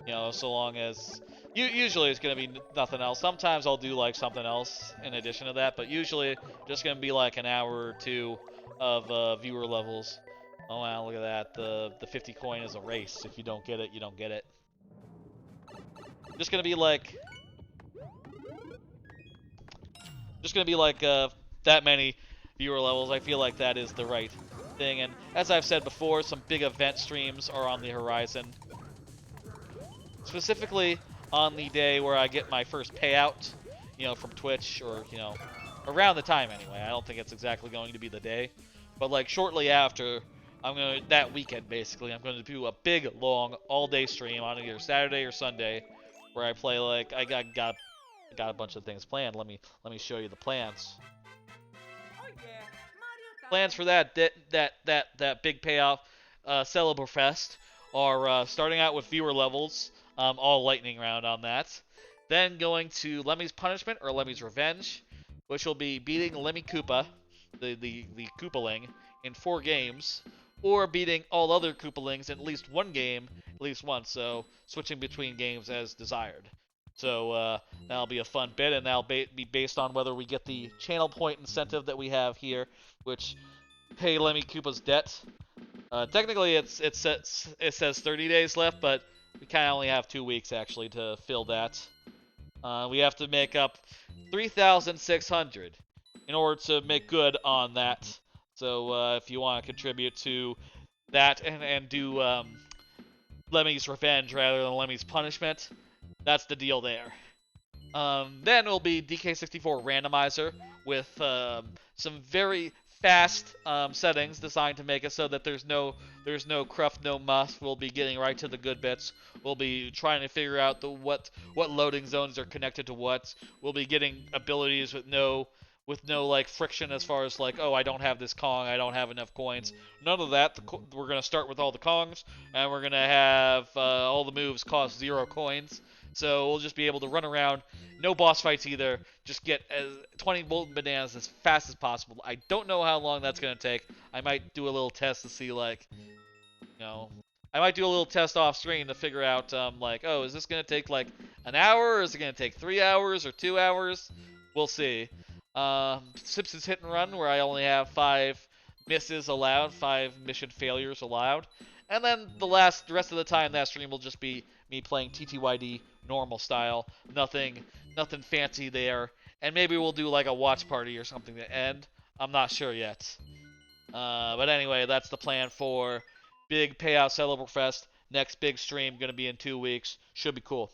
Speaker 1: You know, so long as usually it's gonna be nothing else. Sometimes I'll do like something else in addition to that, but usually just gonna be like an hour or two of viewer levels. Oh wow, look at that! The 50 coin is a race. If you don't get it, you don't get it. Just gonna be like that many viewer levels. I feel like that is the right thing. And as I've said before, some big event streams are on the horizon. Specifically on the day where I get my first payout, you know, from Twitch, or, you know, around the time anyway. I don't think it's exactly going to be the day, but like shortly after, that weekend basically, I'm going to do a big, long, all-day stream on either Saturday or Sunday, where I play like I got a bunch of things planned. Let me show you the plans.
Speaker 2: Oh yeah, Mario
Speaker 1: Plans for that big payoff, Celebrafest, are starting out with viewer levels, all lightning round on that. Then going to Lemmy's Punishment or Lemmy's Revenge, which will be beating Lemmy Koopa, the Koopaling, in 4 games, or beating all other Koopalings in at least one game, at least once, so switching between games as desired. So that'll be a fun bit, and that'll be based on whether we get the channel point incentive that we have here, which pay Lemmy Koopa's debt. Technically, it says 30 days left, but we kind of only have 2 weeks actually to fill that. We have to make up 3,600 in order to make good on that. So if you want to contribute to that and do Lemmy's Revenge rather than Lemmy's Punishment, that's the deal there. Then it'll be DK64 randomizer with some very fast settings designed to make it so that there's no cruft, no muss. We'll be getting right to the good bits. We'll be trying to figure out what loading zones are connected to what. We'll be getting abilities with no like friction as far as like, oh, I don't have this Kong, I don't have enough coins. None of that. We're gonna start with all the Kongs, and we're gonna have all the moves cost 0 coins. So we'll just be able to run around, no boss fights either, just get 20 golden bananas as fast as possible. I don't know how long that's going to take. I might do a little test to see, like, I might do a little test off screen to figure out, like, oh, is this going to take, like, an hour, or is it going to take 3 hours or 2 hours? We'll see. Simpsons Hit and Run, where I only have 5 misses allowed, 5 mission failures allowed. And then the rest of the time that stream will just be me playing TTYD normal style, nothing fancy there, and maybe we'll do like a watch party or something to end. I'm not sure yet. But anyway, that's the plan for big payout Celebrate Fest. Next big stream gonna be in 2 weeks. Should be cool.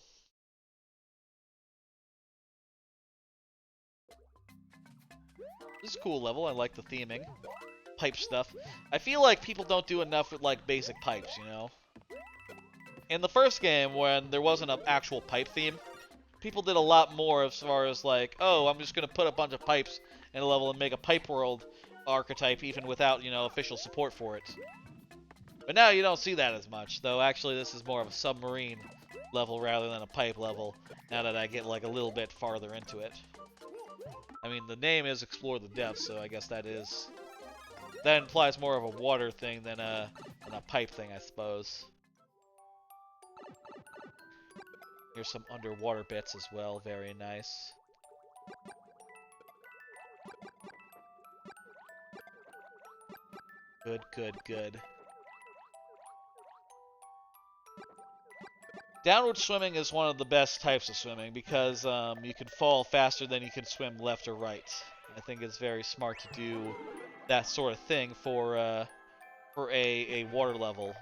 Speaker 1: This is a cool level. I like the theming. Pipe stuff. I feel like people don't do enough with like basic pipes, you know? In the first game, when there wasn't an actual pipe theme, people did a lot more as far as like, oh, I'm just going to put a bunch of pipes in a level and make a pipe world archetype even without, official support for it. But now you don't see that as much, though actually this is more of a submarine level rather than a pipe level, now that I get like a little bit farther into it. I mean, the name is Explore the Depths, so I guess that implies more of a water thing than a pipe thing, I suppose. Here's some underwater bits as well, very nice. Good, good, good. Downward swimming is one of the best types of swimming because you can fall faster than you can swim left or right. I think it's very smart to do that sort of thing for a water level.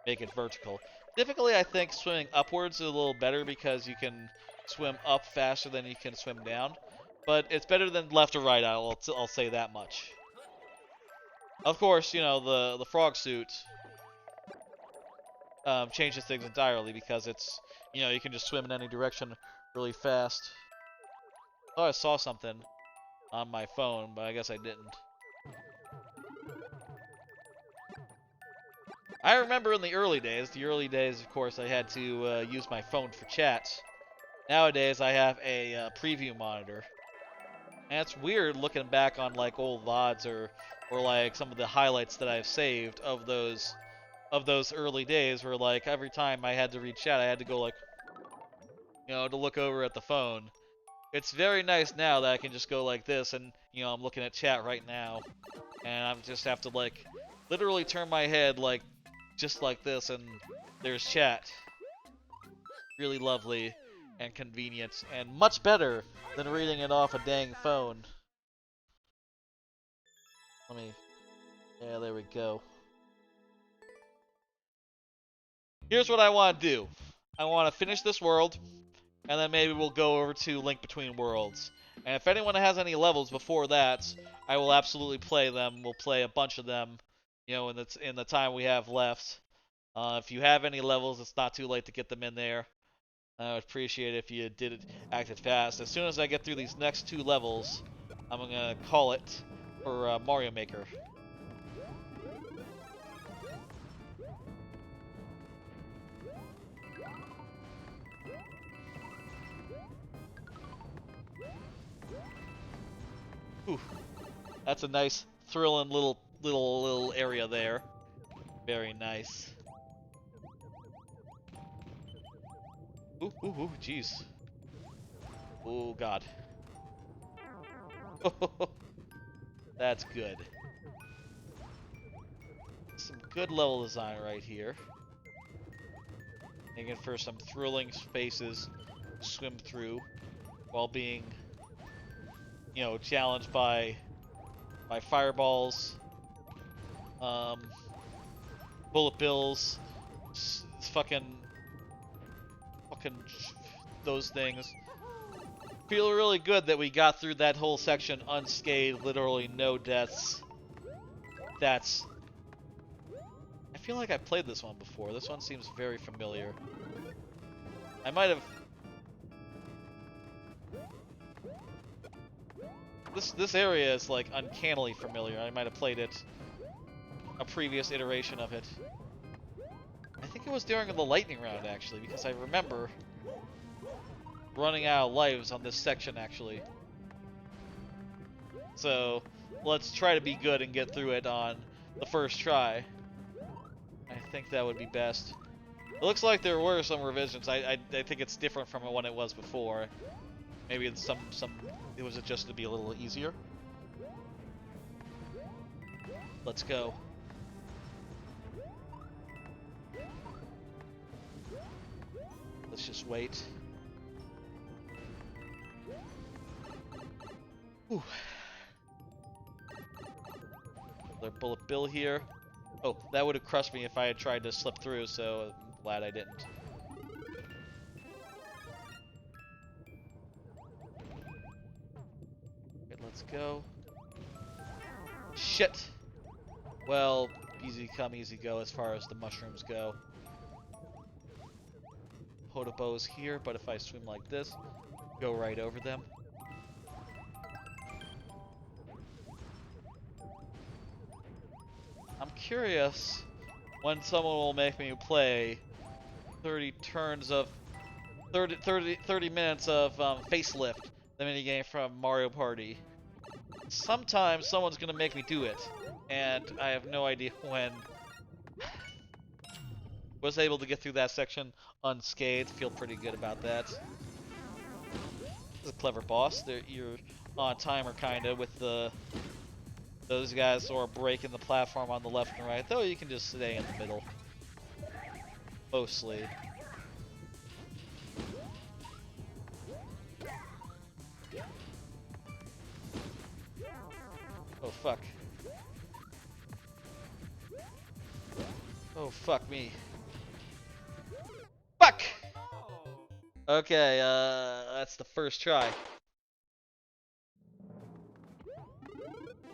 Speaker 1: Make it vertical. Typically, I think swimming upwards is a little better because you can swim up faster than you can swim down. But it's better than left or right, I'll say that much. Of course, the frog suit changes things entirely because it's, you can just swim in any direction really fast. Oh, I saw something on my phone, but I guess I didn't. I remember in the early days, of course, I had to use my phone for chat. Nowadays, I have a preview monitor. And it's weird looking back on like old VODs or like some of the highlights that I've saved of those early days where like every time I had to read chat, I had to go like, to look over at the phone. It's very nice now that I can just go like this and, I'm looking at chat right now. And I just have to like literally turn my head like just like this and there's chat. Really lovely and convenient and much better than reading it off a dang phone. Yeah, there we go. Here's what I want to do. I want to finish this world, and then maybe we'll go over to Link Between Worlds. And if anyone has any levels before that, I will absolutely play them. We'll play a bunch of them, in the time we have left. If you have any levels, it's not too late to get them in there. I would appreciate it if you acted fast. As soon as I get through these next 2 levels, I'm gonna call it for Mario Maker. Ooh, that's a nice, thrilling little area there. Very nice. Ooh, jeez. Oh, God. That's good. Some good level design right here. Making for some thrilling spaces to swim through while being, challenged by fireballs, bullet bills, fucking those things. Feel really good that we got through that whole section unscathed, literally no deaths. That's... I feel like I played this one before. This one seems very familiar. I might have... This area is like uncannily familiar. I might have played it, a previous iteration of it. I think it was during the lightning round actually, because I remember running out of lives on this section actually. So let's try to be good and get through it on the first try. I think that would be best. It looks like there were some revisions. I think it's different from when it was before. Maybe it's it was just to be a little easier. Let's go. Let's just wait. Ooh. Another bullet bill here. Oh, that would have crushed me if I had tried to slip through, so I'm glad I didn't. Okay, let's go. Shit! Well, easy come, easy go as far as the mushrooms go. Podobo's here, but if I swim like this, go right over them. I'm curious when someone will make me play 30 turns of 30 minutes of Facelift, the minigame from Mario Party. Sometimes someone's gonna make me do it, and I have no idea when. Was able to get through that section unscathed. Feel pretty good about that. This is a clever boss. You're on timer kinda with those guys who are breaking the platform on the left and right, though you can just stay in the middle. Mostly. Oh fuck. Oh fuck me. Fuck! Okay, that's the first try.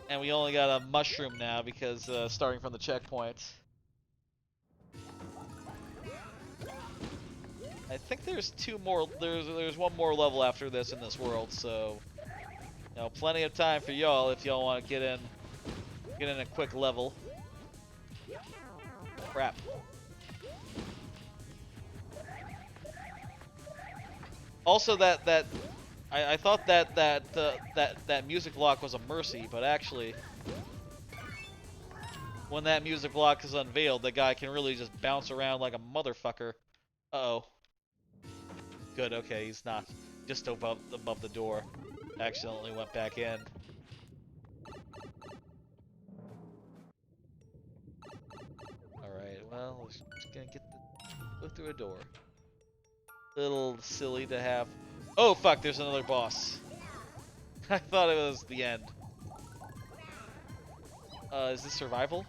Speaker 1: And we only got a mushroom now because starting from the checkpoint. I think there's two more. There's one more level after this in this world, so you know, plenty of time for y'all if y'all want to get in a quick level. Crap. Also, I thought that music block was a mercy, but actually, when that music block is unveiled, the guy can really just bounce around like a motherfucker. Uh-oh. Good, okay, he's not just above the door. Accidentally went back in. Alright, well, we're just gonna go through a door. Little silly to have. Oh fuck, there's another boss. I thought it was the end. Is this survival?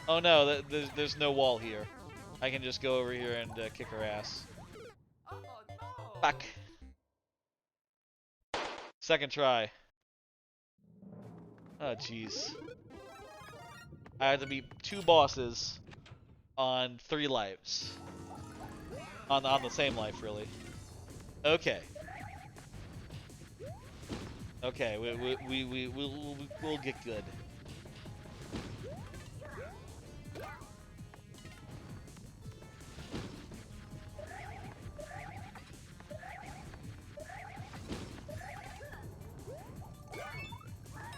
Speaker 1: Oh no, there's no wall here. I can just go over here and kick her ass. Fuck. Second try. Oh jeez. I had to beat 2 bosses on 3 lives. On the same life, really. Okay. Okay, we'll get good.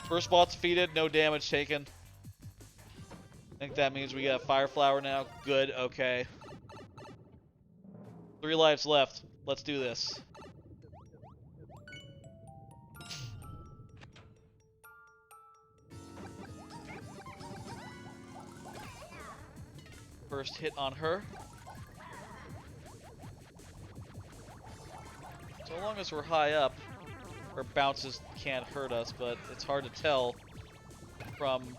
Speaker 1: First boss defeated, no damage taken. I think that means we got a fire flower now. Good, okay. 3 lives left. Let's do this. First hit on her. So long as we're high up, her bounces can't hurt us, but it's hard to tell from...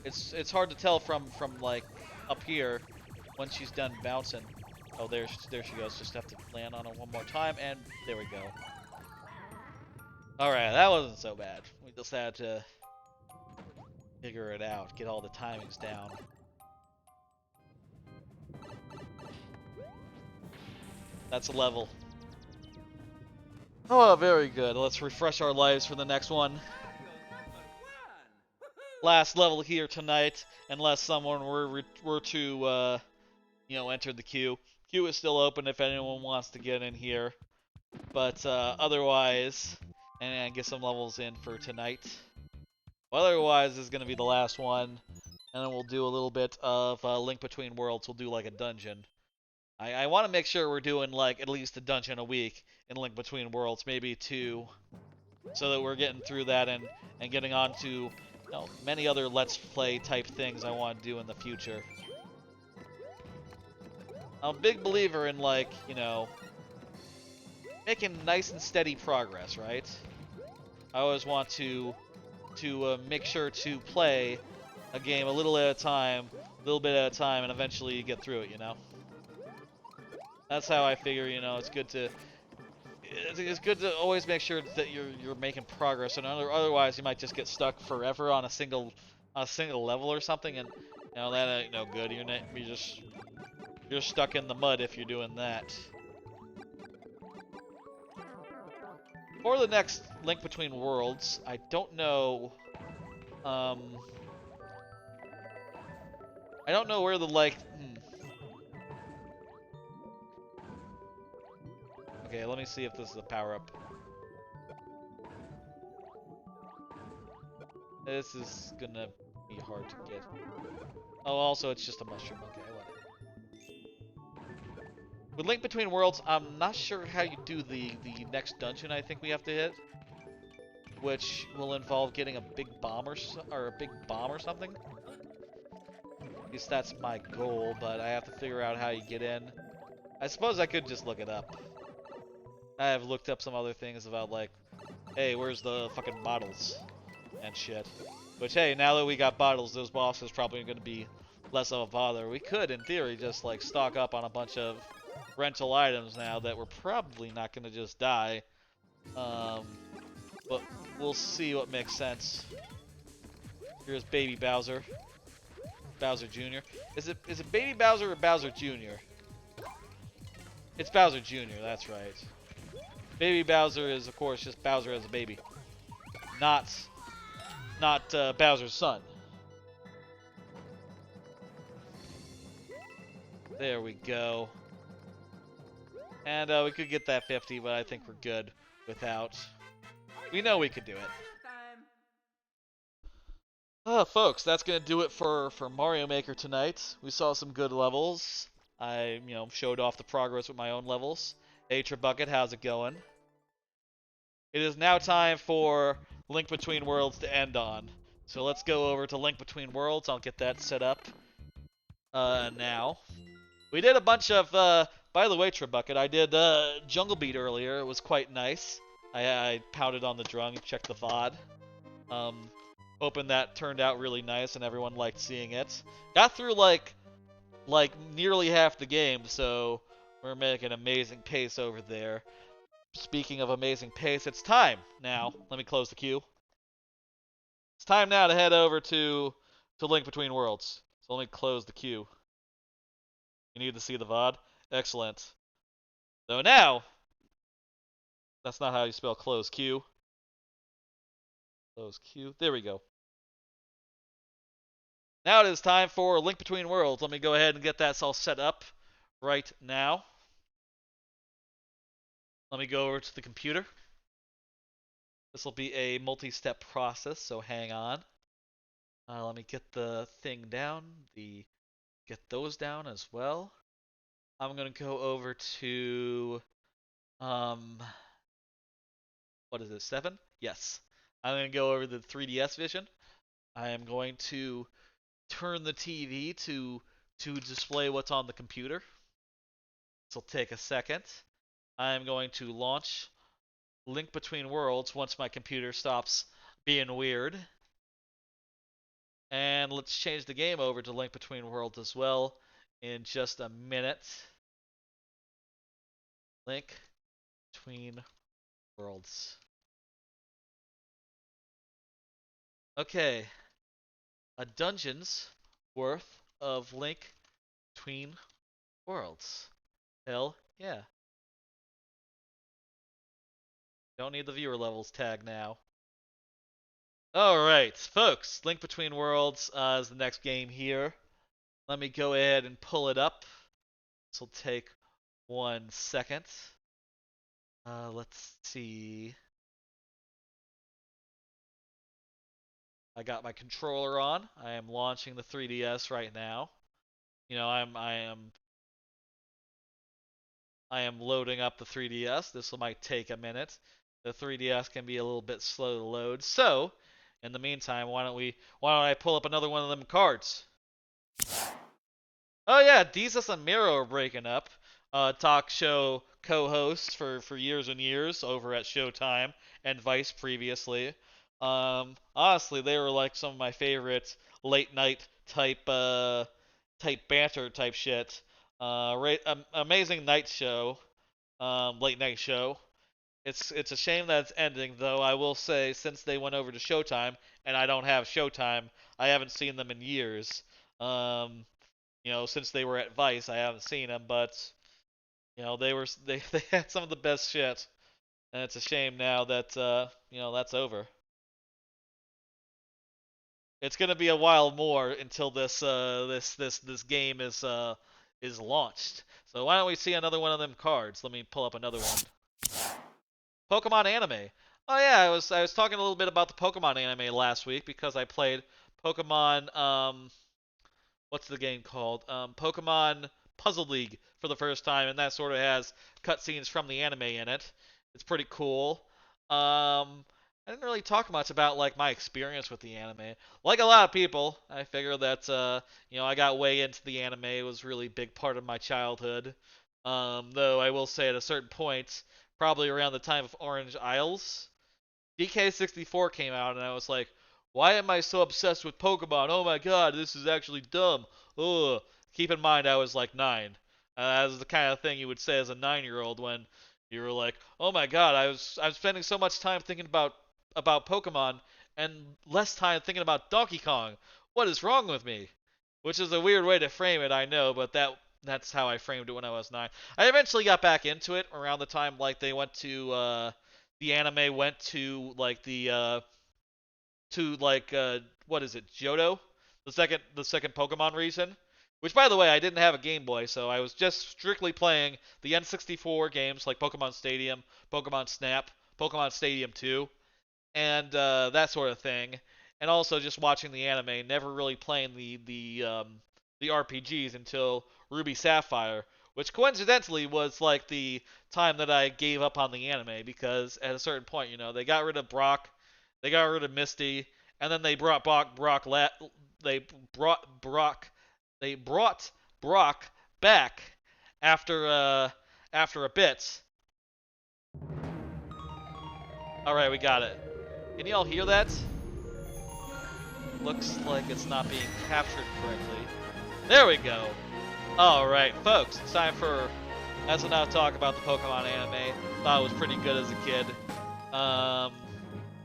Speaker 1: It's hard to tell from like up here when she's done bouncing. Oh, there she goes. Just have to land on it one more time, and there we go. Alright, that wasn't so bad. We just had to figure it out, get all the timings down. That's a level. Oh, very good. Let's refresh our lives for the next one.
Speaker 2: Mario #1.
Speaker 1: Last level here tonight, unless someone were to, enter the queue. Queue is still open if anyone wants to get in here. But otherwise, and get some levels in for tonight. Otherwise, this is going to be the last one. And then we'll do a little bit of Link Between Worlds. We'll do like a dungeon. I want to make sure we're doing like at least a dungeon a week in Link Between Worlds, maybe 2, so that we're getting through that and getting on to many other Let's Play type things I want to do in the future. I'm a big believer in like, making nice and steady progress, right? I always want to make sure to play a game a little at a time, and eventually get through it, That's how I figure, it's good to always make sure that you're making progress, and otherwise you might just get stuck forever on a single level or something, and that ain't no good. You're stuck in the mud if you're doing that. For the next Link Between Worlds, I don't know. I don't know where the Okay, let me see if this is a power-up. This is gonna be hard to get. Oh, also, it's just a mushroom. Okay, whatever. With Link Between Worlds, I'm not sure how you do the next dungeon I think we have to hit, which will involve getting a big bomb or something. At least that's my goal, but I have to figure out how you get in. I suppose I could just look it up. I have looked up some other things about like, hey, where's the fucking bottles and shit. Which, hey, now that we got bottles, those bosses probably going to be less of a bother. We could, in theory, just like stock up on a bunch of rental items now that we're probably not going to just die. But we'll see what makes sense. Here's Baby Bowser. Bowser Jr. Is it Baby Bowser or Bowser Jr.? It's Bowser Jr., that's right. Baby Bowser is, of course, just Bowser as a baby. Not Bowser's son. There we go. And we could get that 50, but I think we're good without. We know we could do it. Folks, that's gonna do it for Mario Maker tonight. We saw some good levels. I, showed off the progress with my own levels. Hey, Trebucket, how's it going? It is now time for Link Between Worlds to end on. So let's go over to Link Between Worlds. I'll get that set up now. We did a bunch of, by the way, Trebucket, I did Jungle Beat earlier. It was quite nice. I pounded on the drum, checked the VOD. Hoping that turned out really nice and everyone liked seeing it. Got through like nearly half the game, so we're making amazing pace over there. Speaking of amazing pace, it's time now. Let me close the queue. It's time now to head over to Link Between Worlds. So let me close the queue. You need to see the VOD? Excellent. So now, that's not how you spell close queue. Close queue. There we go. Now it is time for Link Between Worlds. Let me go ahead and get that all set up right now. Let me go over to the computer. This will be a multi-step process, so hang on. Let me get the thing down. Get those down as well. I'm gonna go over to what is it? 7? Yes. I'm gonna go over the 3DS Vision. I am going to turn the TV to display what's on the computer. This will take a second. I'm going to launch Link Between Worlds once my computer stops being weird. And let's change the game over to Link Between Worlds as well in just a minute. Link Between Worlds. Okay, a dungeon's worth of Link Between Worlds. Hell yeah. Don't need the viewer levels tag now. Alright, folks, Link Between Worlds is the next game here. Let me go ahead and pull it up. This will take 1 second. Let's see. I got my controller on. I am launching the 3DS right now. You know, I am loading up the 3DS. This might take a minute. The 3DS can be a little bit slow to load. So, in the meantime, why don't I pull up another one of them cards? Oh yeah, Jesus and Miro are breaking up. Talk show co-hosts for years and years over at Showtime and Vice previously. Honestly, they were like some of my favorite late night type banter type shit. Amazing night show, late night show. It's a shame that it's ending, though. I will say, since they went over to Showtime, and I don't have Showtime, I haven't seen them in years. Since they were at Vice, I haven't seen them, but they had some of the best shit, and it's a shame now that that's over. It's gonna be a while more until this game is launched. So why don't we see another one of them cards? Let me pull up another one. Pokemon anime. Oh yeah, I was talking a little bit about the Pokemon anime last week because I played Pokemon what's the game called? Pokemon Puzzle League for the first time, and that sort of has cutscenes from the anime in it. It's pretty cool. I didn't really talk much about like my experience with the anime. Like a lot of people, I figure that I got way into the anime. It was a really big part of my childhood. Though I will say at a certain point, probably around the time of Orange Isles, DK64 came out, and I was like, why am I so obsessed with Pokemon? Oh my god, this is actually dumb. Ugh. Keep in mind, I was like 9. That was the kind of thing you would say as a 9-year-old when you were like, oh my god, I'm spending so much time thinking about Pokemon and less time thinking about Donkey Kong. What is wrong with me? Which is a weird way to frame it, I know, but that's how I framed it when I was 9. I eventually got back into it around the time like they went to the anime went to like what is it, Johto? The second Pokemon region. Which by the way, I didn't have a Game Boy, so I was just strictly playing the N64 games like Pokemon Stadium, Pokemon Snap, Pokemon Stadium 2, and that sort of thing. And also just watching the anime, never really playing the RPGs until Ruby Sapphire, which coincidentally was like the time that I gave up on the anime because at a certain point, they got rid of Brock, they got rid of Misty, and then they brought they brought Brock they brought Brock back after a bit. All right, we got it. Can y'all hear that? Looks like it's not being captured correctly. There we go. Alright, folks, it's time for... That's enough talk about the Pokemon anime. Thought it was pretty good as a kid.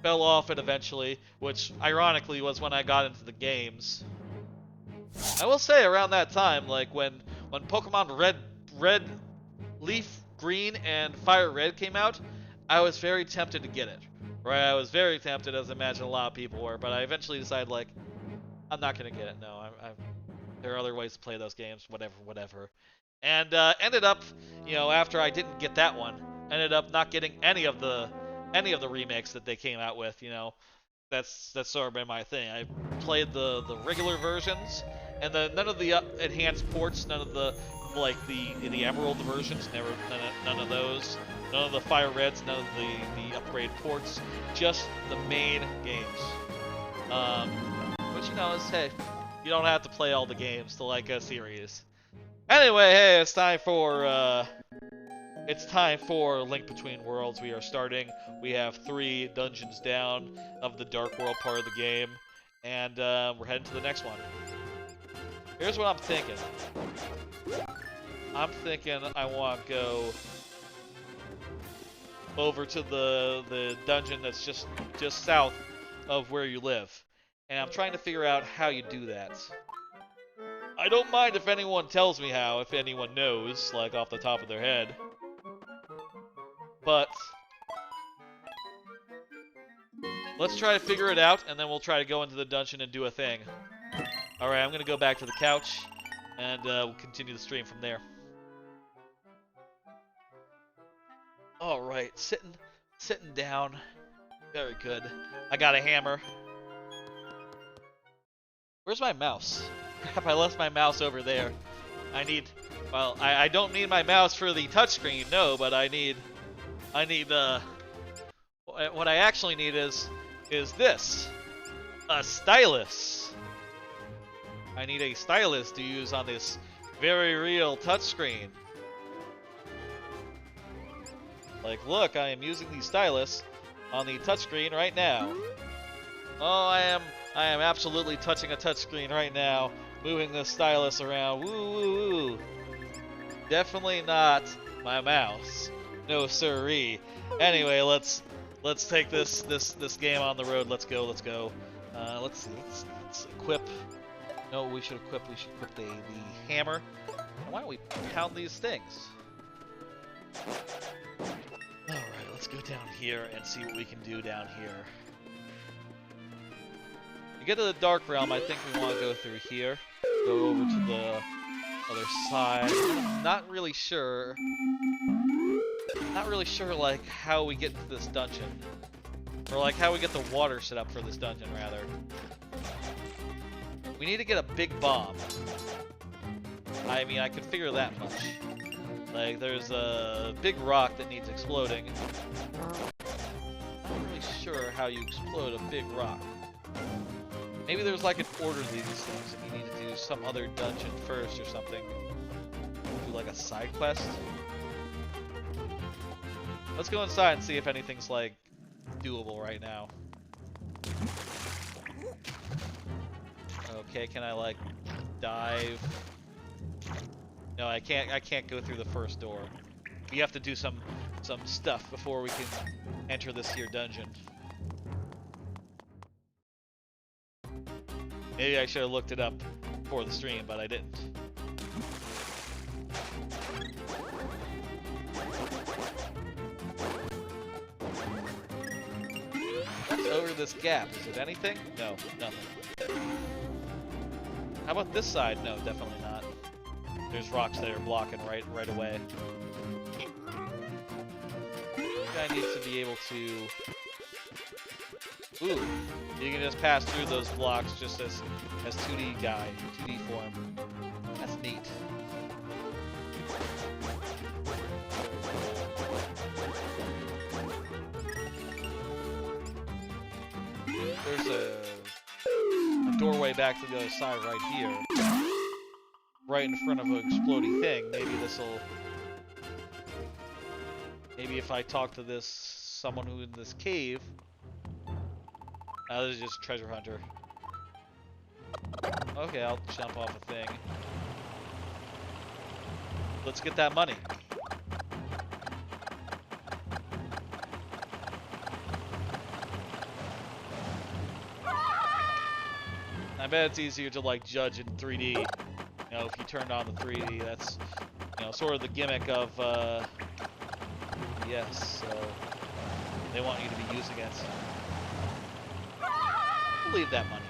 Speaker 1: Fell off it eventually, which ironically was when I got into the games. I will say around that time, like when Pokemon Red, Leaf Green, and Fire Red came out, I was very tempted to get it. Right, I was very tempted, as I imagine a lot of people were, but I eventually decided, like, I'm not gonna get it. No, there are other ways to play those games. Whatever. And ended up, after I didn't get that one, ended up not getting any of the remakes that they came out with. That's sort of been my thing. I played the regular versions, and then none of the enhanced ports, none of the the Emerald versions, none of those, none of the Fire Reds, none of the upgrade ports, just the main games. Which is, hey, you don't have to play all the games to like a series. Anyway, hey, it's time for Link Between Worlds. We are starting. We have 3 dungeons down of the Dark World part of the game. and we're heading to the next one. Here's what I'm thinking. I'm thinking I want to go over to the dungeon that's just south of where you live. And I'm trying to figure out how you do that. I don't mind if anyone tells me how, if anyone knows, like off the top of their head. But let's try to figure it out, and then we'll try to go into the dungeon and do a thing. Alright, I'm gonna go back to the couch, and we'll continue the stream from there. Alright, sitting down. Very good. I got a hammer. Where's my mouse? Crap, I left my mouse over there. Well, I don't need my mouse for the touchscreen, no, but I need, what I actually need is this. A stylus. I need a stylus to use on this very real touchscreen. Like, look, I am using the stylus on the touchscreen right now. Oh, I am absolutely touching a touchscreen right now, moving the stylus around. Woo, woo, woo. Definitely not my mouse. No siree. Anyway, let's take this game on the road. Let's go. Let's equip. No, we should equip the hammer. And why don't we pound these things? Alright, let's go down here and see what we can do down here. To get to the Dark Realm, I think we want to go through here. Go over to the other side. I'm not really sure, like, how we get into this dungeon. Or, like, how we get the water set up for this dungeon, rather. We need to get a big bomb. I mean, I can figure that much. Like, there's a big rock that needs exploding. I'm not really sure how you explode a big rock. Maybe there's like an order to these things, and you need to do some other dungeon first or something. Do like a side quest. Let's go inside and see if anything's like doable right now. Okay, can I like dive? No, I can't go through the first door. We have to do some stuff before we can enter this here dungeon. Maybe I should have looked it up before the stream, but I didn't. What's over this gap? Is it anything? No, nothing. How about this side? No, definitely not. There's rocks that are blocking right away. This guy needs to be able to... Ooh, you can just pass through those blocks just as 2D guy, 2D form. That's neat. There's a doorway back to the other side right here. Right in front of an exploding thing. Maybe this'll... Maybe if I talk to someone who's in this cave... this is just treasure hunter. Okay, I'll jump off a thing. Let's get that money. I bet it's easier to like judge in 3D. You know, if you turned on the 3D, that's, you know, sort of the gimmick of yes, so they want you to be using it. Leave that money.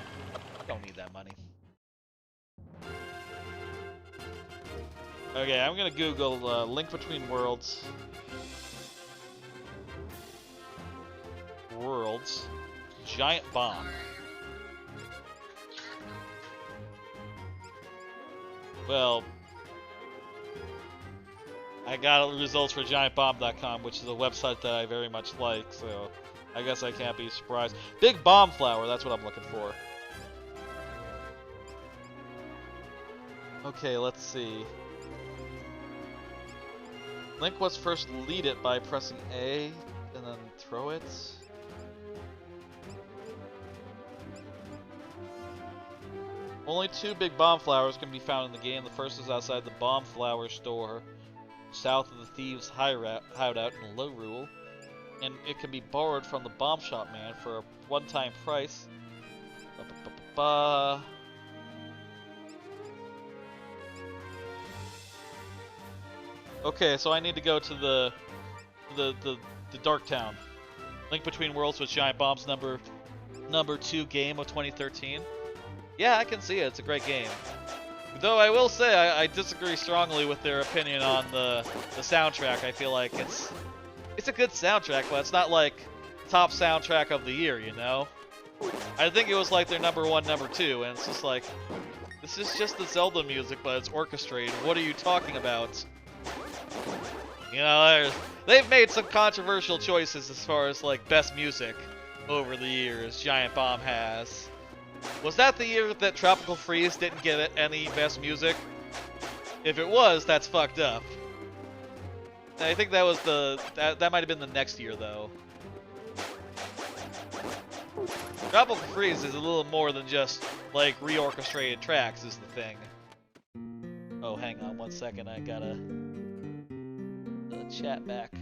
Speaker 1: Don't need that money. Okay, I'm gonna Google link between worlds. Worlds. Giant bomb. Well, I got results for giantbomb.com, which is a website that I very much like, so I guess I can't be surprised. Big bomb flower, that's what I'm looking for. Okay, let's see. Link was first lead it by pressing A and then throw it. Only 2 big bomb flowers can be found in the game. The first is outside the bomb flower store, south of the thieves' hideout in Low Rule, and it can be borrowed from the bomb shop man for a one-time price. Okay, so I need to go to the Dark Town. Link Between Worlds with Giant Bombs number 2 game of 2013. Yeah, I can see it. It's a great game. Though I will say I disagree strongly with their opinion on the soundtrack. I feel like it's a good soundtrack, but it's not like top soundtrack of the year, you know? I think it was like their number 1, number 2, and it's just like, this is just the Zelda music, but it's orchestrated. What are you talking about? You know, they've made some controversial choices as far as like best music over the years. Giant Bomb has. Was that the year that Tropical Freeze didn't get any best music? If it was, that's fucked up. I think that was that might have been the next year though. Tropical Freeze is a little more than just like reorchestrated tracks is the thing. Oh, hang on 1 second, I gotta chat back.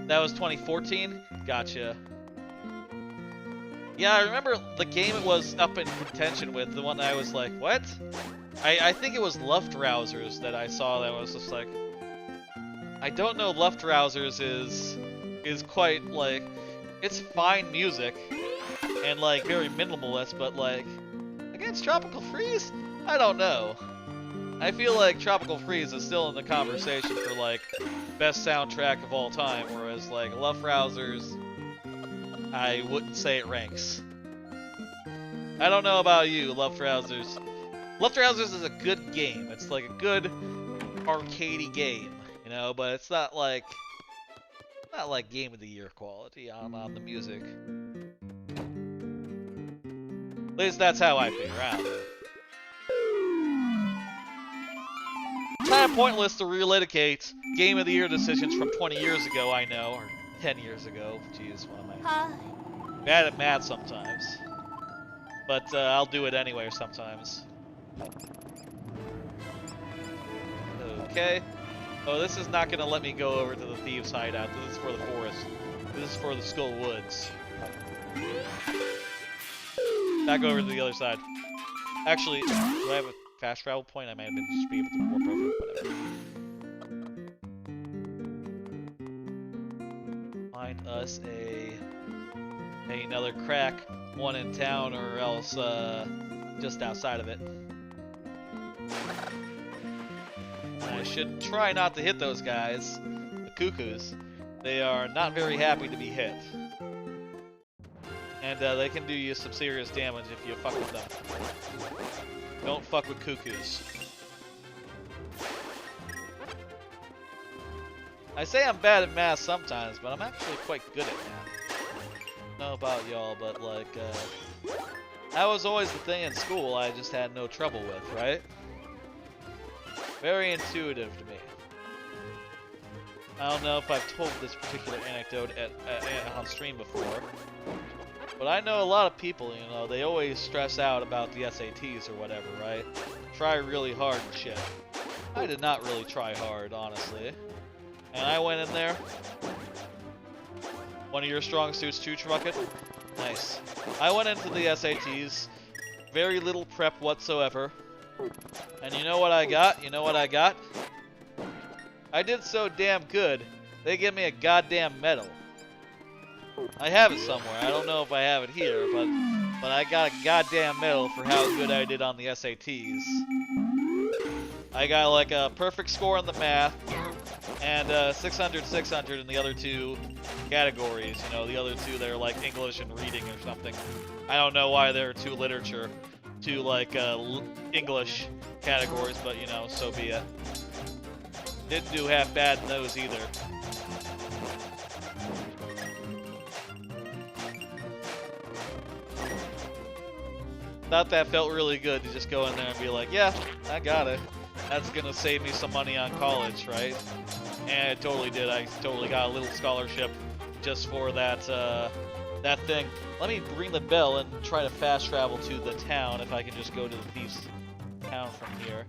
Speaker 1: That was 2014? Gotcha. Yeah, I remember the game it was up in contention with, the one that I was like, what? I think it was Luftrausers that I saw that was just like, I don't know, Luftrausers is quite like, it's fine music and like very minimalist, but like, against Tropical Freeze? I don't know. I feel like Tropical Freeze is still in the conversation for like best soundtrack of all time, whereas like Luftrausers, I wouldn't say it ranks. I don't know about you, Luftrausers. Luftrausers is a good game. It's like a good arcadey game, you know, but it's not like Game of the Year quality on the music. At least that's how I figure out. Kind of pointless to relitigate Game of the Year decisions from 20 years ago, I know, or 10 years ago. Jeez, what am I? Bad at math sometimes. But I'll do it anyway sometimes. Okay. Oh, this is not going to let me go over to the thieves' hideout. This is for the forest. This is for the Skull Woods. Back over to the other side. Actually, do I have a fast travel point? I might have been just be able to warp over. Whatever. Find us another crack, one in town or else just outside of it. I should try not to hit those guys, the cuckoos. They are not very happy to be hit. And they can do you some serious damage if you fuck with them. Don't fuck with cuckoos. I say I'm bad at math sometimes, but I'm actually quite good at math. I don't know about y'all, but like, that was always the thing in school I just had no trouble with, right? Very intuitive to me. I don't know if I've told this particular anecdote on stream before, but I know a lot of people, you know, they always stress out about the SATs or whatever, right? Try really hard and shit. I did not really try hard, honestly. And I went in there. One of your strong suits, Chooch Bucket? Nice. I went into the SATs, very little prep whatsoever. And you know what I got? You know what I got? I did so damn good, they give me a goddamn medal. I have it somewhere. I don't know if I have it here, but I got a goddamn medal for how good I did on the SATs. I got like a perfect score on the math, and 600 in the other two categories. You know, the other two, they're like English and reading or something. I don't know why there are two literature, two like English categories, but you know, so be it. Didn't do half bad in those either. Thought that felt really good to just go in there and be like, yeah, I got it. That's gonna save me some money on college, right? And it totally did. I totally got a little scholarship just for that that thing. Let me ring the bell and try to fast travel to the town if I can just go to the thief's town from here.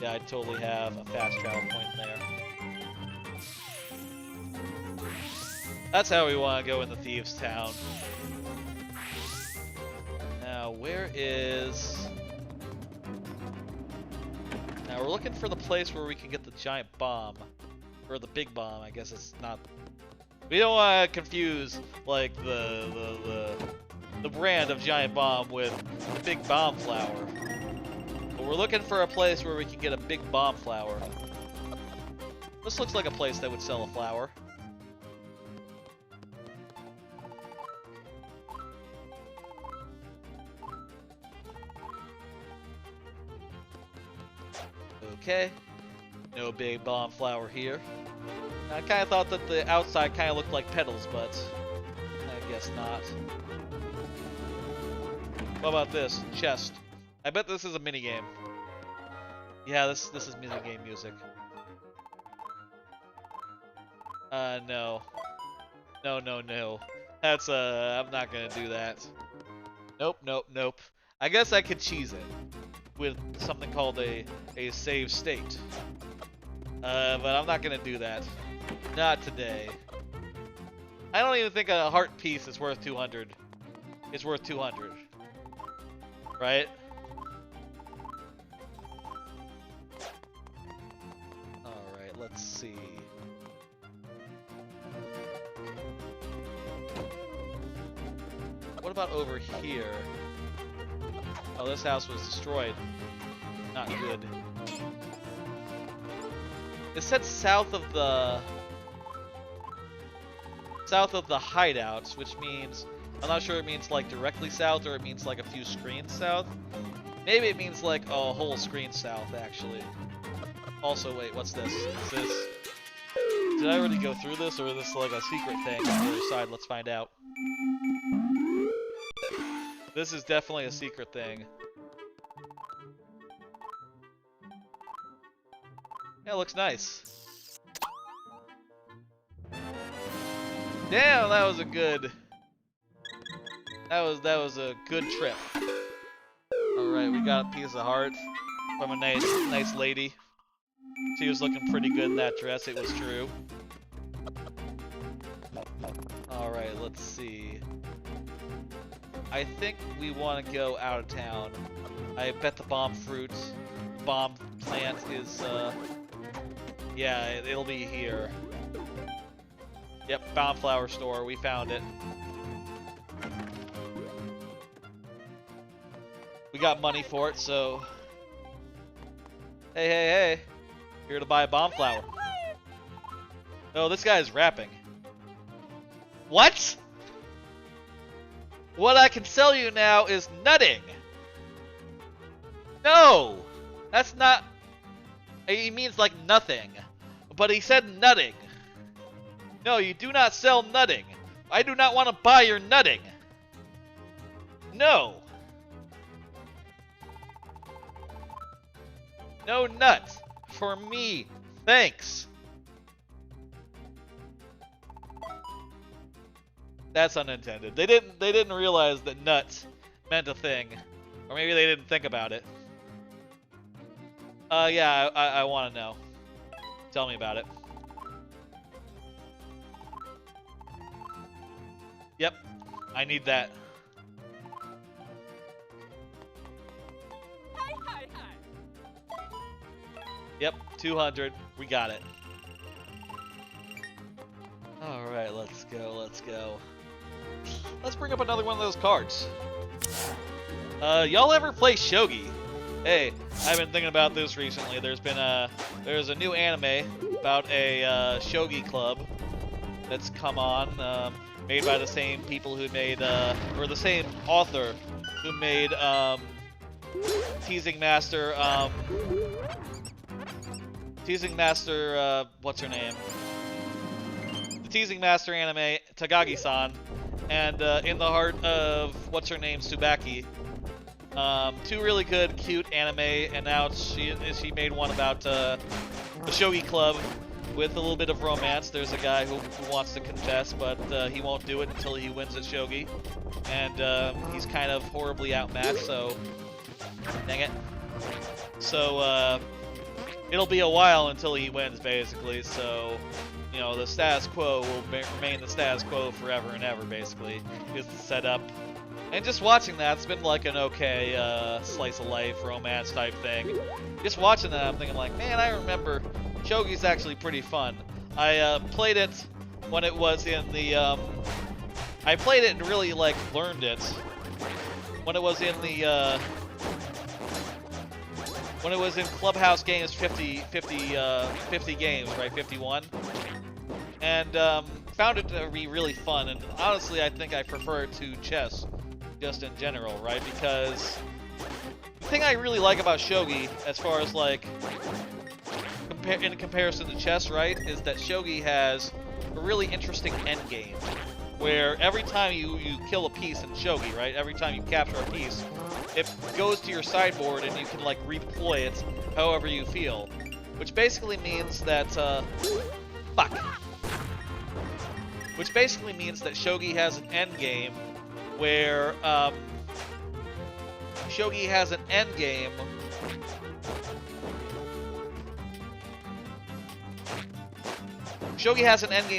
Speaker 1: Yeah, I totally have a fast travel point there. That's how we want to go in the thief's town. Now, where is... Now, we're looking for the place where we can get the giant bomb. Or the big bomb, I guess it's not... We don't want to confuse, like, the brand of giant bomb with the big bomb flower. But we're looking for a place where we can get a big bomb flower. This looks like a place that would sell a flower. Okay. No big bomb flower here. I kind of thought that the outside kind of looked like petals, but I guess not. What about this? Chest. I bet this is a minigame. Yeah, this is minigame music. No. No. That's, I'm not gonna do that. Nope. I guess I could cheese it with something called a save state. But I'm not gonna do that. Not today. I don't even think a heart piece is worth 200. It's worth 200. Right? Alright, let's see. What about over here? Oh, this house was destroyed. Not good. It said south of the hideouts, which means I'm not sure it means like directly south or it means like a few screens south. Maybe it means like a whole screen south actually. Also, wait, what's this? Is this? Did I already go through this, or is this like a secret thing on the other side? Let's find out. This is definitely a secret thing. Yeah, it looks nice. Damn, that was a good. That was a good trip. All right, we got a piece of heart from a nice lady. She was looking pretty good in that dress. It was true. All right, let's see. I think we want to go out of town. I bet the bomb plant is, yeah, it'll be here. Yep, bomb flower store, we found it. We got money for it, so... Hey. Here to buy a bomb flower. Oh, this guy's rapping. What? What I can sell you now is nutting. No! That's not... He means like nothing. But he said nutting. No, you do not sell nutting. I do not want to buy your nutting. No. No nut. For me. Thanks. That's unintended. They didn't realize that nuts meant a thing. Or maybe they didn't think about it. Yeah, I want to know. Tell me about it. Yep, I need that.
Speaker 2: Hi.
Speaker 1: Yep, 200. We got it. Alright, let's go. Let's bring up another one of those cards. Y'all ever play shogi? Hey, I've been thinking about this recently. There's a new anime about a shogi club that's come on, made by the same people who made, or the same author who made Teasing Master, what's her name? The Teasing Master anime, Tagagi-san, and In the Heart of what's her name, Tsubaki. Two really good, cute anime, and now she made one about the shogi club with a little bit of romance. There's a guy who wants to contest, but he won't do it until he wins at shogi, and he's kind of horribly outmatched. So, dang it. So it'll be a while until he wins, basically. So, you know, the status quo will remain the status quo forever and ever, basically, is the setup. And just watching that, it's been like an okay slice of life romance type thing. Just watching that, I'm thinking like, man, I remember shogi's actually pretty fun. I played it when it was in the I played it and really like learned it when it was in the when it was in Clubhouse Games 50 games, right? 51. And found it to be really fun, and honestly I think I prefer it to chess just in general, right? Because the thing I really like about shogi, as far as like in comparison to chess, right, is that shogi has a really interesting endgame, where every time you kill a piece in shogi, right, every time you capture a piece, it goes to your sideboard and you can like redeploy it however you feel, which basically means that which basically means that shogi has an endgame where shogi has an endgame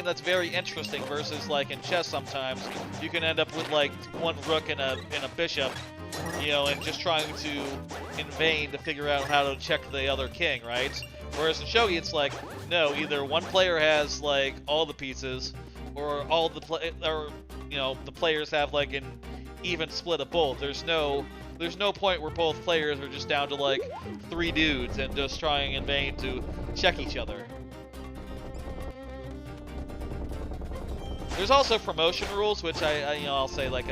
Speaker 1: that's very interesting, versus like in chess sometimes you can end up with like one rook and a bishop, you know, and just trying to in vain to figure out how to check the other king, right? Whereas in shogi it's like, no, either one player has like all the pieces, or all the you know, the players have like an even split of both. There's no point where both players are just down to like 3 dudes and just trying in vain to check each other. There's also promotion rules, which I'll say like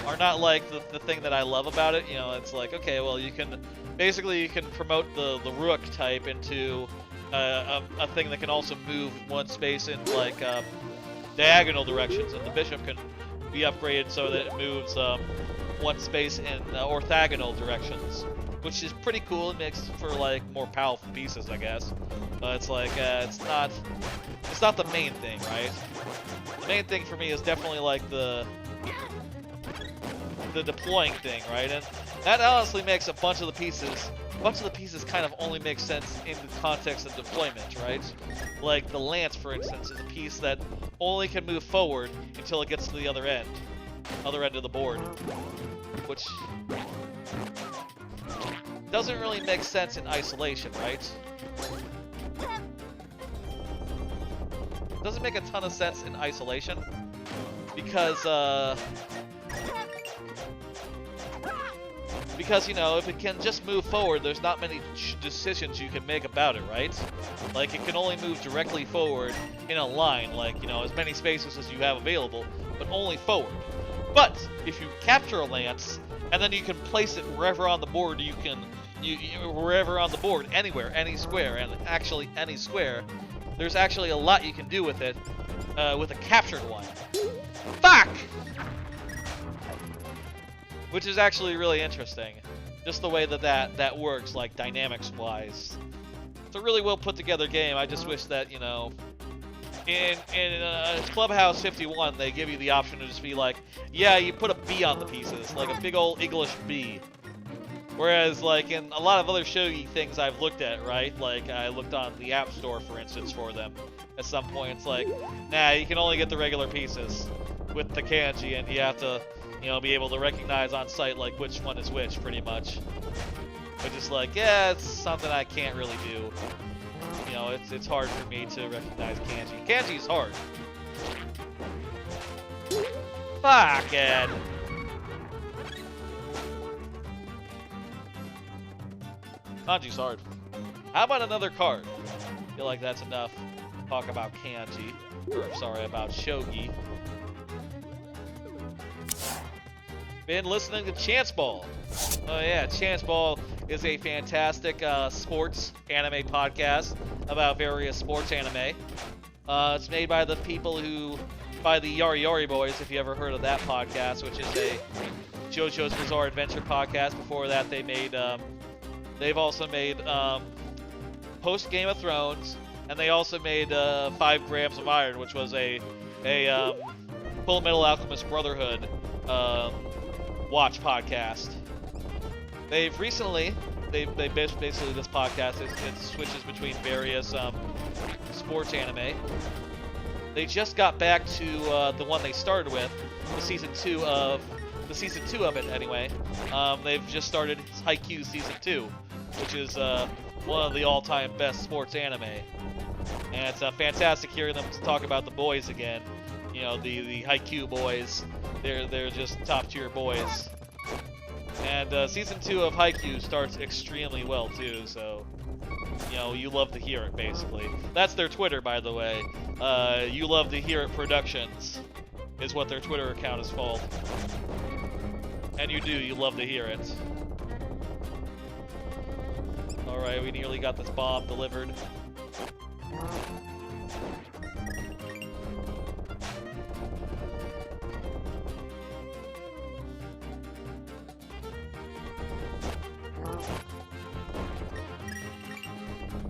Speaker 1: are not like the thing that I love about it. You know, it's like, okay, well, you can promote the rook type into a thing that can also move one space in like diagonal directions, and the bishop can be upgraded so that it moves one space in orthogonal directions, which is pretty cool. It makes for like more powerful pieces, I guess. But it's like it's not the main thing, right? The main thing for me is definitely like the deploying thing, right? And that honestly makes a bunch of the pieces kind of only make sense in the context of deployment, right? Like the lance, for instance, is a piece that only can move forward until it gets to the other end of the board, which doesn't really make sense in isolation, right? Doesn't make a ton of sense in isolation because, you know, if it can just move forward, there's not many decisions you can make about it, right? Like, it can only move directly forward in a line, like, you know, as many spaces as you have available, but only forward. But if you capture a lance, and then you can place it wherever on the board wherever on the board, anywhere, any square, and actually any square, there's actually a lot you can do with it, with a captured one. Fuck! Which is actually really interesting. Just the way that works, like, dynamics-wise. It's a really well put together game. I just wish that, you know, in Clubhouse 51, they give you the option to just be like, yeah, you put a B on the pieces, like a big old English B. Whereas, like, in a lot of other shogi things I've looked at, right? Like, I looked on the App Store, for instance, for them. At some point, it's like, nah, you can only get the regular pieces with the kanji, and you have to, you know, be able to recognize on sight, like, which one is which, pretty much. But just like, yeah, it's something I can't really do. You know, it's hard for me to recognize kanji. Kanji's hard. Fuck it. Kanji's hard. How about another card? I feel like that's enough talk about kanji. Or, sorry, about shogi. Been listening to Chance Ball. Oh yeah, Chance Ball is a fantastic sports anime podcast about various sports anime. It's made by the Yari Yari Boys, if you ever heard of that podcast, which is a JoJo's Bizarre Adventure podcast. Before that, they've also made post Game of Thrones, and they also made 5 Grams of Iron, which was a Full Metal Alchemist Brotherhood watch podcast. They've recently, they basically, this podcast it switches between various sports anime. They just got back to the one they started with, the season 2 of it anyway. They've just started Haikyuu season 2, which is one of the all-time best sports anime, and it's fantastic hearing them talk about the boys again. You know, the Haikyuu boys. They're just top-tier boys. And season 2 of Haikyuu starts extremely well too, so you know, you love to hear it, basically. That's their Twitter, by the way. You Love to Hear It Productions is what their Twitter account is called. And you love to hear it. Alright, we nearly got this bomb delivered.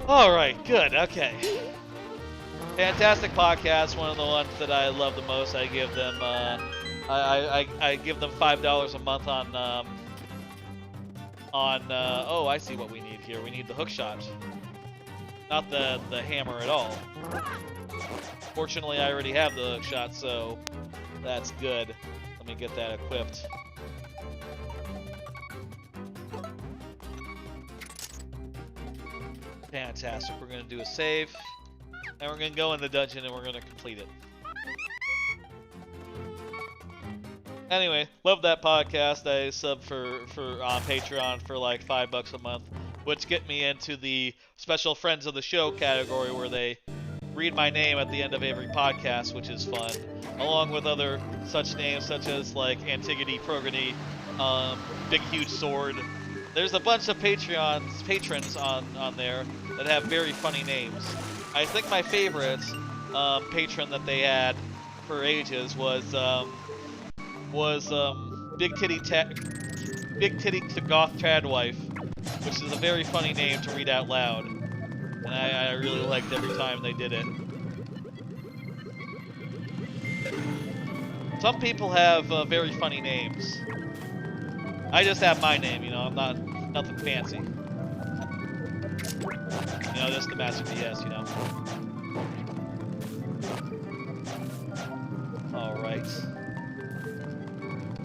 Speaker 1: Alright, good, okay. Fantastic podcast, one of the ones that I love the most. I give them I give them $5 a month on oh, I see what we need here. We need the hook shot. Not the hammer at all. Fortunately, I already have the hook shot, so that's good. Let me get that equipped. Fantastic. We're going to do a save, and we're going to go in the dungeon, and we're going to complete it. Anyway, love that podcast. I sub for on Patreon for like $5 a month, which get me into the special friends of the show category, where they read my name at the end of every podcast, which is fun, along with other such names such as like Antigone Progony, Big Huge Sword. There's a bunch of patrons on there that have very funny names. I think my favorite patron that they had for ages was Big Titty to Goth Tradwife, which is a very funny name to read out loud, and I really liked every time they did it. Some people have very funny names. I just have my name, you know. I'm not nothing fancy. You know, just the Master DS, you know. Alright.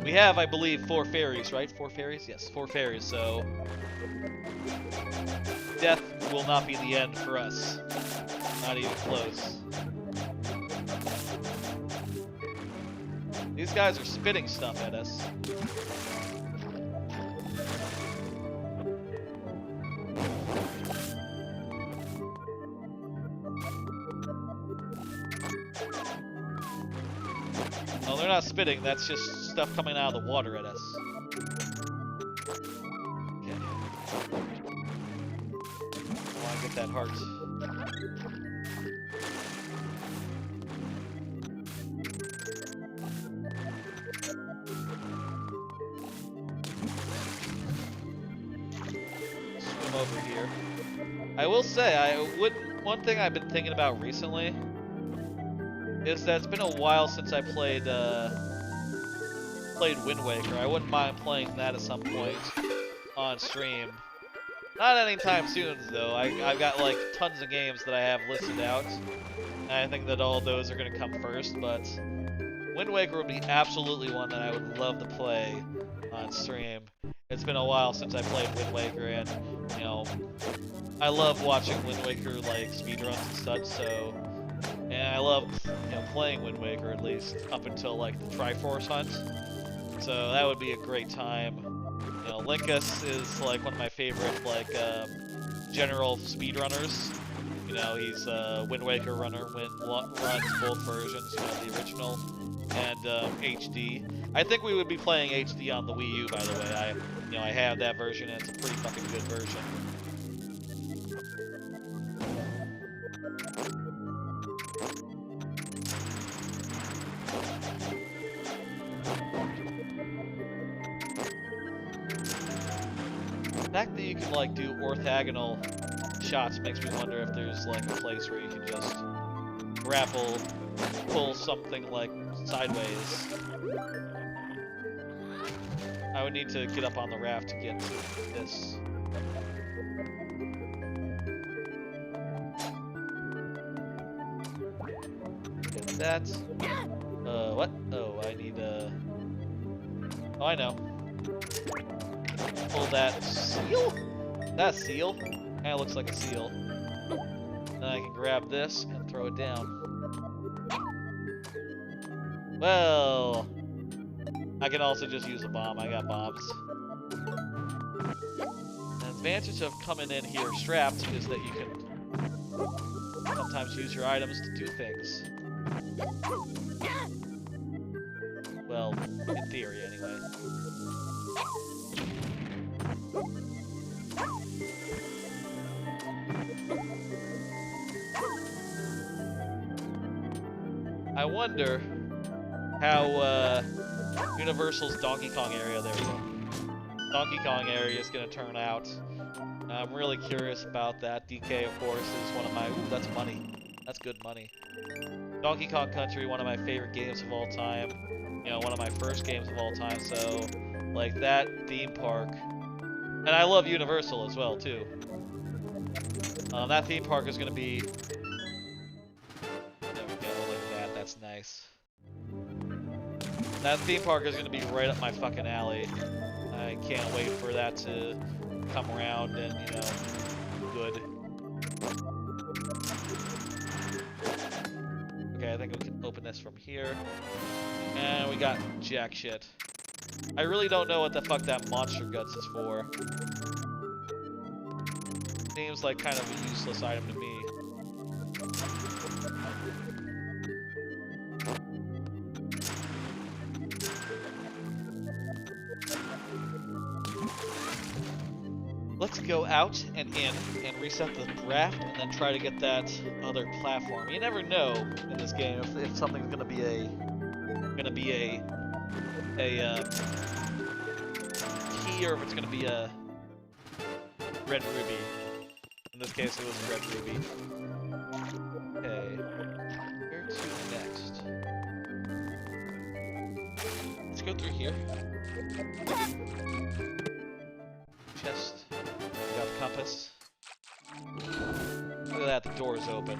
Speaker 1: We have, I believe, 4 fairies, right? 4 fairies? Yes, 4 fairies, so death will not be the end for us. Not even close. These guys are spitting stuff at us. No, they're not spitting, that's just stuff coming out of the water at us. Okay. I want to get that heart. Swim over here. I will say, one thing I've been thinking about recently is that it's been a while since I played Wind Waker. I wouldn't mind playing that at some point on stream. Not anytime soon, though. I've got like tons of games that I have listed out, and I think that all of those are going to come first, but Wind Waker would be absolutely one that I would love to play on stream. It's been a while since I played Wind Waker, and, you know, I love watching Wind Waker, like, speedruns and such, so... And I love, you know, playing Wind Waker, at least, up until, like, the Triforce hunt. So that would be a great time. You know, Linkus is, like, one of my favorite, like, general speedrunners. You know, he's a Wind Waker runner, runs both versions, you know, the original and HD. I think we would be playing HD on the Wii U, by the way. I have that version, and it's a pretty fucking good version. The fact that you can, like, do orthogonal shots makes me wonder if there's like a place where you can just grapple, pull something like sideways. I would need to get up on the raft to get to this. Get that. What? Oh, I need, oh, I know. Pull that seal? That seal? Kinda looks like a seal. Then I can grab this and throw it down. Well, I can also just use a bomb. I got bombs. The advantage of coming in here strapped is that you can sometimes use your items to do things. Well, in theory, anyway. I wonder how Universal's Donkey Kong area there. Donkey Kong area is going to turn out. I'm really curious about that. DK, of course, is one of my... Ooh, that's money. That's good money. Donkey Kong Country, one of my favorite games of all time. You know, one of my first games of all time, so... Like, that theme park... And I love Universal as well, too. That theme park is going to be... There we go, look at that. That's nice. That theme park is going to be right up my fucking alley. I can't wait for that to come around and, you know, good. Okay, I think we can open this from here. And we got jack shit. I really don't know what the fuck that monster guts is for. Seems like kind of a useless item to me. Let's go out and in and reset the raft and then try to get that other platform. You never know in this game if something's gonna be a key or if it's gonna be a red ruby. In this case, it was a red ruby. Okay, where to next? Let's go through here. Chest. We got the compass. Look at that, the door's open.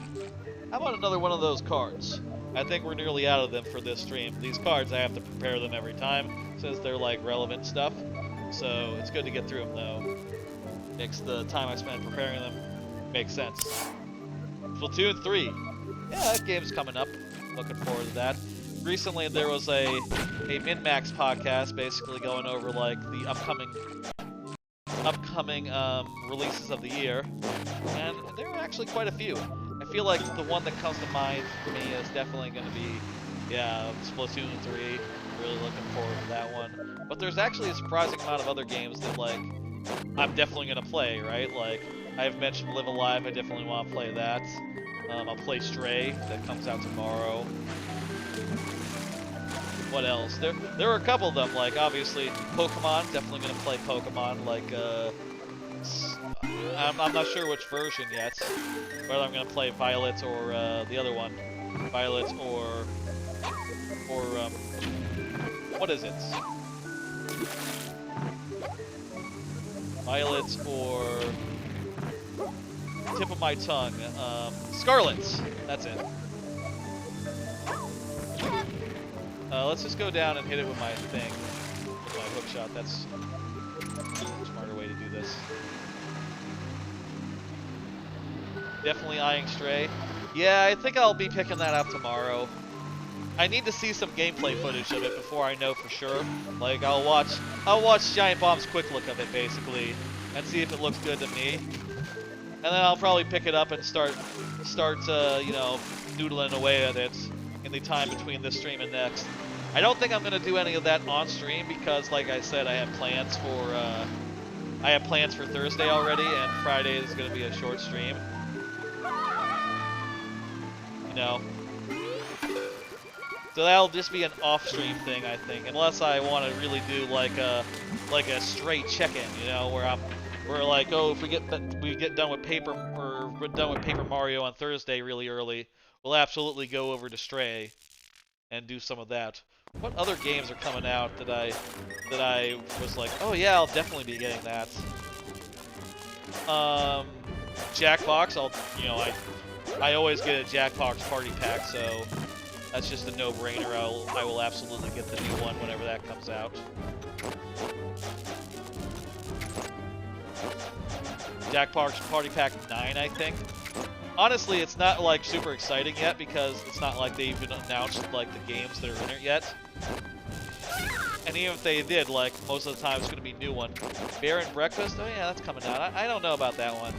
Speaker 1: How about another one of those cards? I think we're nearly out of them for this stream. These cards, I have to prepare them every time, since they're like relevant stuff. So it's good to get through them though. Makes the time I spend preparing them make sense. Splatoon 3. Yeah, that game's coming up. Looking forward to that. Recently there was a Min-Max podcast basically going over like the upcoming releases of the year, and there are actually quite a few. I feel like the one that comes to mind for me is definitely going to be, yeah, Splatoon 3. Really looking forward to that one. But there's actually a surprising amount of other games that, like, I'm definitely going to play, right? Like, I've mentioned Live Alive, I definitely want to play that. I'll play Stray, that comes out tomorrow. What else? There are a couple of them, like, obviously, Pokemon, definitely going to play Pokemon, like, I'm not sure which version yet, whether I'm going to play Violet or, the other one. Violet or, what is it? Violet or, tip of my tongue, Scarlet, that's it. Let's just go down and hit it with my thing, with my hook shot. That's a smarter way to do this. Definitely eyeing Stray. Yeah, I think I'll be picking that up tomorrow. I need to see some gameplay footage of it before I know for sure. Like, I'll watch Giant Bomb's quick look of it basically, and see if it looks good to me. And then I'll probably pick it up and start you know, noodling away at it in the time between this stream and next. I don't think I'm gonna do any of that on stream because, like I said, I have plans for Thursday already, and Friday is gonna be a short stream. You know, so that'll just be an off-stream thing, I think, unless I want to really do like a straight check-in, you know, where I'm We're like, oh, if we get done with we're done with Paper Mario on Thursday really early, we'll absolutely go over to Stray and do some of that. What other games are coming out that I was like, oh yeah, I'll definitely be getting that. Jackbox, I always get a Jackbox party pack, so that's just a no-brainer. I will absolutely get the new one whenever that comes out. Jackbox Party Pack 9, I think. Honestly, it's not like super exciting yet because it's not like they even announced like the games that are in it yet. And even if they did, like most of the time it's going to be a new one. Bear and Breakfast, oh yeah, that's coming out. I don't know about that one.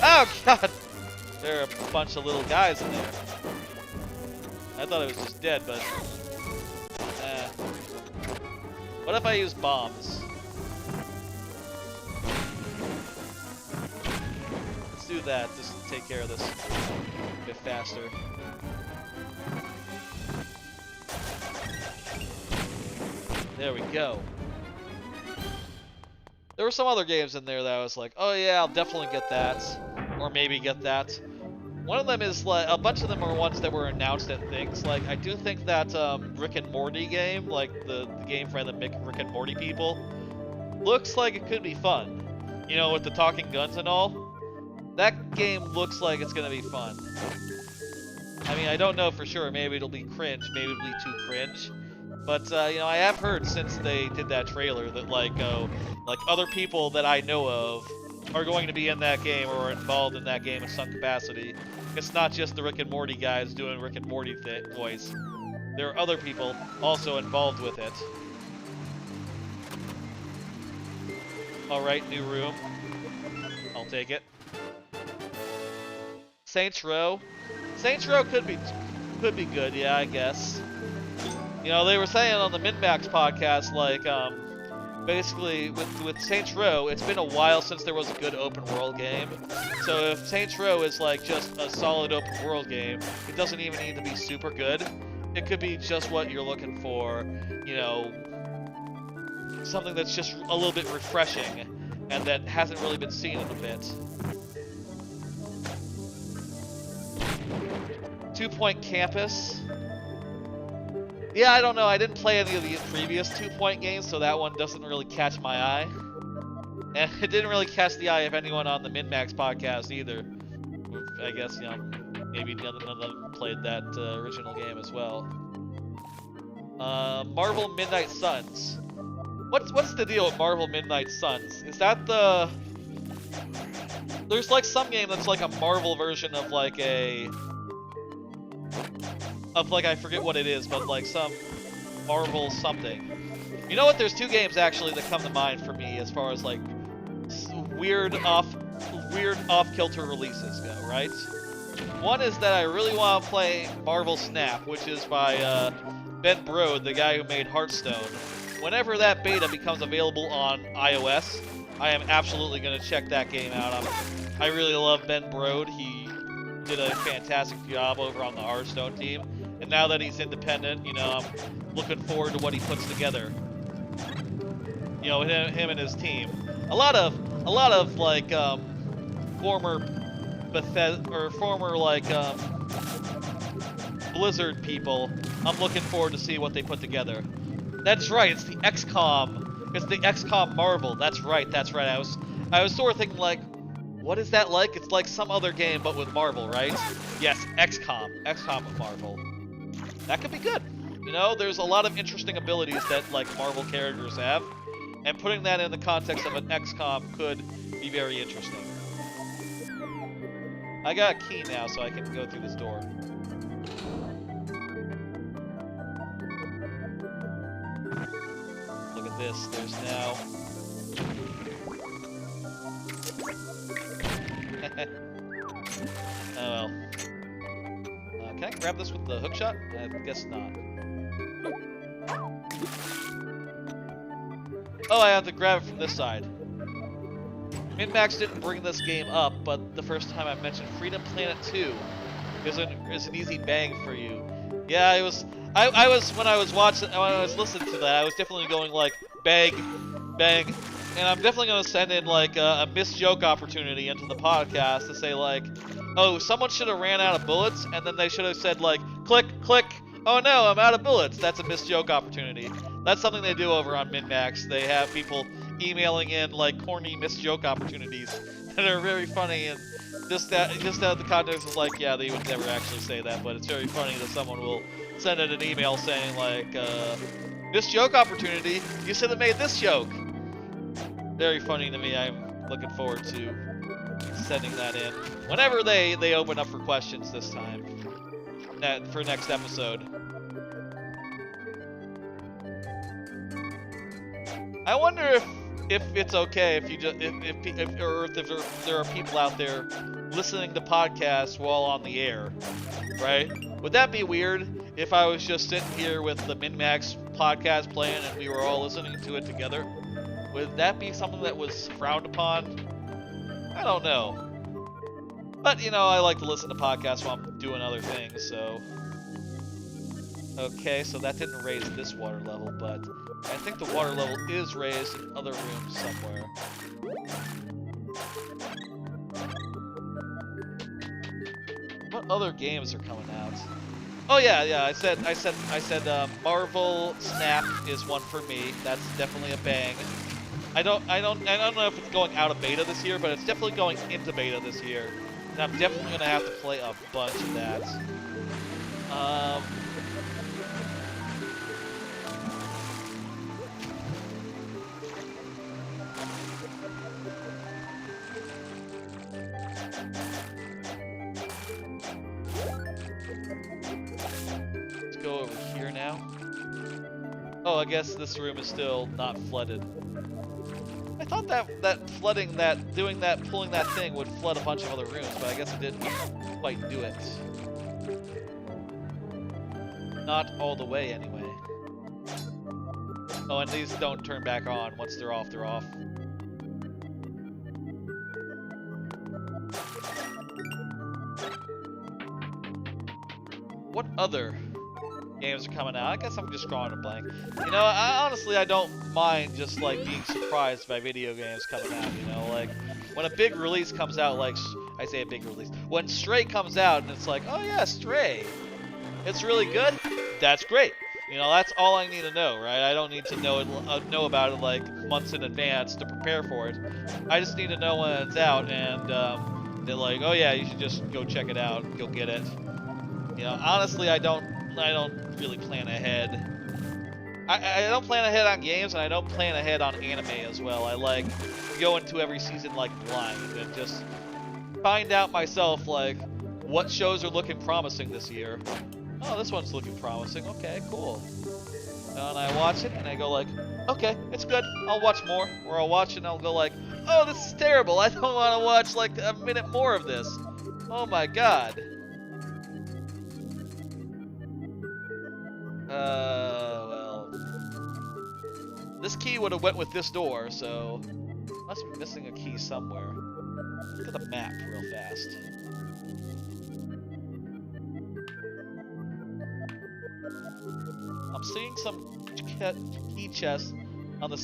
Speaker 1: Oh god, there are a bunch of little guys in there. I thought it was just dead, but what if I use bombs? Let's do that, just to take care of this a bit faster. There we go. There were some other games in there that I was like, oh yeah, I'll definitely get that. Or maybe get that. One of them is like, a bunch of them are ones that were announced at things. Like, I do think that Rick and Morty game, like the game for the Rick and Morty people, looks like it could be fun. You know, with the talking guns and all. That game looks like it's gonna be fun. I mean, I don't know for sure. Maybe it'll be cringe. Maybe it'll be too cringe. But you know, I have heard since they did that trailer that like other people that I know of are going to be in that game or involved in that game in some capacity. It's not just the Rick and Morty guys doing Rick and Morty voice. There are other people also involved with it. All right, new room. I'll take it. Saints Row. Saints Row could be good, yeah, I guess. You know, they were saying on the MinMax podcast, like, basically, with Saints Row, it's been a while since there was a good open world game. So if Saints Row is, like, just a solid open world game, it doesn't even need to be super good. It could be just what you're looking for, you know, something that's just a little bit refreshing, and that hasn't really been seen in a bit. 2 Point Campus. Yeah, I don't know. I didn't play any of the previous 2 Point games, so that one doesn't really catch my eye. And it didn't really catch the eye of anyone on the MinMax podcast either. I guess, you know, maybe none of them played that original game as well. Marvel Midnight Suns. What's the deal with Marvel Midnight Suns? Is that the... There's like some game that's like a Marvel version of like a... I forget what it is, but like some Marvel something. You know what? There's two games actually that come to mind for me as far as like weird off-kilter releases go, right? One is that I really want to play Marvel Snap, which is by Ben Brode, the guy who made Hearthstone. Whenever that beta becomes available on iOS, I am absolutely going to check that game out. I really love Ben Brode. He did a fantastic job over on the Hearthstone team. And now that he's independent, you know, I'm looking forward to what he puts together. You know, him and his team. A lot of like former Bethesda or former like Blizzard people. I'm looking forward to see what they put together. That's right. It's the XCOM. It's the XCOM Marvel. That's right. That's right. I was sort of thinking like, what is that like? It's like some other game, but with Marvel, right? Yes, XCOM. XCOM with Marvel. That could be good. You know, there's a lot of interesting abilities that, like, Marvel characters have. And putting that in the context of an XCOM could be very interesting. I got a key now, so I can go through this door. Look at this. There's now... Oh well. Can I grab this with the hookshot? I guess not. Oh, I have to grab it from this side. MinMax didn't bring this game up, but the first time I mentioned Freedom Planet 2 is an easy bang for you. Yeah, it was. I was when I was listening to that, I was definitely going like bang, bang, And I'm definitely gonna send in like a missed joke opportunity into the podcast to say like, oh, someone should have ran out of bullets, and then they should have said like, click, click. Oh no, I'm out of bullets. That's a missed joke opportunity. That's something they do over on MinMax. They have people emailing in like corny missed joke opportunities that are very funny, and just out of the context is like, yeah, they would never actually say that, but it's very funny that someone will send in an email saying like, missed joke opportunity. You should have made this joke. Very funny to me. I'm looking forward to sending that in whenever they open up for questions this time for next episode. I wonder if it's okay if you just if there are people out there listening to podcasts while on the air, right? Would that be weird if I was just sitting here with the MinMax podcast playing and we were all listening to it together? Would that be something that was frowned upon? I don't know. But, you know, I like to listen to podcasts while I'm doing other things, so... Okay, so that didn't raise this water level, but I think the water level is raised in other rooms somewhere. What other games are coming out? Oh yeah, I said Marvel Snap is one for me. That's definitely a bang. I don't know if it's going out of beta this year, but it's definitely going into beta this year. And I'm definitely gonna have to play a bunch of that. Let's go over here now. Oh, I guess this room is still not flooded. I thought that flooding pulling that thing would flood a bunch of other rooms, but I guess it didn't quite do it. Not all the way, anyway. Oh, and these don't turn back on. Once they're off, they're off. What other games are coming out? I guess I'm just drawing a blank. You know, honestly, I don't mind just like being surprised by video games coming out. You know, like when a big release comes out, like I say a big release, when Stray comes out and it's like, oh yeah, Stray, it's really good. That's great. You know, that's all I need to know, right? I don't need to know about it like months in advance to prepare for it. I just need to know when it's out, and they're like, oh yeah, you should just go check it out, go get it. You know, honestly, I don't really plan ahead. I don't plan ahead on games, and I don't plan ahead on anime as well. I like to go into every season like blind and just find out myself like what shows are looking promising this year. Oh, this one's looking promising. Okay, cool. And I watch it and I go like, okay, it's good. I'll watch more. Or I'll watch it and I'll go like, oh, this is terrible. I don't want to watch like a minute more of this. Oh my god. Well, this key would have went with this door, so must be missing a key somewhere. Look at the map real fast. I'm seeing some key chests on the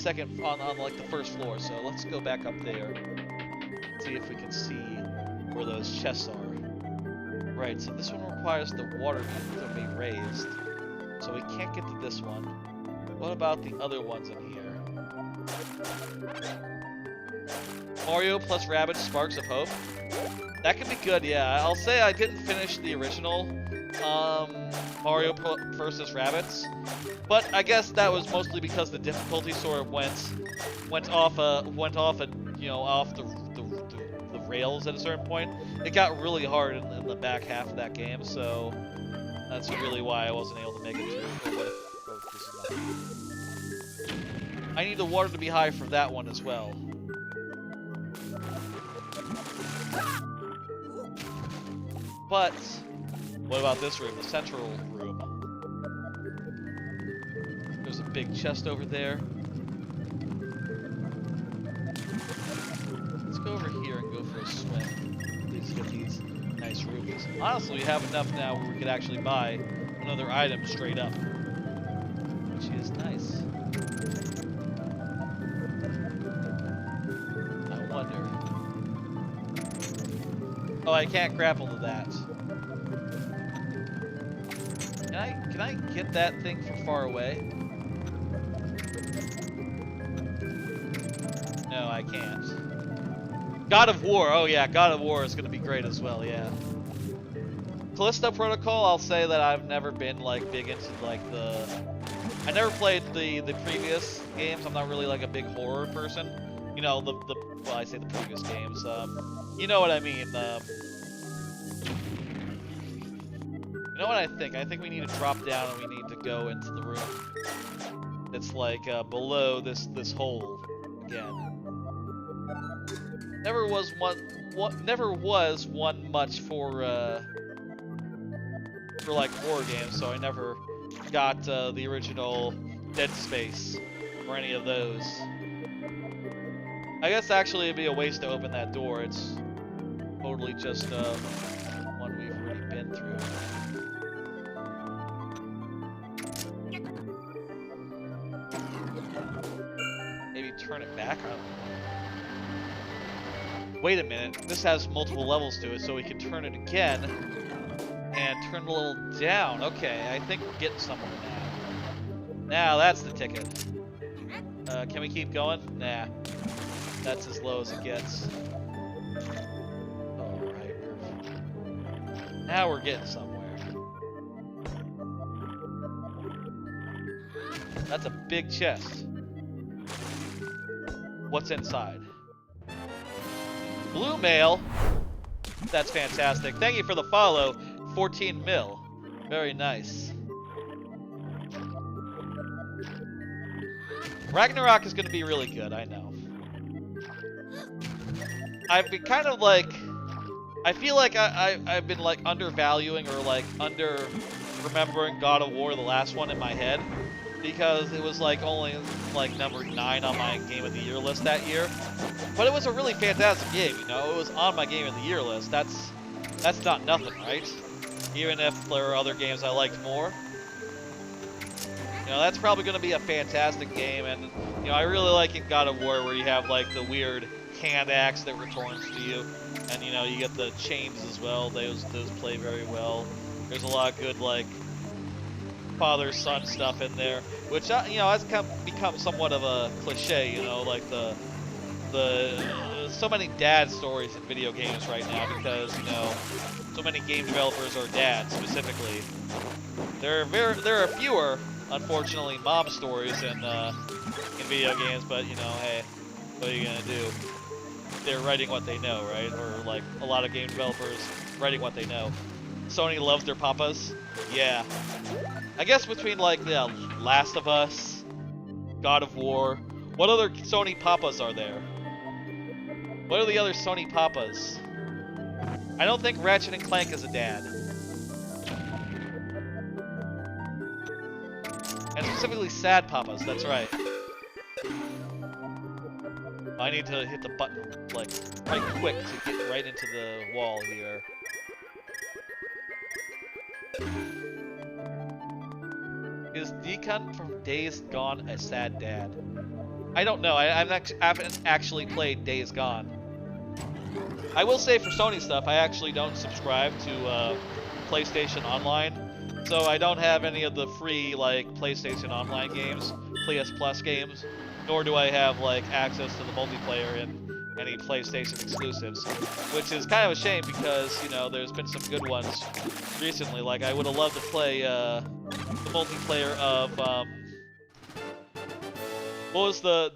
Speaker 1: like the first floor, so let's go back up there. See if we can see where those chests are. Right, so this one requires the water to be raised. So we can't get to this one. What about the other ones in here? Mario plus Rabbids Sparks of Hope. That could be good, yeah. I'll say I didn't finish the original Mario vs. Rabbids, but I guess that was mostly because the difficulty sort of went off you know, off the rails at a certain point. It got really hard in the back half of that game, so that's really why I wasn't able to make it through. I need the water to be high for that one as well. But what about this room, the central room? There's a big chest over there. Let's go over here and go for a swim. Please get these nice rubies. Honestly, we have enough now where we could actually buy another item straight up, which is nice. Oh, I can't grapple to that. Can I get that thing from far away? No, I can't. God of War. Oh yeah, God of War is gonna be great as well. Yeah. Callisto Protocol. I'll say that I've never been like big into like the. I never played the previous games. I'm not really like a big horror person. You know well, I say the previous games. You know what I mean. You know what I think? I think we need to drop down and we need to go into the room. It's like below this hole again. Never was one much for like horror games, so I never got the original Dead Space or any of those. I guess actually it'd be a waste to open that door. It's totally just one we've already been through. Maybe turn it back. I don't know. Wait a minute. This has multiple levels to it, so we can turn it again and turn it a little down. Okay, I think we're getting somewhere now. Now that's the ticket. Can we keep going? Nah. That's as low as it gets. Alright. Now we're getting somewhere. That's a big chest. What's inside? Blue mail. That's fantastic. Thank you for the follow. 14 mil. Very nice. Ragnarok is going to be really good, I know. I've been kind of like... I feel like I've been like undervaluing or like remembering God of War, the last one, in my head. Because it was like only like number 9 on my Game of the Year list that year. But it was a really fantastic game, you know? It was on my Game of the Year list. That's not nothing, right? Even if there are other games I liked more. You know, that's probably going to be a fantastic game, and, you know, I really like in God of War where you have, like, the weird hand axe that returns to you, and, you know, you get the chains as well. Those play very well. There's a lot of good, like, father-son stuff in there, which, you know, has become somewhat of a cliche, you know, like so many dad stories in video games right now because, you know, so many game developers are dads specifically. There are fewer, unfortunately, mom stories in video games, but, you know, hey, what are you gonna do? They're writing what they know, right? Or like a lot of game developers writing what they know. Sony loves their papas. Yeah. I guess between like the Last of Us, God of War, what other Sony papas are there? What are the other Sony papas? I don't think Ratchet and Clank is a dad. And specifically sad papas, that's right. I need to hit the button, like, right quick to get right into the wall here. Is Deacon from Days Gone a sad dad? I don't know. I haven't actually played Days Gone. I will say for Sony stuff, I actually don't subscribe to PlayStation Online, so I don't have any of the free like PlayStation Online games, PS Plus games, nor do I have like access to the multiplayer in any PlayStation exclusives, which is kind of a shame because, you know, there's been some good ones recently. Like I would have loved to play the multiplayer of what was I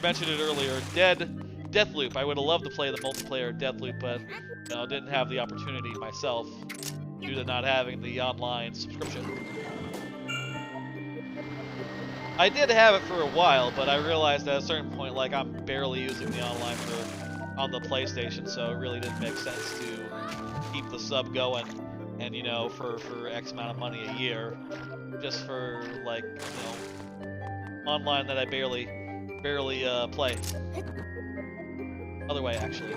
Speaker 1: mentioned it earlier, Deathloop. I would have loved to play the multiplayer Deathloop, but, you know, didn't have the opportunity myself due to not having the online subscription. I did have it for a while, but I realized at a certain point, like, I'm barely using the online on the PlayStation, so it really didn't make sense to keep the sub going, and, you know, for X amount of money a year, just for, like, you know, online that I barely play. Other way, actually.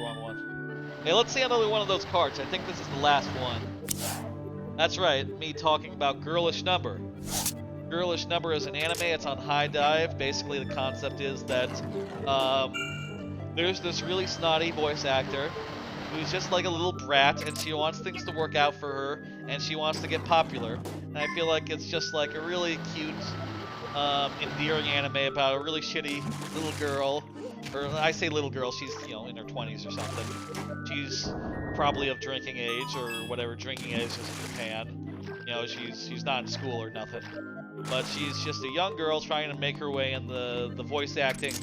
Speaker 1: Wrong one. Hey, let's see another one of those cards. I think this is the last one. That's right, me talking about Girlish Number. Girlish Number is an anime. It's on High Dive. Basically, the concept is that there's this really snotty voice actor, who's just like a little brat, and she wants things to work out for her, and she wants to get popular. And I feel like it's just like a really cute, endearing anime about a really shitty little girl. Or I say little girl, she's, you know, in her 20s or something. She's probably of drinking age, or whatever drinking age is in Japan. You know, she's not in school or nothing. But she's just a young girl trying to make her way in the voice acting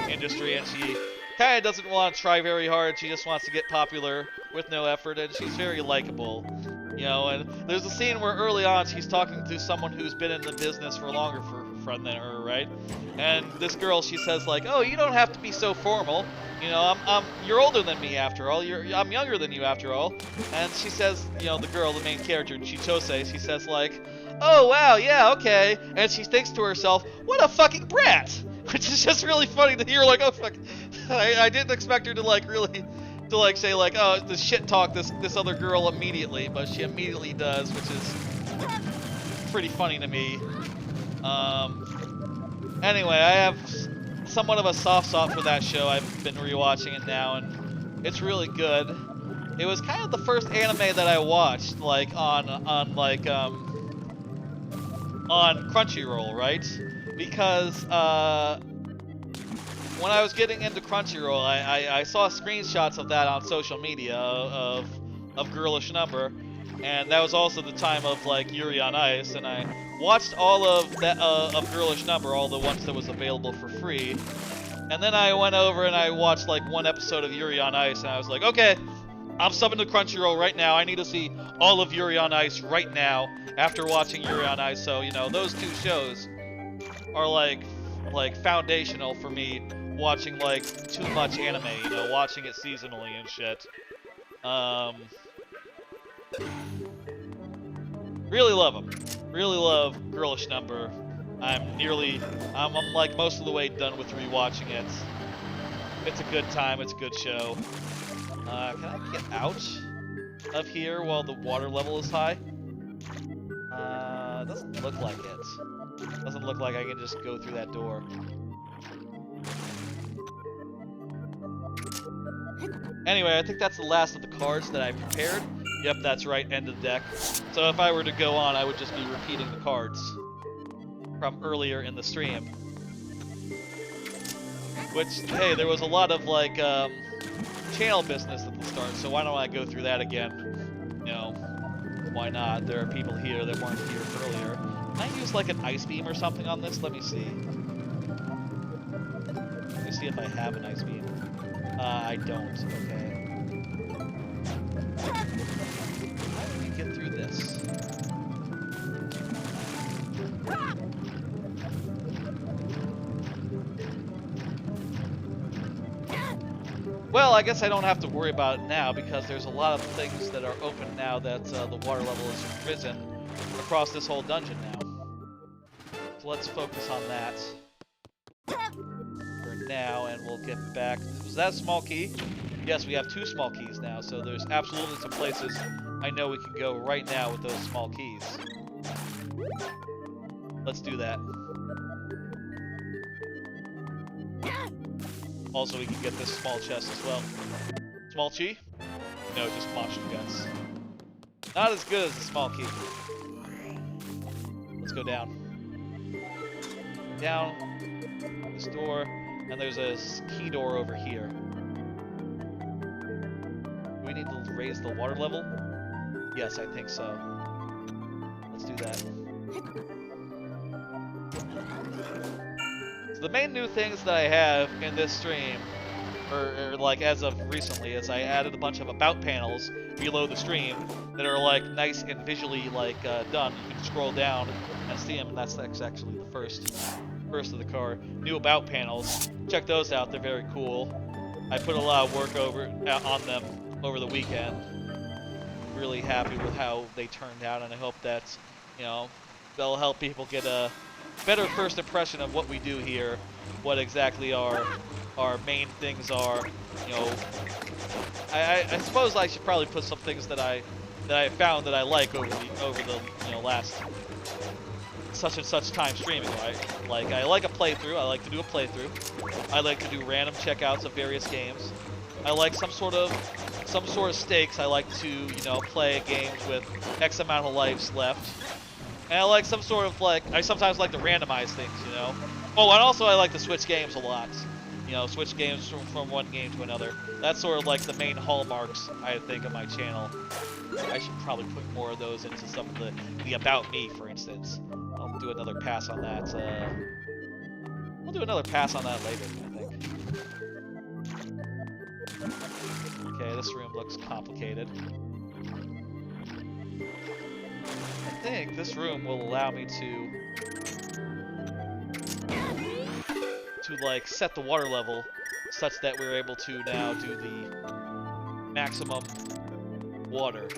Speaker 1: industry, and she kind of doesn't want to try very hard. She just wants to get popular with no effort, and she's very likable. You know, and there's a scene where early on she's talking to someone who's been in the business for longer than her, right? And this girl, she says like, "Oh, you don't have to be so formal. You know, you're older than me after all. I'm younger than you after all." And she says, you know, the girl, the main character, Chichose, she says like, "Oh wow, yeah, okay." And she thinks to herself, "What a fucking brat," which is just really funny to hear. Like, oh fuck, I didn't expect her to like really. To like say like, oh, the shit talk this other girl immediately, but she immediately does, which is pretty funny to me. Anyway, I have somewhat of a soft spot for that show. I've been rewatching it now, and it's really good. It was kind of the first anime that I watched, like on Crunchyroll, right? Because when I was getting into Crunchyroll, I saw screenshots of that on social media of Girlish Number, and that was also the time of like Yuri on Ice, and I watched all of that of Girlish Number, all the ones that was available for free, and then I went over and I watched like one episode of Yuri on Ice, and I was like, okay, I'm subbing to Crunchyroll right now. I need to see all of Yuri on Ice right now after watching Yuri on Ice. So you know, those two shows are like foundational for me. Watching like too much anime, you know, watching it seasonally and shit. Really love them. Really love Girlish Number. I'm like most of the way done with rewatching it. It's a good time. It's a good show. Can I get out of here while the water level is high? Doesn't look like it. Doesn't look like I can just go through that door. Anyway, I think that's the last of the cards that I prepared. Yep, that's right, end of the deck. So if I were to go on, I would just be repeating the cards from earlier in the stream. Which, hey, there was a lot of, like, channel business at the start, so why don't I go through that again? You know, why not? There are people here that weren't here earlier. Can I use, like, an ice beam or something on this? Let me see. Let me see if I have an ice beam. I don't, okay. How do we get through this? Well, I guess I don't have to worry about it now because there's a lot of things that are open now that the water level has risen across this whole dungeon now. So let's focus on that for now, and we'll get back. Was that a small key? Yes, we have 2 small keys now, so there's absolutely some places I know we can go right now with those small keys. Let's do that. Also, we can get this small chest as well. Small chi? No, just motion guns. Not as good as the small key. Let's go down. Down this door, and there's a key door over here. Do we need to raise the water level? Yes, I think so. Let's do that. So the main new things that I have in this stream, or like as of recently, is I added a bunch of about panels below the stream that are like nice and visually like done. You can scroll down and see them, and that's actually the first of the card. New about panels. Check those out. They're very cool. I put a lot of work on them over the weekend. Really happy with how they turned out, and I hope that, you know, they'll help people get a better first impression of what we do here, what exactly our main things are. You know, I suppose I should probably put some things that I found that I like over the you know, last such and such time streaming, right? Like, I like a playthrough. I like to do a playthrough. I like to do random checkouts of various games. I like some sort of some sort of stakes. I like to, you know, play games with X amount of lives left. And I like some sort of, like, I sometimes like to randomize things, you know. Oh, and also I like to switch games a lot. You know, switch games from one game to another. That's sort of like the main hallmarks, I think, of my channel. I should probably put more of those into some of the About Me, for instance. I'll do another pass on that. We'll do another pass on that later, I think. Okay, this room looks complicated. I think this room will allow me to like set the water level such that we're able to now do the maximum water.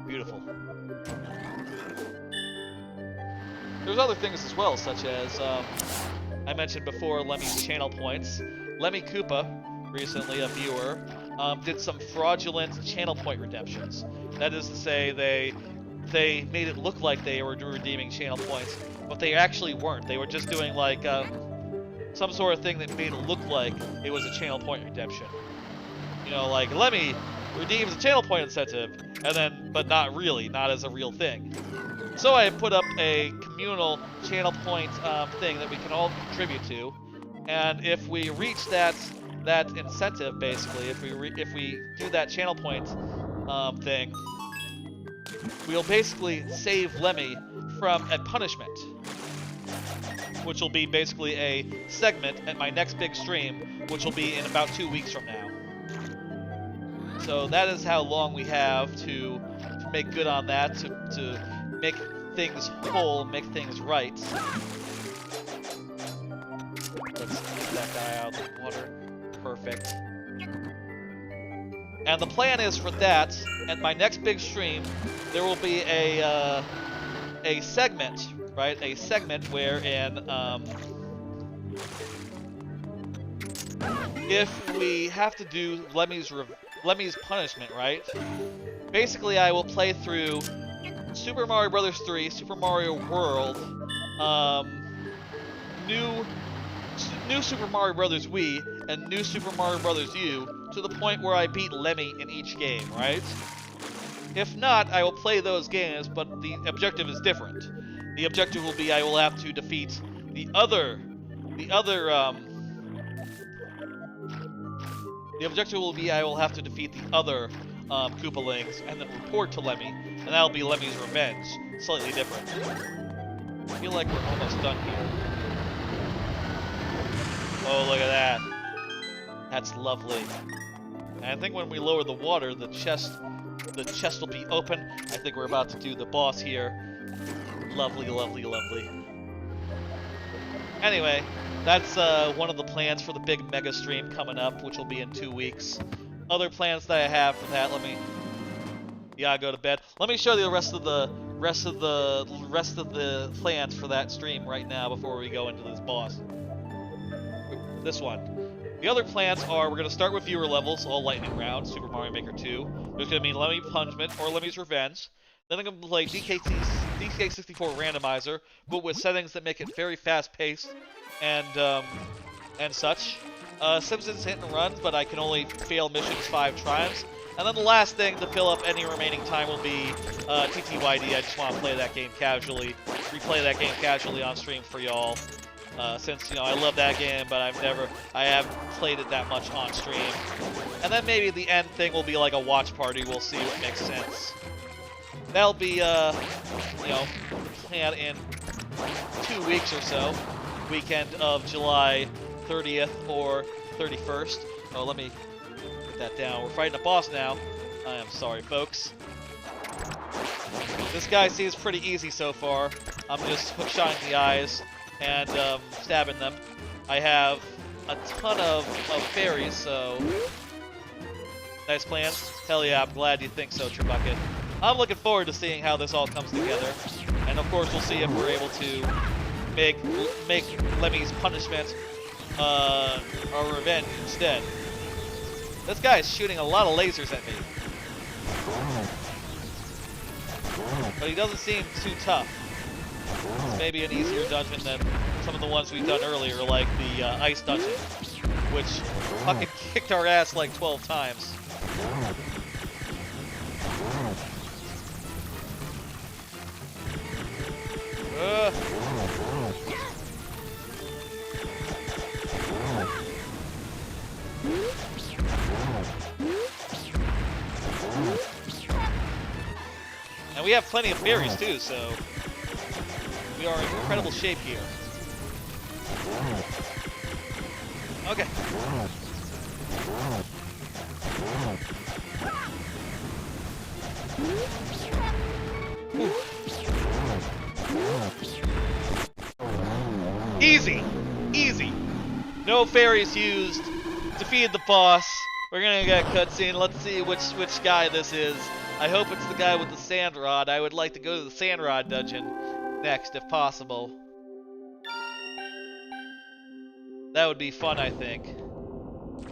Speaker 1: Beautiful. There's other things as well, such as I mentioned before, Lemmy's channel points. Lemmy Koopa, recently a viewer, did some fraudulent channel point redemptions. That is to say, they made it look like they were redeeming channel points, but they actually weren't. They were just doing like some sort of thing that made it look like it was a channel point redemption. You know, like Lemmy redeems a channel point incentive, and then, but not really, not as a real thing. So I put up a communal channel point thing that we can all contribute to, and if we reach that incentive, basically, if we do that channel point thing, we'll basically save Lemmy from a punishment, which will be basically a segment at my next big stream, which will be in about 2 weeks from now. So that is how long we have to make good on that, to make things whole, make things right. Let's get that guy out of the water. Perfect. And the plan is for that, at my next big stream, there will be a segment, right? A segment wherein, if we have to do Lemmy's punishment, right? Basically, I will play through Super Mario Bros. 3, Super Mario World, new Super Mario Bros. Wii, and New Super Mario Bros. U, to the point where I beat Lemmy in each game, right? If not, I will play those games, but the objective is different. The objective will be I will have to defeat the objective will be I will have to defeat the other Koopalings and then report to Lemmy, and that'll be Lemmy's revenge. Slightly different. I feel like we're almost done here. Oh, look at that. That's lovely. And I think when we lower the water, the chest will be open. I think we're about to do the boss here. Lovely, lovely, lovely. Anyway, that's one of the plans for the big mega stream coming up, which will be in 2 weeks. Other plans that I have for that, yeah, go to bed. Let me show you the rest of the plans for that stream right now before we go into this boss. This one. The other plans are, we're going to start with viewer levels, all lightning round, Super Mario Maker 2. There's going to be Lemmy Punishment or Lemmy's Revenge. Then I'm going to play DK64 Randomizer, but with settings that make it very fast-paced and such. Simpsons Hit and Run, but I can only fail missions 5 times. And then the last thing to fill up any remaining time will be TTYD. I just want to play that game casually, replay that game casually on stream for y'all. Since, you know, I love that game, but I haven't played it that much on stream. And then maybe the end thing will be like a watch party. We'll see what makes sense. That'll be, you know, planned in 2 weeks or so. Weekend of July 30th or 31st. Oh, let me put that down. We're fighting a boss now. I am sorry, folks. This guy seems pretty easy so far. I'm just hook-shotting the eyes and stabbing them. I have a ton of fairies, so nice plans. Hell yeah, I'm glad you think so, Trebucket. I'm looking forward to seeing how this all comes together, and of course we'll see if we're able to make Lemmy's punishment a revenge instead. This guy is shooting a lot of lasers at me, but he doesn't seem too tough. It's maybe an easier dungeon than some of the ones we've done earlier, like the ice dungeon, which fucking kicked our ass like 12 times. And we have plenty of berries too, so we are in incredible shape here. Okay. Easy! Easy! No fairies used. Defeated the boss. We're gonna get a cutscene. Let's see which guy this is. I hope it's the guy with the sand rod. I would like to go to the sand rod dungeon next, if possible. That would be fun, I think.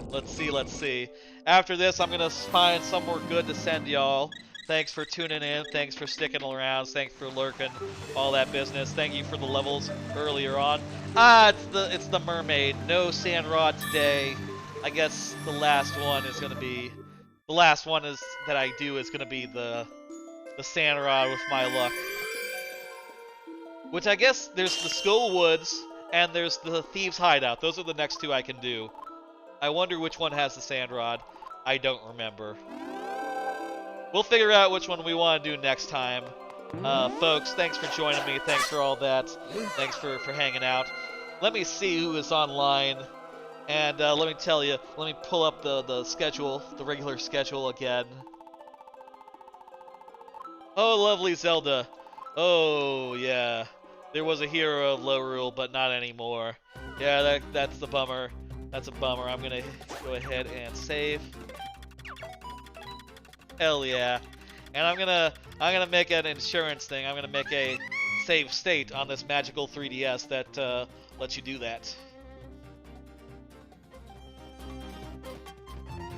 Speaker 1: Let's see, let's see. After this, I'm gonna find somewhere good to send y'all. Thanks for tuning in. Thanks for sticking around. Thanks for lurking. All that business. Thank you for the levels earlier on. It's the mermaid. No sand rod today. I guess the last one is gonna be that I do is gonna be the sand rod with my luck. Which I guess there's the Skull Woods and there's the Thieves Hideout. Those are the next two I can do. I wonder which one has the sand rod. I don't remember. We'll figure out which one we want to do next time. Folks, thanks for joining me. Thanks for all that. Thanks for hanging out. Let me see who is online. And let me tell you, let me pull up the schedule, the regular schedule again. Oh, lovely Zelda. Oh, yeah. There was a hero of Lorule, but not anymore. Yeah, that's the bummer. That's a bummer. I'm gonna go ahead and save. Hell yeah. And I'm gonna make an insurance thing. I'm gonna make a save state on this magical 3DS that lets you do that.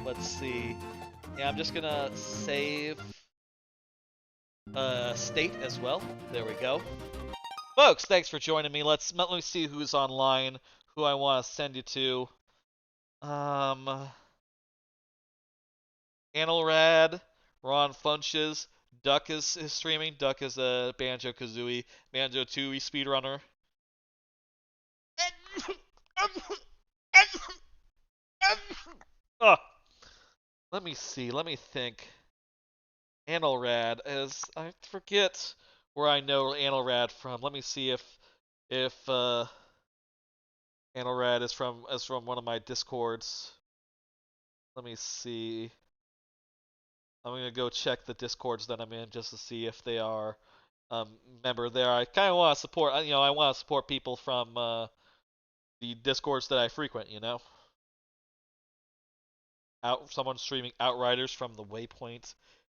Speaker 1: Let's see. Yeah, I'm just gonna save state as well. There we go. Folks, thanks for joining me. Let me see who's online, who I want to send you to. Analrad, Ron Funches, Duck is streaming. Duck is a Banjo-Kazooie, Banjo-Tooie speedrunner. Oh, let me see. Let me think. Analrad is I forget where I know Analrad from. Let me see if Analrad is from one of my Discords. Let me see. I'm gonna go check the Discords that I'm in just to see if they are member there. I kind of want to support. I want to support people from the Discords that I frequent. Someone streaming Outriders from the Waypoint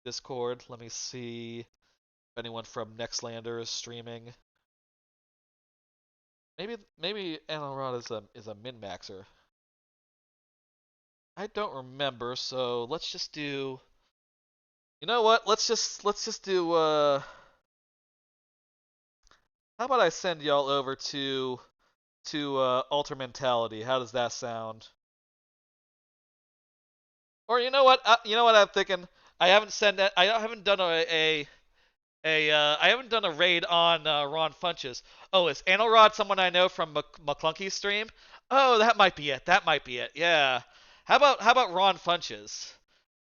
Speaker 1: Discord. Let me see if anyone from Nextlander is streaming. Maybe Analrod is a min-maxer. I don't remember, so let's just do. You know what? Let's just do. How about I send y'all over to Alter Mentality? How does that sound? Or you know what? I'm thinking. I haven't done I haven't done a raid on Ron Funches. Oh, is Analrod someone I know from McClunky's stream? Oh, that might be it. That might be it. Yeah. How about Ron Funches?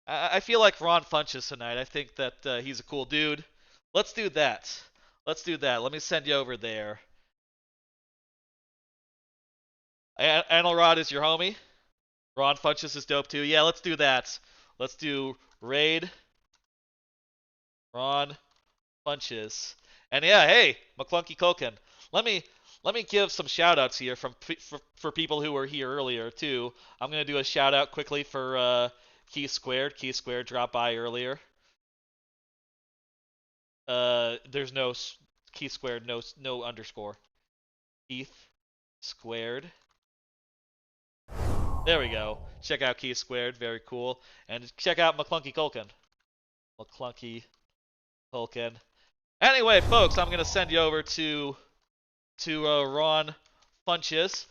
Speaker 1: I feel like Ron Funches tonight. I think that he's a cool dude. Let's do that. Let's do that. Let me send you over there. Analrod is your homie. Ron Funches is dope too. Yeah, let's do that. Let's do raid Ron Funches. And yeah, hey, McClunky Culkin. Let me give some shout outs here for people who were here earlier too. I'm gonna do a shout out quickly for Key Squared. Key Squared dropped by earlier. There's no Key Squared, no underscore. Keith Squared. There we go. Check out Key Squared, very cool. And check out McClunky Culkin. McClunky Culkin. Anyway, folks, I'm gonna send you over to Ron Funches.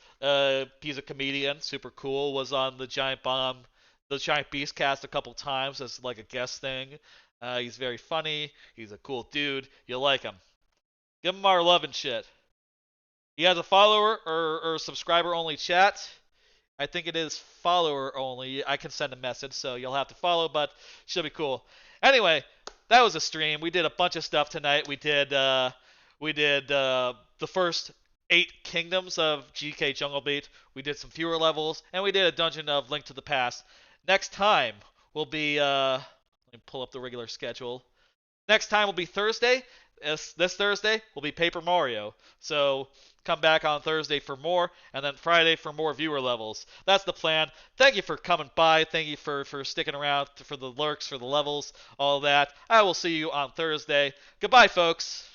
Speaker 1: He's a comedian, super cool. Was on the Giant Bomb, the Giant Beast cast a couple times as like a guest thing. He's very funny. He's a cool dude. You'll like him. Give him our love and shit. He has a follower or subscriber only chat. I think it is follower only. I can send a message, so you'll have to follow, but should be cool. Anyway, that was a stream. We did a bunch of stuff tonight. We did the first 8 kingdoms of GK Jungle Beat. We did some fewer levels, and we did a dungeon of Link to the Past. Next time will be let me pull up the regular schedule. Next time will be Thursday. This Thursday will be Paper Mario. So come back on Thursday for more, and then Friday for more viewer levels. That's the plan. Thank you for coming by. Thank you for sticking around for the lurks, for the levels, all that. I will see you on Thursday. Goodbye, folks.